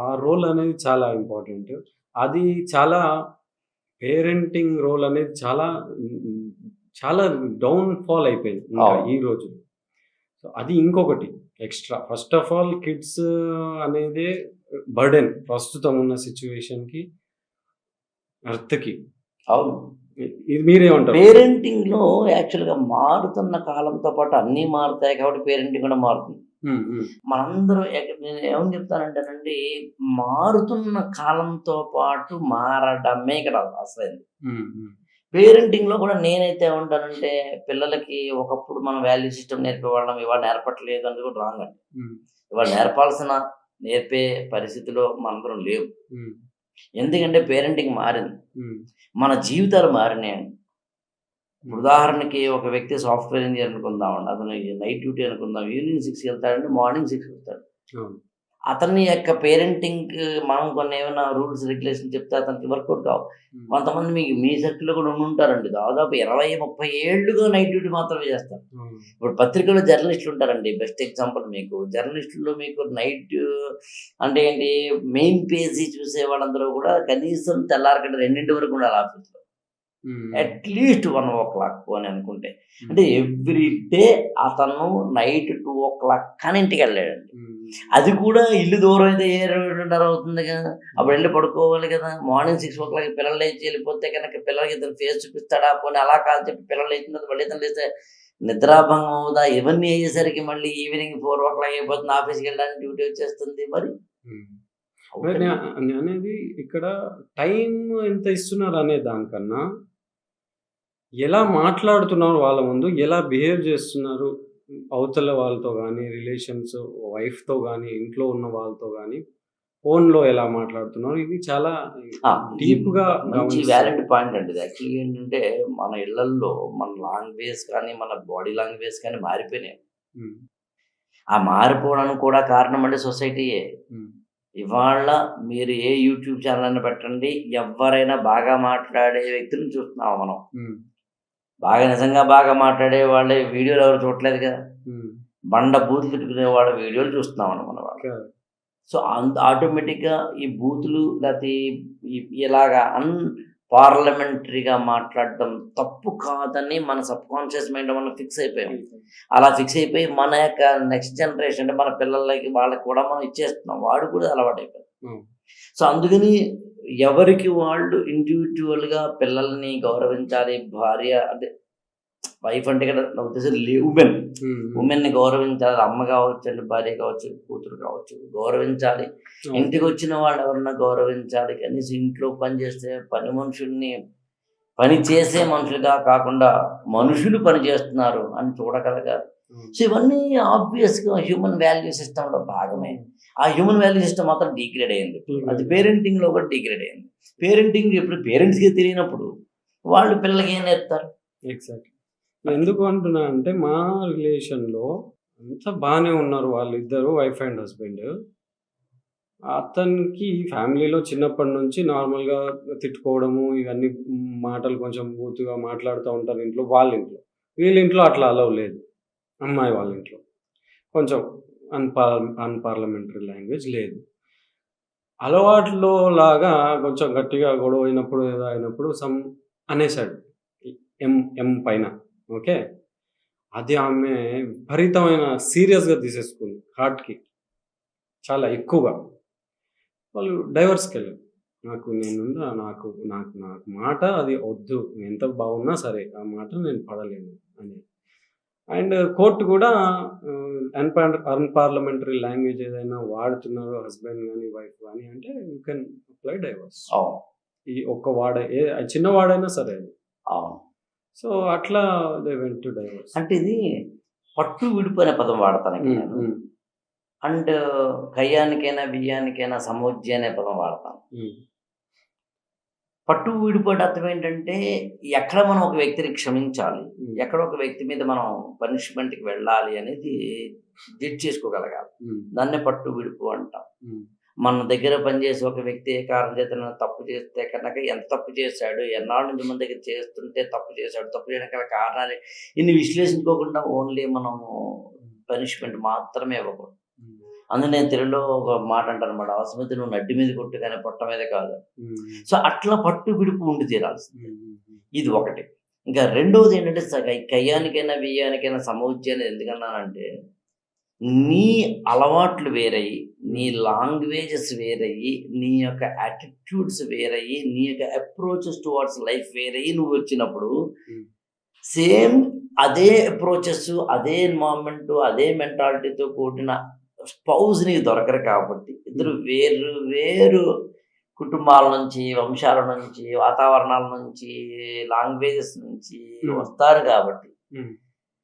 ఆ రోల్ అనేది చాలా ఇంపార్టెంట్. అది చాలా పేరెంటింగ్ రోల్ అనేది చాలా డౌన్ ఫాల్ అయిపోయింది ఈ రోజు. సో అది ఇంకొకటి extra. First of all kids అనేది బర్డెన్ ప్రస్తుతం ఉన్న సిచ్యువేషన్కి, అర్థకి. అవును, ఇది మీరేమంటారు? పేరెంటింగ్లో యాక్చువల్గా మారుతున్న కాలంతో పాటు అన్నీ మారుతాయి కాబట్టి పేరెంటింగ్ కూడా మారుతుంది. మనందరం నేను ఏమని చెప్తానంటేనండి, మారుతున్న కాలంతో పాటు మారడమే ఇక్కడ అసలైంది. పేరెంటింగ్లో కూడా నేనైతే ఏమంటానంటే, పిల్లలకి ఒకప్పుడు మనం వాల్యూ సిస్టమ్ నేర్పేవాళ్ళం, ఇవాళ నేర్పట్లేదు అనేది కూడా రాంగ్ అండి. ఇవాళ నేర్పే పరిస్థితిలో మనందరం లేవు. ఎందుకంటే పేరెంటింగ్ మారింది, మన జీవితాలు మారినాయండి. ఉదాహరణకి ఒక వ్యక్తి సాఫ్ట్వేర్ ఇంజనీర్ అనుకుందామండి, అతను నైట్ డ్యూటీ అనుకుందాం, ఈవినింగ్ 6కి వెళ్తాడంటే మార్నింగ్ 6కి వస్తాడు. అతని యొక్క పేరెంటింగ్ మనం కొన్ని ఏమైనా రూల్స్ రెగ్యులేషన్ చెప్తే అతనికి వర్కౌట్ కావు. కొంతమంది మీ సర్కిల్లో కూడా ఉంటారండి, దాదాపు 20-30 ఏళ్ళుగా నైట్ డ్యూటీ మాత్రమే చేస్తారు. ఇప్పుడు పత్రికలో జర్నలిస్టులు ఉంటారండి, బెస్ట్ ఎగ్జాంపుల్ మీకు. జర్నలిస్టుల్లో మీకు నైట్ అంటే ఏంటి, మెయిన్ పేజీ చూసే వాళ్ళందరూ కూడా కనీసం తెల్లారకంటే 2 వరకు ఉండాలి ఆఫీస్లో, అట్లీస్ట్ 1 o'clock అని అనుకుంటే. అంటే ఎవ్రీ డే అతను నైట్ 2 o'clock కానీ ఇంటికి వెళ్ళాడండి. అది కూడా ఇల్లు దూరం అయితే 7:30 అవుతుంది కదా, అప్పుడు వెళ్ళి పడుకోవాలి కదా. మార్నింగ్ 6 o'clock పిల్లలు లేచి వెళ్ళిపోతే కనుక పిల్లలకి ఇతను ఫేస్ చూపిస్తాడా? పోనీ అలా కాదు చెప్పి పిల్లలు లేచిన మళ్ళీ ఇతను లేస్తే నిద్రాభంగం అవుదా, ఇవన్నీ అయ్యేసరికి మళ్ళీ ఈవినింగ్ 4 అయిపోతుంది, ఆఫీస్కి వెళ్ళడానికి డ్యూటీ వచ్చేస్తుంది. మరి మరి అనేది ఇక్కడ టైం ఎంత ఇస్తున్నారు అనే దానికన్నా ఎలా మాట్లాడుతున్నారు వాళ్ళ ముందు, ఎలా బిహేవ్ చేస్తున్నారు అవతల వాళ్ళతో కానీ, రిలేషన్స్ వైఫ్తో కానీ, ఇంట్లో ఉన్న వాళ్ళతో కానీ, ఫోన్లో ఎలా మాట్లాడుతున్నారు, ఇవి చాలా డీప్గా మంచి వ్యాలిడ్ పాయింట్ అండి. ఇది యాక్చువల్గా ఏంటంటే మన ఇళ్లల్లో మన లాంగ్వేజ్ కానీ, మన బాడీ లాంగ్వేజ్ కానీ మారిపోయినాయి. ఆ మారిపోవడానికి కూడా కారణం అంటే సొసైటీయే. ఇవాళ మీరు ఏ యూట్యూబ్ ఛానల్ అయినా పెట్టండి, ఎవరైనా బాగా మాట్లాడే వ్యక్తిని చూస్తున్నాం మనం. నిజంగా బాగా మాట్లాడే వాళ్ళ వీడియోలు ఎవరు చూడలేదు కదా. బండ బూతులు తిట్టుకునే వాళ్ళ వీడియోలు చూస్తున్నాం మనం వాళ్ళు. సో ఆటోమేటిక్గా ఈ బూతులు లేకపోతే ఇలాగా పార్లమెంటరీగా మాట్లాడడం తప్పు కాదని మన సబ్కాన్షియస్ మైండ్ మనం ఫిక్స్ అయిపోయాం. అలా ఫిక్స్ అయిపోయి మన యొక్క నెక్స్ట్ జనరేషన్ అంటే మన పిల్లలకి వాళ్ళకి కూడా మనం ఇచ్చేస్తున్నాం. వాడు కూడా అలవాటు అయిపోయాం. సో అందుకని ఎవరికి వాళ్ళు ఇండివిజువల్గా పిల్లల్ని గౌరవించాలి. భార్య అంటే వైఫ్ అంటే కదా నా ఉద్దేశం ఉమెన్ని గౌరవించాలి. అమ్మ కావచ్చు అండి, భార్య కావచ్చు, కూతురు కావచ్చు, గౌరవించాలి. ఇంటికి వచ్చిన వాళ్ళు ఎవరన్నా గౌరవించాలి. కనీసం ఇంట్లో పని చేస్తే పని మనుషుల్ని పని చేసే మనుషులుగా కాకుండా మనుషులు పని చేస్తున్నారు అని చూడగలగాలి. సో ఇవన్నీ ఆబ్వియస్గా హ్యూమన్ వాల్యూ సిస్టంలో భాగమే. ఆ హ్యూమన్ వాల్యూ సిస్టమ్ మాత్రం డిగ్రేడ్ అయింది. అది పేరెంటింగ్లో కూడా డిగ్రేడ్ అయింది. పేరెంటింగ్ ఎప్పుడు పేరెంట్స్కి తెలియనప్పుడు వాళ్ళు పిల్లలకి ఏం నేర్పుతారు? ఎగ్జాక్ట్లీ. ఎందుకు అంటున్నా అంటే మా రిలేషన్లో అంతా బాగానే ఉన్నారు వాళ్ళిద్దరు, వైఫ్ అండ్ హస్బెండ్. అతనికి ఫ్యామిలీలో చిన్నప్పటి నుంచి నార్మల్గా తిట్టుకోవడము, ఇవన్నీ మాటలు కొంచెం బూతుగా మాట్లాడుతూ ఉంటారు ఇంట్లో. వాళ్ళ ఇంట్లో, వీళ్ళ ఇంట్లో అట్లా అలవ్ లేదు. అమ్మాయి వాళ్ళ ఇంట్లో కొంచెం అన్పార్లమెంటరీ లాంగ్వేజ్ లేదు. అలవాట్లో లాగా కొంచెం గట్టిగా గొడవ అయినప్పుడు ఏదో అయినప్పుడు అనేసాడు ఎం పైన. ఓకే, అది ఆమె విపరీతమైన సీరియస్గా తీసేసుకుంది, హార్ట్కి చాలా ఎక్కువగా. వాళ్ళు డైవర్స్కి వెళ్ళారు. నాకు మాట అది వద్దు, ఎంత బాగున్నా సరే ఆ మాట నేను పడలేను అని. అండ్ కోర్టు కూడా అన్పార్లమెంటరీ లాంగ్వేజ్ ఏదైనా వాడుతున్నారు హస్బెండ్ కానీ వైఫ్ కానీ అంటే యూ కెన్ అప్లై డైవర్స్. ఈ ఒక్క చిన్న వాడైనా సరే అది. సో అట్లా దే వెంట్ టు డైవర్స్. అంటే ఇది పట్టు విడుపు అనే పదం వాడతాను నేను. అండ్ కయ్యానికైనా బియ్యానికైనా సమోజ్య అనే పదం వాడతాను. పట్టు విడిపోయే అర్థం ఏంటంటే ఎక్కడ మనం ఒక వ్యక్తిని క్షమించాలి, ఎక్కడ ఒక వ్యక్తి మీద మనం పనిష్మెంట్కి వెళ్ళాలి అనేది జడ్జ్ చేసుకోగలగాలి. దాన్నే పట్టు విడుపు అంటాం. మన దగ్గర పనిచేసి ఒక వ్యక్తి ఏ కారణం చేత తప్పు చేస్తే కనుక ఎంత తప్పు చేశాడు, ఎన్నాళ్ళ నుంచి మన దగ్గర చేస్తుంటే తప్పు చేశాడు, తప్పు చేయడానికి గల కారణాలు ఇన్ని విశ్లేషించుకోకుండా ఓన్లీ మనము పనిష్మెంట్ మాత్రమే ఇవ్వకూడదు. అందులో నేను తెలుగులో ఒక మాట అంటాను అన్నమాట, అవసరమైతే నువ్వు నడ్డి మీద కొట్టు కానీ పొట్ట మీద కాదు. సో అట్లా పట్టు విడుపు ఉండి తీరాల్సింది. ఇది ఒకటి. ఇంకా రెండవది ఏంటంటే కయ్యానికైనా బియ్యానికైనా సమౌజ్య అనేది ఎందుకన్నానంటే నీ అలవాట్లు వేరయ్యి, నీ లాంగ్వేజెస్ వేరయ్యి, నీ యొక్క యాటిట్యూడ్స్ వేరయ్యి, నీ యొక్క అప్రోచెస్ టువర్డ్స్ లైఫ్ వేరయ్యి నువ్వు వచ్చినప్పుడు సేమ్ అదే అప్రోచెస్, అదే ఎన్వైరన్మెంట్, అదే మెంటాలిటీతో కూడిన స్పౌజ్ నీకు దొరకరు. కాబట్టి ఇద్దరు వేరు వేరు కుటుంబాల నుంచి, వంశాల నుంచి, వాతావరణాల నుంచి, లాంగ్వేజెస్ నుంచి వస్తారు. కాబట్టి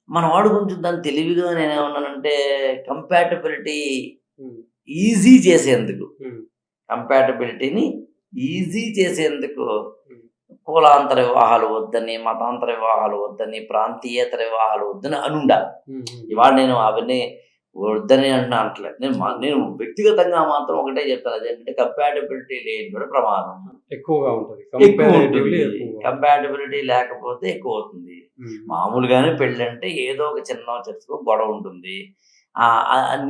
మన వాడు కొంచెం దాన్ని తెలివిగా నేనేమన్నానంటే కంపాటబిలిటీ ఈజీ చేసేందుకు, కంపాటబిలిటీని ఈజీ చేసేందుకు కులాంతర వివాహాలు వద్దని, మతాంతర వివాహాలు వద్దని, ప్రాంతీయేతర వివాహాలు వద్దని అని ఉండాలి. ఇవాళ నేను అవన్నీ వద్దని అంటలేదు. నేను వ్యక్తిగతంగా మాత్రం ఒకటే చెప్తాను, అదేంటంటే కంపాటబిలిటీ లేని కూడా ప్రమాదం ఎక్కువగా ఉంటుంది. కంపాటబిలిటీ లేకపోతే ఎక్కువ అవుతుంది. మామూలుగానే పెళ్ళి అంటే ఏదో ఒక చిన్న చర్చకు గొడవ ఉంటుంది.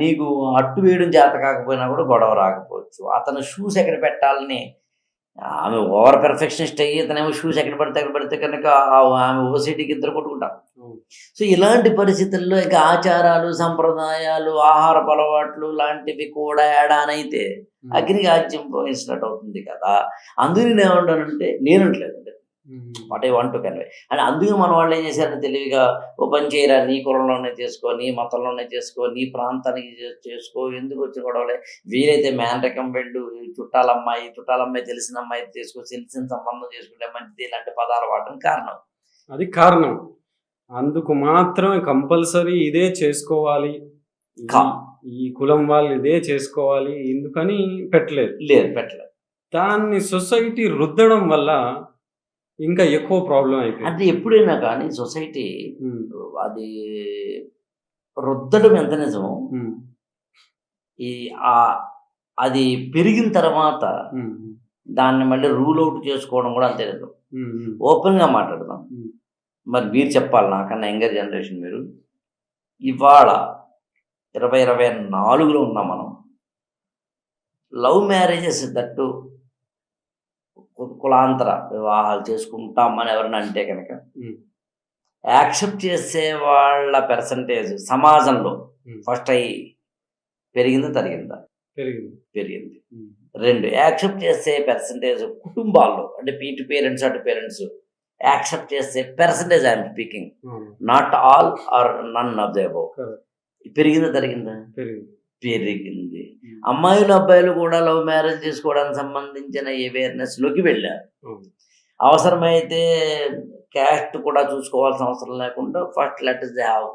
నీకు అట్టు వేయడం చేత కాకపోయినా కూడా గొడవ రాకపోవచ్చు. అతను షూస్ ఎక్కడ పెట్టాలని ఆమె ఓవర్ పెర్ఫెక్షనిస్ట్ అయ్యి ఇతనేమో షూస్ ఎక్కడ పడితే కనుక ఆమె ఓసిటీకి ఇద్దరు కొట్టుకుంటారు. సో ఇలాంటి పరిస్థితుల్లో ఇక ఆచారాలు, సంప్రదాయాలు, ఆహారపు అలవాట్లు లాంటివి కూడా ఏడానైతే అగ్నికి ఆజ్యం పోయినట్టు అవుతుంది కదా. అందుకని నేనేమంటానంటే, నేనంటలేదండి, what I want to convey. And అందుకే మన వాళ్ళు ఏం చేశారంటే తెలివిగా ఓ పని చేయరా, నీ కులంలోనే చేసుకో, నీ మతంలోనే చేసుకో, నీ ప్రాంతానికి చేసుకో, ఎందుకు వచ్చిన గొడవలే, వీలైతే మ్యాన్ రికంబెండ్, చుట్టాలమ్మాయి తెలిసిన అమ్మాయి చేసుకో, తెలిసిన సంబంధం చేసుకుంటే మంచిది, ఇలాంటి పదాలు వాడడం కారణం. అది కారణం. అందుకు మాత్రమే కంపల్సరీ ఇదే చేసుకోవాలి, ఈ కులం వాళ్ళు ఇదే చేసుకోవాలి ఎందుకని పెట్టలేదు. దాన్ని సొసైటీ రుద్దడం వల్ల ఇంకా ఎక్కువ ప్రాబ్లం అయిపోయింది. అంటే ఎప్పుడైనా కానీ సొసైటీ అది రుద్దడం ఎంత నిజం, అది పెరిగిన తర్వాత దాన్ని మళ్ళీ రూల్ అవుట్ చేసుకోవడం కూడా అంతే నిజం. ఓపెన్గా మాట్లాడదాం. మరి మీరు చెప్పాలి నాకన్నా యంగర్ జనరేషన్. మీరు ఇవాళ 2024లో ఉన్నాం మనం. లవ్ మ్యారేజెస్ దట్టు కులాంతర వివాహాలు చేసుకుంటామని ఎవరైనా అంటే కనుక యాక్సెప్ట్ చేసే వాళ్ళ పర్సంటేజ్ సమాజంలో ఫస్ట్ పెరిగిందా తరిగిందా? పెరిగింది. 2, యాక్సెప్ట్ చేసే పర్సంటేజ్ కుటుంబాల్లో, అంటే ఇటు పేరెంట్స్ అటు పేరెంట్స్ యాక్సెప్ట్ చేసే percentage I'm speaking, not all or none of the above. పెరిగిందా తరిగిందా? పెరిగింది. అమ్మాయిలు అబ్బాయిలు కూడా లవ్ మ్యారేజ్ చేసుకోవడానికి సంబంధించిన అవేర్నెస్ లోకి వెళ్ళారు. అవసరమైతే క్యాస్ట్ కూడా చూసుకోవాల్సిన అవసరం లేకుండా first let us have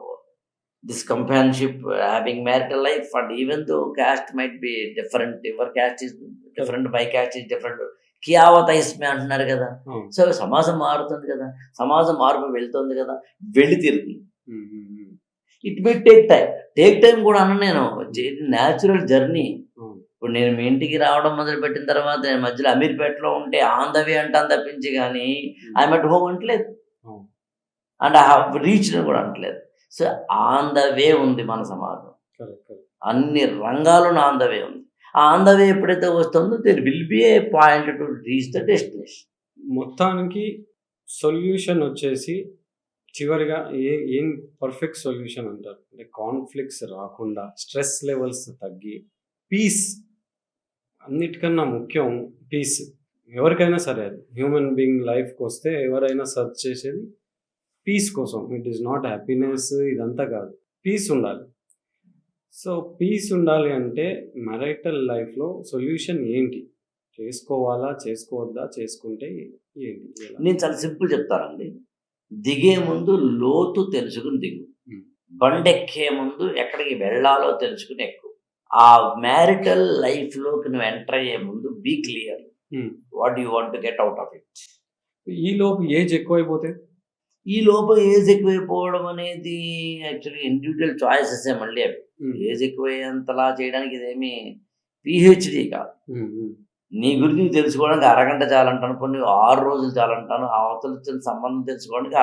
this companionship, having marital life, and even though caste might be different, your caste is different, my caste is different, కియావత ఇస్మే అంటున్నారు కదా. సో సమాజం మారుతుంది కదా, సమాజం మార్పు వెళ్తుంది కదా, వెళ్ళి తీరుతుంది. ఇట్ మే టేక్ టైం కూడా అన్న నేను, న్యాచురల్ జర్నీ. ఇప్పుడు నేను మీ ఇంటికి రావడం మొదలు పెట్టిన తర్వాత నేను మధ్యలో అమీర్పేటలో ఉంటే ఆన్ ద వే అంటాను తప్పించి కానీ ఐఎమ్ అట్ హోమ్ అంటలేదు, అండ్ ఐ హావ్ రీచ్డ్ కూడా అంటలేదు. సో ఆన్ ద వే ఉంది మన సమాజం, అన్ని రంగాల్లోనూ ఆన్ ద వే ఉంది. ఆ ఆన్ ద వే ఎప్పుడైతే వస్తుందో there will be a point to reach the destination. మొత్తానికి సొల్యూషన్ వచ్చేసి చివరిగా ఏం పర్ఫెక్ట్ సొల్యూషన్ అంటారు అంటే కాన్ఫ్లిక్ట్స్ రాకుండా, స్ట్రెస్ లెవెల్స్ తగ్గి, పీస్. అన్నిటికన్నా ముఖ్యం పీస్. ఎవరికైనా సరే అది హ్యూమన్ బీయింగ్ లైఫ్కి వస్తే ఎవరైనా సర్చ్ చేసేది పీస్ కోసం. ఇట్ ఈస్ నాట్ హ్యాపీనెస్ ఇదంతా కాదు, పీస్ ఉండాలి. సో పీస్ ఉండాలి అంటే మ్యారిటల్ లైఫ్లో సొల్యూషన్ ఏంటి? చేసుకోవాలా, చేసుకోవద్దా, చేసుకుంటే ఏంటి? నేను చాలా సింపుల్ చెప్తానండి. దిగే ముందు లోతు తెలుసుకుని దిగు, బండెక్కే ముందు ఎక్కడికి వెళ్ళాలో తెలుసుకుని ఎక్కువ. ఆ మ్యారిటల్ లైఫ్లోకి నువ్వు ఎంటర్ అయ్యే ముందు be clear what you want to get out of it. ఈ లోపు ఏజ్ ఎక్కువైపోతే, ఈ లోపు ఏజ్ ఎక్కువైపోవడం అనేది యాక్చువల్లీ ఇండివిజువల్ చాయిసెస్. మళ్ళీ అవి ఏజ్ ఎక్కువయ్యేంతలా చేయడానికి ఇదేమి పిహెచ్డి కాదు. నీ గురించి తెలుసుకోవడానికి అరగంట చాలంటాను, కొన్ని 6 రోజులు చాలంటాను, అవతల సంబంధం తెలుసుకోవడానికి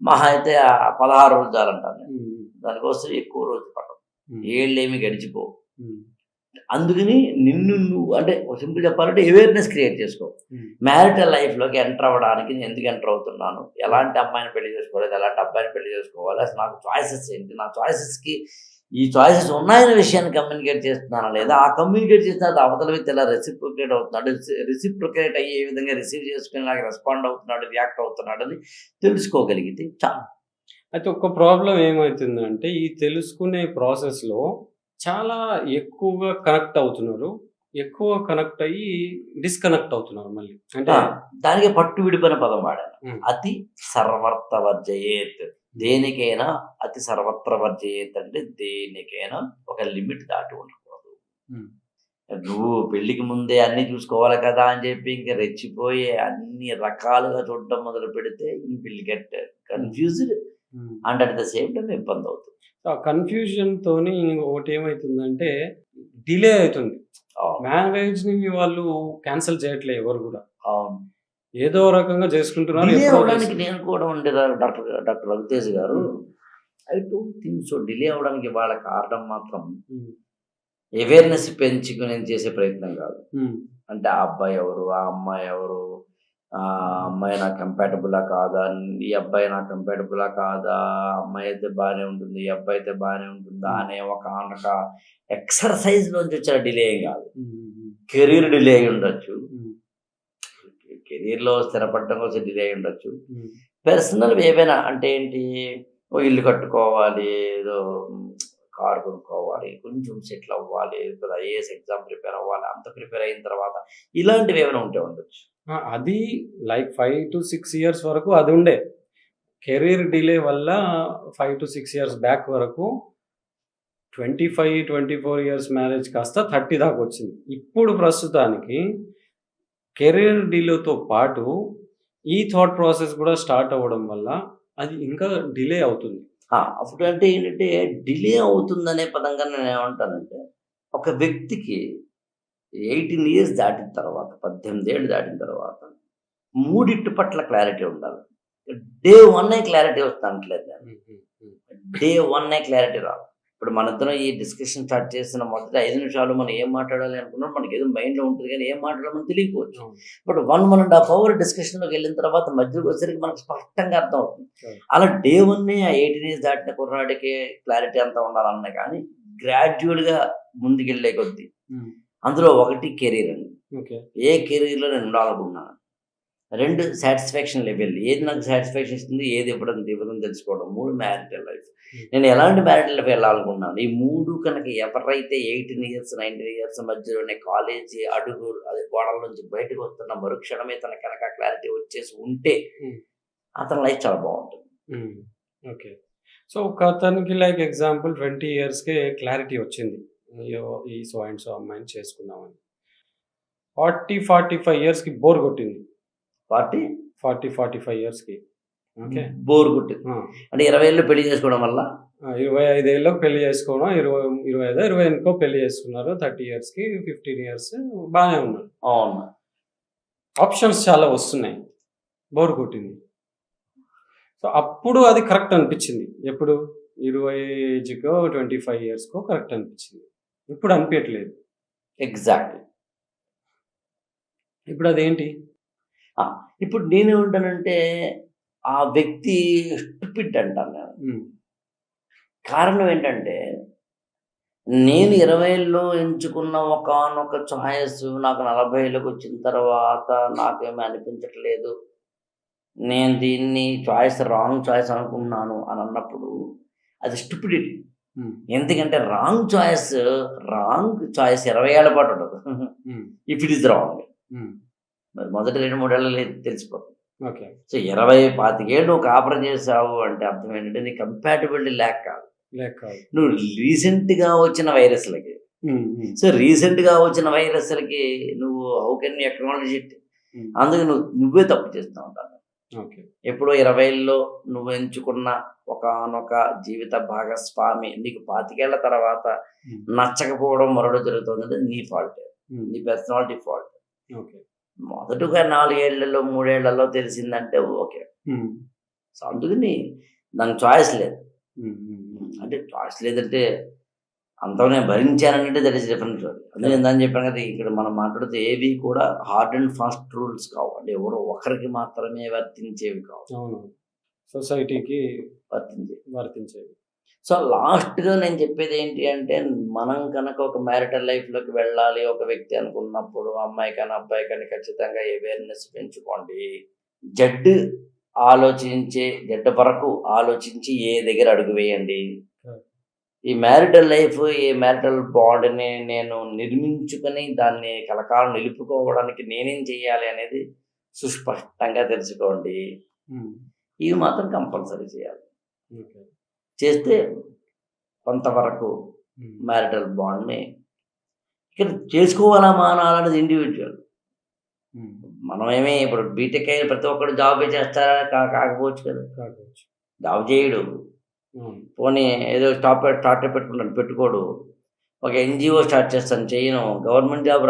మహా అయితే 16 రోజులు చాలంటాను. దానికోసం ఎక్కువ రోజులు పడవు, ఏళ్ళేమి గడిచిపో. అందుకని నిన్ను నువ్వు అంటే సింపుల్ చెప్పాలంటే అవేర్నెస్ క్రియేట్ చేసుకో. మ్యారిటల్ లైఫ్లోకి ఎంటర్ అవ్వడానికి నేను ఎందుకు ఎంటర్ అవుతున్నాను, ఎలాంటి అమ్మాయిని పెళ్లి చేసుకోవాలి, ఎలాంటి అబ్బాయిని పెళ్లి చేసుకోవాలి, అసలు నాకు చాయిసెస్ ఏంటి, నా చాయిసెస్కి ఈ చాయిసెస్ ఉన్నాయనే విషయాన్ని కమ్యూనికేట్ చేస్తున్నానా లేదా, ఆ కమ్యూనికేట్ చేసిన అవతల వ్యక్తి ఎలా రెసిప్రొకేట్ అవుతున్నాడు, రెసిప్రొకేట్ అయ్యే విధంగా రిసీవ్ చేసుకుని నాకు రెస్పాండ్ అవుతున్నాడు, రియాక్ట్ అవుతున్నాడు అని తెలుసుకోగలిగితే చాలు. అయితే ఒక ప్రాబ్లం ఏమవుతుందంటే ఈ తెలుసుకునే ప్రాసెస్లో చాలా ఎక్కువగా కనెక్ట్ అవుతున్నారు, ఎక్కువ కనెక్ట్ అయ్యి డిస్కనెక్ట్ అవుతున్నారు మళ్ళీ. అంటే దానికి పట్టు విడిపోయిన పదం వాడాను, అతి సర్వర్త వర్జయేత్. దేనికైనా అతి సర్వత్ర వర్జయేత్ అంటే దేనికైనా ఒక లిమిట్ దాటి ఉండకూడదు. నువ్వు పెళ్లికి ముందే అన్ని చూసుకోవాలి కదా అని చెప్పి ఇంకా రెచ్చిపోయి అన్ని రకాలుగా చూడటం మొదలు పెడితే you will get confused and at the same time ఇబ్బంది అవుతుంది. ఆ కన్ఫ్యూజన్ తోని ఒకటి ఏమవుతుందంటే డిలే అవుతుంది. మ్యారేజ్ ని వాళ్ళు క్యాన్సిల్ చేయట్లేదు ఎవరు కూడా, ఏదో రకంగా చేసుకుంటున్నారు. నేను కూడా ఉండే డాక్టర్ రవితేజ్ గారు, I don't think so. Delay అవడానికి వాళ్ళ కారణం మాత్రం అవేర్నెస్ పెంచుకుని చేసే ప్రయత్నం కాదు. అంటే ఆ అబ్బాయి ఎవరు, ఆ అమ్మాయి ఎవరు, ఆ అమ్మాయి నాకు కంపాటబులా కాదా, ఈ అబ్బాయి నాకు కంపాటబులా కాదా, అమ్మాయి అయితే బాగానే ఉంటుంది, ఈ అబ్బాయి అయితే బాగానే ఉంటుందా అనే ఒక ఎక్సర్సైజ్ నుంచి వచ్చిన డిలే ఏం కాదు. కెరీర్ డిలే అయి ఉండొచ్చు, కెరీర్లో స్థిరపడటం కోసం డిలే అయి ఉండొచ్చు. పర్సనల్ ఏవైనా అంటే ఏంటి, ఓ ఇల్లు కట్టుకోవాలి, ఏదో కారు కొనుక్కోవాలి, కొంచెం సెటిల్ అవ్వాలి, లేదా ఐఏఎస్ ఎగ్జామ్ ప్రిపేర్ అవ్వాలి, అంత ప్రిపేర్ అయిన తర్వాత ఇలాంటివి ఏమైనా ఉంటే ఉండొచ్చు. అది లైక్ 5 to 6 ఇయర్స్ వరకు అది ఉండే. కెరీర్ డిలే వల్ల 5 to 6 ఇయర్స్ బ్యాక్ వరకు 25, 24 ఇయర్స్ మ్యారేజ్ కాస్త 30 దాకా వచ్చింది. ఇప్పుడు ప్రస్తుతానికి కెరీర్ డిలేతో పాటు ఈ థాట్ ప్రాసెస్ కూడా స్టార్ట్ అవ్వడం వల్ల అది ఇంకా డిలే అవుతుంది. అప్పుడు అంటే ఏంటంటే డిలే అవుతుందనే పదంగా నేను ఏమంటానంటే, ఒక వ్యక్తికి 18 ఇయర్స్ దాటిన తర్వాత, 18 ఏళ్ళు దాటిన తర్వాత మూడిటి పట్ల క్లారిటీ ఉండాలి. డే 1 క్లారిటీ వస్తుంటలేదు నేను. డే 1 క్లారిటీ రాదు. ఇప్పుడు మన ఇద్దరం ఈ డిస్కషన్ స్టార్ట్ చేసిన మొదటి 5 నిమిషాలు మనం ఏం మాట్లాడాలి అనుకున్నాం, మనకి ఏదో మైండ్లో ఉంటుంది కానీ ఏం మాట్లాడాలని తెలియకపోవచ్చు. బట్ 1.5 అవర్ డిస్కషన్లోకి వెళ్ళిన తర్వాత మధ్యలోకి వచ్చేసరికి మనకు స్పష్టంగా అర్థం అవుతుంది. అలా డే 1 ఆ 18 ఇయర్స్ దాటిన కుర్రాడికి క్లారిటీ అంతా ఉండాలన్నా కానీ గ్రాడ్యువల్గా ముందుకెళ్ళే కొద్దీ అందులో ఒకటి కెరీర్ అండి. ఏ కెరీర్లో నేను ఉండాలనుకున్నాను, 2 సాటిస్ఫాక్షన్ లెవెల్, ఏది నాకు సాటిస్ఫాక్షన్ ఇస్తుంది, ఏది ఇవ్వడం తెలుసుకోవడం, 3 మ్యారిటల్ లైఫ్. నేను ఎలాంటి మ్యారిటల్ లైఫ్ వెళ్ళాలనుకున్నాను, ఈ 3 కనుక ఎవరైతే 18 ఇయర్స్ 19 ఇయర్స్ మధ్యలోనే కాలేజీ అడుగు అది గోడల నుంచి బయటకు వస్తున్న మరుక్షణమే తన కనుక క్లారిటీ వచ్చేసి ఉంటే అతని లైఫ్ చాలా బాగుంటుంది. ఓకే. సో ఒక అతనికి లైక్ ఎగ్జాంపుల్ 20 ఇయర్స్కే క్లారిటీ వచ్చింది, ఈ సో అండ్ సో అమ్మాయిని చేసుకుందామని. 40-45 ఇయర్స్కి బోర్ కొట్టింది. 40-45 ఇయర్స్కి ఓకే బోర్ కొట్టింది అంటే 20 ఏళ్ళు పెళ్లి చేసుకోవడం వల్ల 25 ఏళ్ళకి పెళ్లి చేసుకోవడం, 25 పెళ్లి చేసుకున్నారు. 30 ఇయర్స్కి 15 ఇయర్స్ బాగానే ఉన్నారు. అవును, ఆప్షన్స్ చాలా వస్తున్నాయి, బోర్ కొట్టింది. సో అప్పుడు అది కరెక్ట్ అనిపించింది. ఎప్పుడు 20 ఏజ్కో 25 ఇయర్స్కో కరెక్ట్ అనిపించింది. ఇప్పుడు అనిపించట్లేదు. ఎగ్జాక్ట్లీ. ఇప్పుడు అదేంటి? ఇప్పుడు నేనేమంటానంటే ఆ వ్యక్తి స్టూపిడ్ అంటాను నేను. కారణం ఏంటంటే నేను 20 ఎంచుకున్న ఒకానొక చాయిస్ నాకు 40 వచ్చిన తర్వాత నాకేమీ అనిపించట్లేదు, నేను దీన్ని రాంగ్ చాయిస్ అనుకున్నాను అని అన్నప్పుడు అది స్టూపిడిటీ. ఎందుకంటే రాంగ్ చాయిస్ 20 ఏళ్ల పాటు ఉండదు. ఇఫ్ ఇట్ ఈస్ రాంగ్ మరి మొదటి 2-3 ఏళ్ళలో తెలిసిపోతుంది. ఓకే. సో 20-25 ఏళ్ళు నువ్వు కాపురం చేసావు అంటే అర్థం ఏంటంటే నీ కంపాటబిలిటీ లేక కాదు, నువ్వు రీసెంట్గా వచ్చిన వైరస్లకి. సో రీసెంట్గా వచ్చిన వైరస్లకి నువ్వు how can you acknowledge it? అందుకే నువ్వే తప్పు చేస్తూ ఉంటాను. ఎప్పుడో 20లో నువ్వు ఎంచుకున్న ఒకనొక జీవిత భాగస్వామి నీకు 25 ఏళ్ల తర్వాత నచ్చకపోవడం మరొకటి జరుగుతుందంటే నీ ఫాల్ట్, నీ పర్సనాలిటీ ఫాల్ట్. మొదటగా 4 ఏళ్లలో 3 ఏళ్లలో తెలిసిందంటే ఓకే. సో అందుకని దానికి చాయిస్ లేదు. అంటే చాయిస్ లేదంటే అంతనే భరించానంటే దట్ ఈస్ డిఫరెంట్ స్టోరీ. అందుకే నేను చెప్పాను కదా, ఇక్కడ మనం మాట్లాడితే ఏవి కూడా హార్డ్ అండ్ ఫాస్ట్ రూల్స్ కావు, అంటే ఎవరో ఒకరికి మాత్రమే వర్తించేవి కావు, సొసైటీకి వర్తించేవి. సో లాస్ట్గా నేను చెప్పేది ఏంటి అంటే, మనం కనుక ఒక మ్యారిటల్ లైఫ్లోకి వెళ్ళాలి ఒక వ్యక్తి అనుకున్నప్పుడు అమ్మాయి కానీ అబ్బాయి కానీ ఖచ్చితంగా అవేర్నెస్ పెంచుకోండి. జడ్ వరకు ఆలోచించి ఏ దగ్గర అడుగు వేయండి. ఈ మ్యారిటల్ లైఫ్, ఈ మ్యారిటల్ బాండ్ని నేను నిర్మించుకొని దాన్ని కలకాలం నిలుపుకోవడానికి నేనేం చేయాలి అనేది సుస్పష్టంగా తెలుసుకోండి. ఇవి మాత్రం కంపల్సరీ చేయాలి. చేస్తే కొంతవరకు మ్యారిటల్ బాండ్ని ఇక్కడ చేసుకోవాలా మానాలనేది ఇండివిజువల్. మనమేమి ఇప్పుడు బీటెక్ అయిన ప్రతి ఒక్కరు జాబే చేస్తారా? కాకపోవచ్చు కదా, జాబ్ చేయడు. పోనీ ఏదో స్టార్ట్అప్ పెట్టుకోడు. ఒక ఎన్జిఓ స్టార్ట్ చేస్తాను, చేయను. గవర్నమెంట్ జాబ్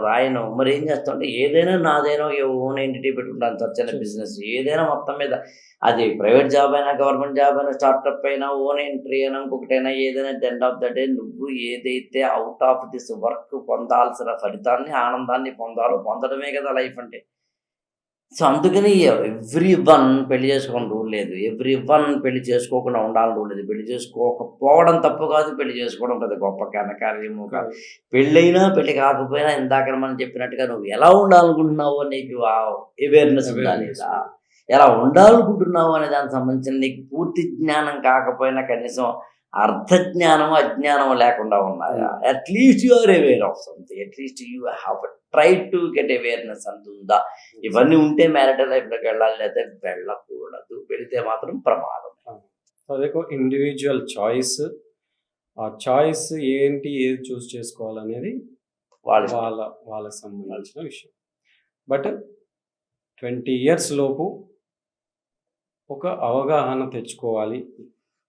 రాయను. మరి ఏం చేస్తాం అంటే ఏదైనా నాదైనా ఓన్ ఎంటిటీ పెట్టుకుంటాను, సర్చ్ బిజినెస్ ఏదైనా మొత్తం మీద, అది ప్రైవేట్ జాబ్ అయినా గవర్నమెంట్ జాబ్ అయినా స్టార్ట్అప్ అయినా ఓన్ ఎంట్రీ అయినా ఇంకొకటైనా ఏదైనా ఎండ్ ఆఫ్ ద డే నువ్వు ఏదైతే అవుట్ ఆఫ్ దిస్ వర్క్ పొందాల్సిన ఫలితాన్ని ఆనందాన్ని పొందడమే కదా లైఫ్ అంటే. సో అందుకని ఎవ్రీ వన్ పెళ్లి చేసుకోవడం రూల్ లేదు, ఎవ్రీ వన్ పెళ్లి చేసుకోకుండా ఉండాలని రూల్ లేదు. పెళ్లి చేసుకోకపోవడం తప్పు కాదు, పెళ్లి చేసుకోవడం పెద్ద గొప్ప ఘనకార్యము కాదు. పెళ్ళైనా పెళ్లి కాకపోయినా ఇందాక మనం చెప్పినట్టుగా నువ్వు ఎలా ఉండాలనుకుంటున్నావో నీకు అవేర్నెస్ ఉందా లేదా, ఎలా ఉండాలనుకుంటున్నావు అనే దానికి సంబంధించిన నీకు పూర్తి జ్ఞానం కాకపోయినా కనీసం అర్ధ జ్ఞానం అజ్ఞానం లేకుండా ఉన్నాయా? At least you are aware of something, at least you have try to get awareness అంత ఉందా? ఇవన్నీ ఉంటే మ్యారిటల్ లైఫ్లోకి వెళ్ళాలి, లేదా వెళ్ళకూడదు. వెళితే మాత్రం ప్రమాదం. అదే ఇండివిజువల్ చాయిస్, ఆ చాయిస్ ఏంటి, ఏది చూస్ చేసుకోవాలనేది వాళ్ళకి సంబంధించిన విషయం. బట్ 20 years లోపు ఒక అవగాహన తెచ్చుకోవాలి.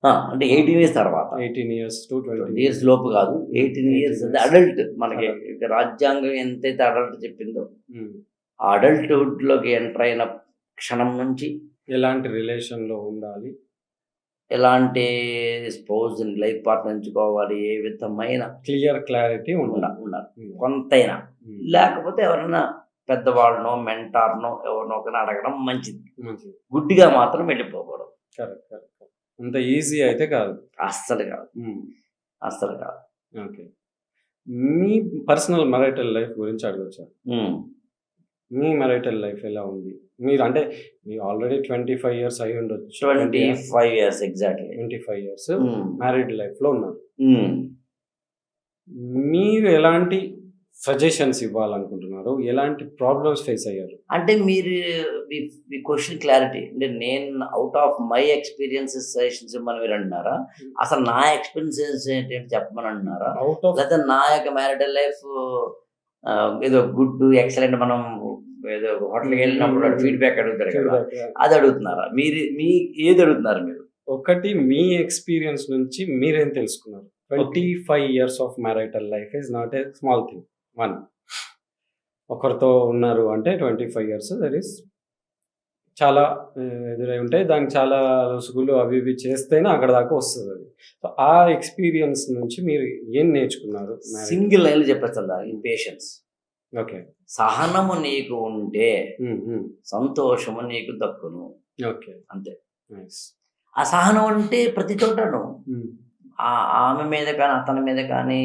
అంటే 18 years తర్వాత, 18 years to 20 years లోపు కాదు, 18 years అంటే అడల్ట్. మనకి రాజ్యాంగం ఎంతైతే అడల్ట్ చెప్పిందో ఆ అడల్ట్హుడ్ లోకి ఎంటర్ అయిన క్షణం నుంచి ఎలాంటి రిలేషన్ లో ఉండాలి, ఎలాంటి స్పౌజ్ లైఫ్ పార్ట్నర్ ఎంచుకోవాలి, ఏ విధమైన క్లారిటీ ఉండాలి కొంతైనా. లేకపోతే ఎవరైనా పెద్దవాళ్ళనో మెంటార్నో ఎవరినో ఒకరిని అడగడం మంచిది. గుడ్డిగా మాత్రం వెళ్ళిపోకూడదు. కరెక్ట్. అంత ఈజీ అయితే కాదు, అస్సలు కాదు. ఓకే, మీ పర్సనల్ మ్యారిటల్ లైఫ్ గురించి అడగచ్చా? మీ మ్యారిటల్ లైఫ్ ఎలా ఉంది? మీరు అంటే మీ ఆల్రెడీ 25 years అయి ఉండొచ్చు. 25 years exactly 25 years married life లో ఉన్నారు. మీరు ఎలాంటి సజెషన్స్ ఇవ్వాలనుకుంటున్నారు? ఎలాంటి ప్రాబ్లమ్స్ ఫేస్ అయ్యారు? అంటే మీరు మీ క్వశ్చన్ క్లారిటీ అంటే నేను out of my experiences suggestions ఇవ్వమని మీరు అంటున్నారా? అసలు నా ఎక్స్పీరియన్సెస్ ఏంటంటే చెప్పమని అంటున్నారా? లేదా నా యొక్క మ్యారిటల్ లైఫ్ ఏదో గుడ్ ఎక్సలెంట్, మనం ఏదో హోటల్కి వెళ్ళినప్పుడు ఫీడ్బ్యాక్ అడుగుతారు కదా, అది అడుగుతున్నారా? మీ ఏది అడుగుతున్నారు మీరు? ఒకటి, మీ ఎక్స్పీరియన్స్ నుంచి మీరేం తెలుసుకున్నారు? 25 years of marital life is not a small thing. One, ఒకరితో ఉన్నారు అంటే 25 years, దట్ ఈస్ చాలా ఎదురై ఉంటాయి, దానికి చాలా లొసుగులు అవి ఇవి చేస్తేనే అక్కడ దాకా వస్తుంది అది. సో ఆ ఎక్స్పీరియన్స్ నుంచి మీరు ఏం నేర్చుకున్నారు? సింగిల్ లైన్ చెప్పేస్తాను దానికి, పేషెన్స్. ఓకే, సహనము నీకు ఉంటే సంతోషము నీకు దక్కును. ఓకే, అంతే. ఆ సహనం అంటే ప్రతి చోటను ఆమె మీద కానీ అతని మీద కానీ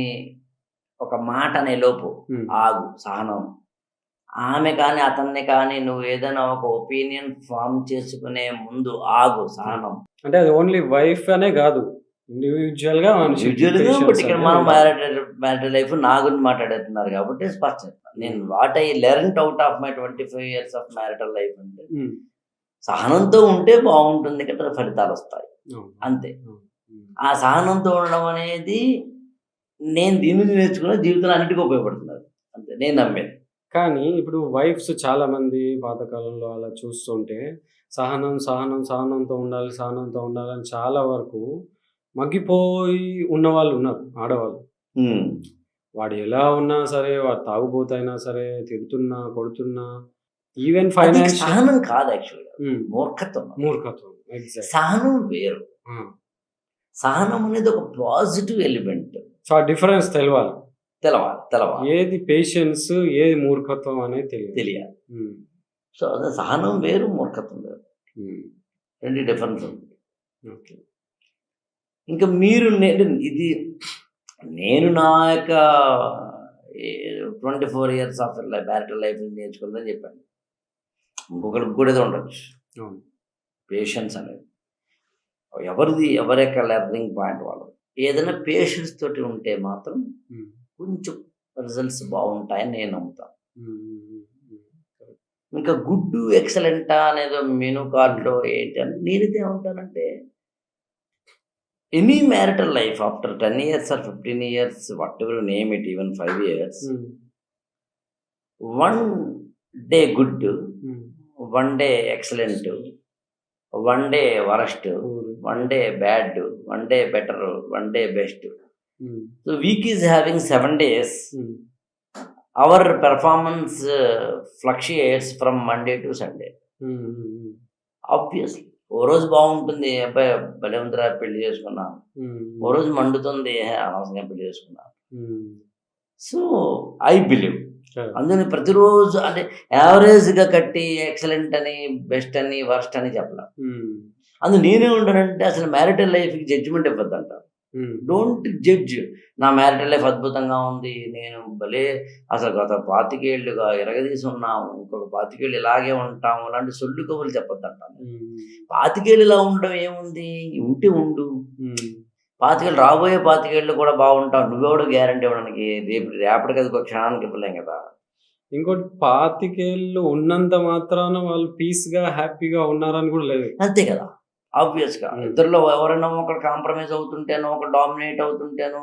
ఒక మాట అనే లోపు ఆగు, సహనం. ఆమె కానీ అతన్ని కానీ నువ్వు ఏదైనా ఒక ఒపీనియన్ ఫామ్ చేసుకునే ముందు ఆగు, సహనం. అంటే అది ఓన్లీ వైఫ్ అనే కాదు, ఇండివిజువల్ గా ఇక్కడ మనం మ్యారిటల్ లైఫ్ నా గురించి మాట్లాడుతున్నారు కాబట్టి స్పష్టం. నేను what I learned out of my 25 years of marital life అంటే సహనంతో ఉంటే బాగుంటుంది కదా, ఫలితాలు వస్తాయి, అంతే. ఆ సహనంతో ఉండడం అనేది నేను దీని నుంచి నేర్చుకున్న జీవితంలో అన్నిటికీ ఉపయోగపడుతున్నారు, అంతే నేను నమ్మేది. కానీ ఇప్పుడు వైఫ్స్ చాలా మంది పాతకాలంలో అలా చూస్తుంటే సహనంతో ఉండాలని చాలా వరకు మగ్గిపోయి ఉన్న వాళ్ళు ఉన్నారు, ఆడవాళ్ళు. వాడు ఎలా ఉన్నా సరే, వాడు తాగుబోతైనా సరే, తిడుతున్నా కొడుతున్నా, ఈవెన్ ఫైనాన్షియల్ సహనం కాదు, యాక్చువల్గా మూర్ఖత్వం. సహనం వేరు. సహనం అనేది ఒక పాజిటివ్ ఎలిమెంట్. సో ఆ డిఫరెన్స్ తెలవాలి. ఏది పేషెన్స్, ఏది మూర్ఖత్వం అనేది తెలియాలి. సో అదే సహనం వేరు, మూర్ఖత్వం వేరు, రెండు డిఫరెన్స్ ఉంది. ఇంకా మీరు ఇది నేను నా యొక్క 24 years ఆఫ్ మ్యారిటల్ లైఫ్ నేర్చుకుందని చెప్పాను. ఇంకొకరికి కూడా ఏదో ఉండొచ్చు పేషెన్స్ అనేది. ఎవరి యొక్క లెర్నింగ్ పాయింట్ వాళ్ళు. ఏదైనా పేషెన్స్ తోటి ఉంటే మాత్రం కొంచెం రిజల్ట్స్ బాగుంటాయని నేను నమ్ముతాను. ఇంకా గుడ్ ఎక్సలెంట్ అనేది మెనూ కార్డులో ఏంటి అంటే నేనైతే ఏమంటానంటే any marital life after 10 years or 15 years, whatever name it, even 5 years, one day good, one day excellent, one day worst, one day bad, one day better, one day best. So week is having 7 days. Our performance fluctuates from Monday to Sunday. Obviously, ఓ రోజు బాగుంటుంది, అబ్బాయి భలే ఉందిరా పెళ్లి చేసుకున్నాను, ఓ రోజు మండుతుంది, అనవసరంగా పెళ్లి చేసుకున్నాను. సో ఐ బిలీవ్ అందుకని ప్రతిరోజు అంటే యావరేజ్గా కట్టి ఎక్సలెంట్ అని బెస్ట్ అని వర్స్ట్ అని చెప్పలేం. అందుకు నేనే ఉంటానంటే అసలు మ్యారిటల్ లైఫ్కి జడ్జిమెంట్ ఇవ్వద్దంట. Don't judge. నా మ్యారిటల్ లైఫ్ అద్భుతంగా ఉంది, నేను భలే అసలు గత 25 ఏళ్ళుగా ఎరగదీసి ఉన్నాము, ఇంకొక 25 ఏళ్ళు ఇలాగే ఉంటాము, అలాంటి సొల్లు కబుర్లు చెప్పొద్దంట. 25 ఏళ్ళు ఇలా ఉండడం ఏముంది, ఉంటే ఉండు. 25 ఏళ్ళు రాబోయే 25 ఏళ్ళు కూడా బాగుంటావు. నువ్వెవడు గ్యారంటీ ఇవ్వడానికి? రేపటికి అది ఒక క్షణానికి ఇవ్వలేం కదా. ఇంకోటి 25 ఏళ్ళు ఉన్నంత మాత్రాన వాళ్ళు పీస్గా హ్యాపీగా ఉన్నారని కూడా లేదు. అంతే కదా. ఆబ్వియస్గా ఇద్దరిలో ఎవరైనా ఒకరు కాంప్రమైజ్ అవుతుంటేనో, ఒకరు డామినేట్ అవుతుంటేనో,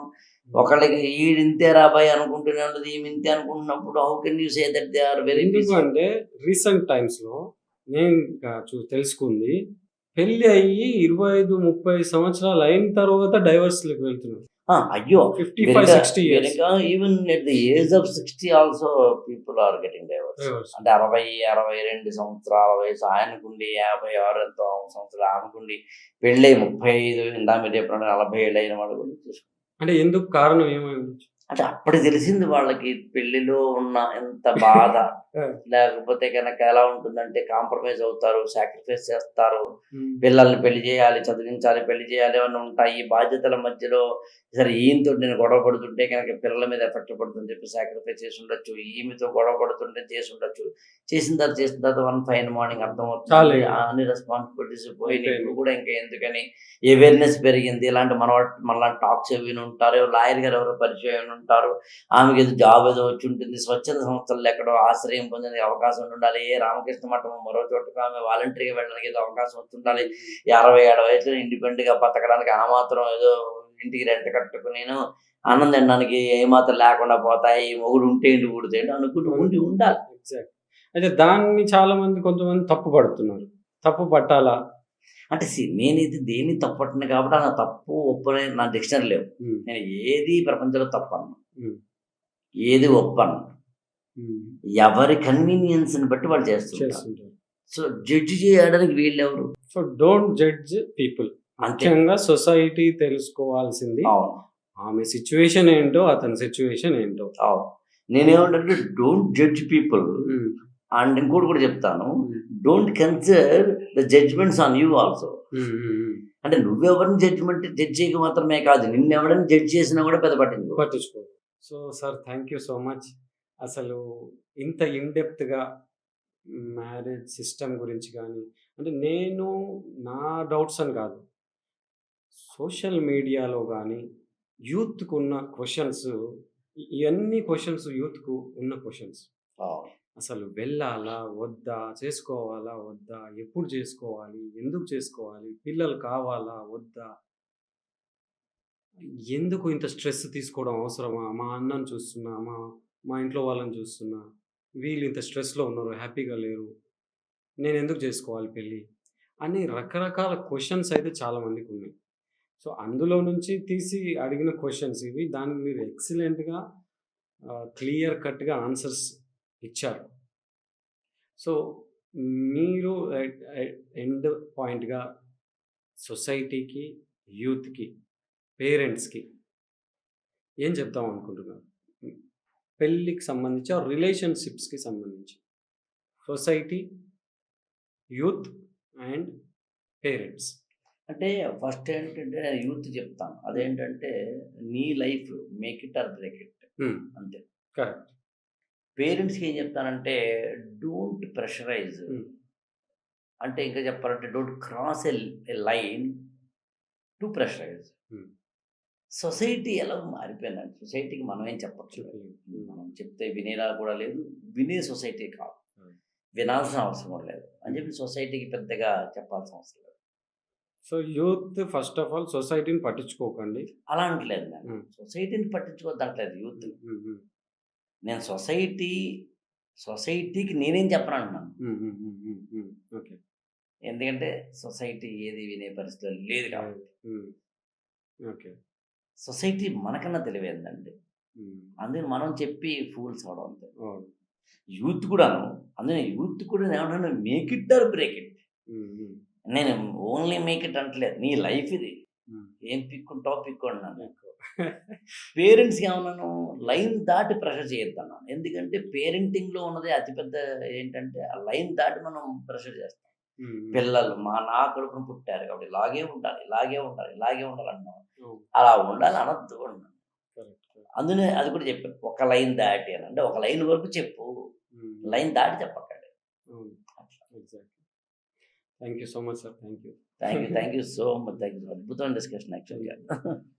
ఒకళ్ళకి ఇంతే రాబాయి అనుకుంటున్నాడు, ఈమె ఇంతే అనుకుంటున్నప్పుడు how can you say that they are very. ఎందుకంటే రీసెంట్ టైమ్స్లో నేను తెలుసుకుంది, పెళ్లి అయ్యి 25-30 సంవత్సరాలు అయిన తర్వాత డైవర్స్లకు వెళ్తున్నారు. అయ్యో 55-60 years. Even at the age of 60 also people are getting divorce. అంటే 60-62 సంవత్సరాల వయసు ఆయనకుండి, 56 సంవత్సరాలు ఆమెకుండి, పెళ్ళి 35 ఇందా మీరు చెప్పినట్టు 40 ఏళ్ళు అయిన వాళ్ళు కూడా చూసుకుంటారు. అంటే ఎందుకు కారణం ఏమైంది? అంటే అప్పుడు తెలిసింది వాళ్ళకి పెళ్లిలో ఉన్న ఎంత బాధ. లేకపోతే కనుక ఎలా ఉంటుందంటే కాంప్రమైజ్ అవుతారు, సాక్రిఫైస్ చేస్తారు, పిల్లల్ని పెళ్లి చేయాలి, చదివించాలి, పెళ్లి చేయాలి అని ఉంటాయి. ఈ బాధ్యతల మధ్యలో సరే ఈయనతో నేను గొడవ పడుతుంటే కనుక పిల్లల మీద ఎఫెక్ట్ పడుతుందని చెప్పి సాక్రిఫైస్ చేసి ఉండొచ్చు, ఈమెతో గొడవ పడుతుంటే చేసి ఉండొచ్చు. చేసిన తర్వాత వన్ ఫైన్ మార్నింగ్ అర్థమవుతుంది అన్ని రెస్పాన్సిబిలిటీస్ పోయినాయి. ఇప్పుడు కూడా ఇంకా ఎందుకని అవేర్నెస్ పెరిగింది. ఇలాంటి మన టాక్స్ విని ఉంటారు, లాయర్ గారు ఎవరో పరిచయం ఉంటారు, ఆమెకి ఏదో జాబ్ ఏదో వచ్చి ఉంటుంది, స్వచ్ఛంద సంస్థలు ఎక్కడో ఆశ్రయం పొందే అవకాశం ఉండాలి, ఏ రామకృష్ణ మఠం మరో చోటుకు ఆమె వాలంటరీగా వెళ్ళడానికి ఏదో అవకాశం వస్తుండాలి, 67 వయసులో ఇండిపెండెంట్గా బతకడానికి ఆ మాత్రం ఏదో ఇంటికి రెంట్ కట్టుకుని నేను అన్నం తినడానికి ఏమాత్రం లేకుండా పోతాయి, మొగుడు ఉంటే ఇంటి ఊడితే అనుకుంటూ ఉండాలి. ఎగ్జాక్ట్. అయితే దాన్ని చాలా మంది కొంతమంది తప్పు పడుతున్నారు. తప్పు పట్టాలా అంటే నేను ఇది దేన్ని తప్పట్టిన కాబట్టి నా తప్పు ఒప్పనే నా డిక్షనరీ లేవు. నేను ఏది ప్రపంచంలో తప్పను, ఏది ఒప్పను. ఎవరి కన్వీనియన్స్ని బట్టి వాళ్ళు చేస్తుంటారు. సో జడ్జి చేయడానికి వీళ్ళెవరు? So don't judge people. ముఖ్యంగా సొసైటీ తెలుసుకోవాల్సింది ఆమె సిచ్యువేషన్ ఏంటో, అతని సిచ్యువేషన్ ఏంటో. నేనేమంటే డోంట్ జడ్జ్ పీపుల్. అండ్ ఇంకోటి కూడా చెప్తాను, don't consider the judgements on you also. అంటే నువ్వెవరిని జడ్జ్ చేయక మాత్రమే కాదు, నిన్నెవడని జడ్జ్ చేసినా కూడా పెద్ద పట్టించుకో. So sir, thank you so much. అసలు ఇంత ఇన్డెప్త్గా మ్యారేజ్ సిస్టమ్ గురించి కానీ, అంటే నేను నా డౌట్స్ అని కాదు, సోషల్ మీడియాలో కానీ యూత్కు ఉన్న క్వశ్చన్స్, ఇవన్నీ క్వశ్చన్స్ యూత్కు ఉన్న క్వశ్చన్స్. అసలు వెళ్ళాలా వద్దా, చేసుకోవాలా వద్దా, ఎప్పుడు చేసుకోవాలి, ఎందుకు చేసుకోవాలి, పిల్లలు కావాలా వద్దా, ఎందుకు ఇంత స్ట్రెస్ తీసుకోవడం అవసరమా, మా అన్నను చూస్తున్నా, మా ఇంట్లో వాళ్ళని చూస్తున్నా, వీళ్ళు ఇంత స్ట్రెస్లో ఉన్నారు, హ్యాపీగా లేరు, నేను ఎందుకు చేసుకోవాలి పెళ్ళి అని రకరకాల క్వశ్చన్స్ అయితే చాలామందికి ఉన్నాయి. సో అందులో నుంచి తీసి అడిగిన క్వశ్చన్స్ ఇవి. దానికి మీరు ఎక్సలెంట్గా క్లియర్ కట్గా ఆన్సర్స్ ఇచ్చారు. సో మీరు ఎండ్ పాయింట్గా సొసైటీకి, యూత్కి, పేరెంట్స్కి ఏం చెప్తాం అనుకుంటున్నారు? పెళ్ళికి సంబంధించి, రిలేషన్షిప్స్కి సంబంధించి సొసైటీ, యూత్ అండ్ పేరెంట్స్. అంటే ఫస్ట్ ఏంటంటే యూత్ చెప్తాను, అదేంటంటే నీ life make it or break it, అంతే. కరెక్ట్. పేరెంట్స్కి ఏం చెప్తానంటే డోంట్ ప్రెషరైజ్. అంటే ఇంకా చెప్పాలంటే don't cross a line to pressurise. Society ఎలా మారిపోయిందంటే సొసైటీకి మనం ఏం చెప్పచ్చు, మనం చెప్తే వినేలా కూడా లేదు, వినే సొసైటీ కాదు, వినాల్సిన అవసరం కూడా లేదు అని చెప్పి సొసైటీకి పెద్దగా చెప్పాల్సిన అవసరం లేదు. So youth first of all సొసైటీని పట్టించుకోకండి అలా అంటలేదు నేను, సొసైటీని పట్టించుకోవద్దంటలేదు యూత్. నేను సొసైటీకి నేనేం చెప్పను అంటున్నాను. ఓకే. ఎందుకంటే సొసైటీ ఏది వినే పరిస్థితి లేదు కాబట్టి. ఓకే. సొసైటీ మనకన్నా తెలివేందండి, అందుకని మనం చెప్పి ఫూల్స్ అవడం అంతే. యూత్ కూడాను, అందుకని యూత్ కూడా ఏమన్నా make it or break it. నేను ఓన్లీ మేక్ ఇట్ అంటలేదు, నీ లైఫ్ ఇది, ఏం పిక్కుంటావు పిక్కు అన్నాను. పేరెంట్స్కి ఏమన్నాను, లైన్ దాటి ప్రెషర్ చేయొద్దన్నాను. ఎందుకంటే పేరెంటింగ్లో ఉన్నది అతిపెద్ద ఏంటంటే ఆ లైన్ దాటి మనం ప్రెషర్ చేస్తాం. పిల్లలు నా కొడుకును పుట్టారు కాబట్టి ఇలాగే ఉండాలి, ఇలాగే ఉండాలి, ఇలాగే ఉండాలి అన్నాం. అలా ఉండాలి అనొద్దు అన్నాను. అందునే అది కూడా చెప్పాను, ఒక లైన్ దాటి అని. అంటే ఒక లైన్ వరకు చెప్పు, లైన్ దాటి చెప్పకండి. Thank you so much sir. Thank you. Thank you so much. Thank you. అద్భుతమైన డిస్కషన్ యాక్చువల్గా.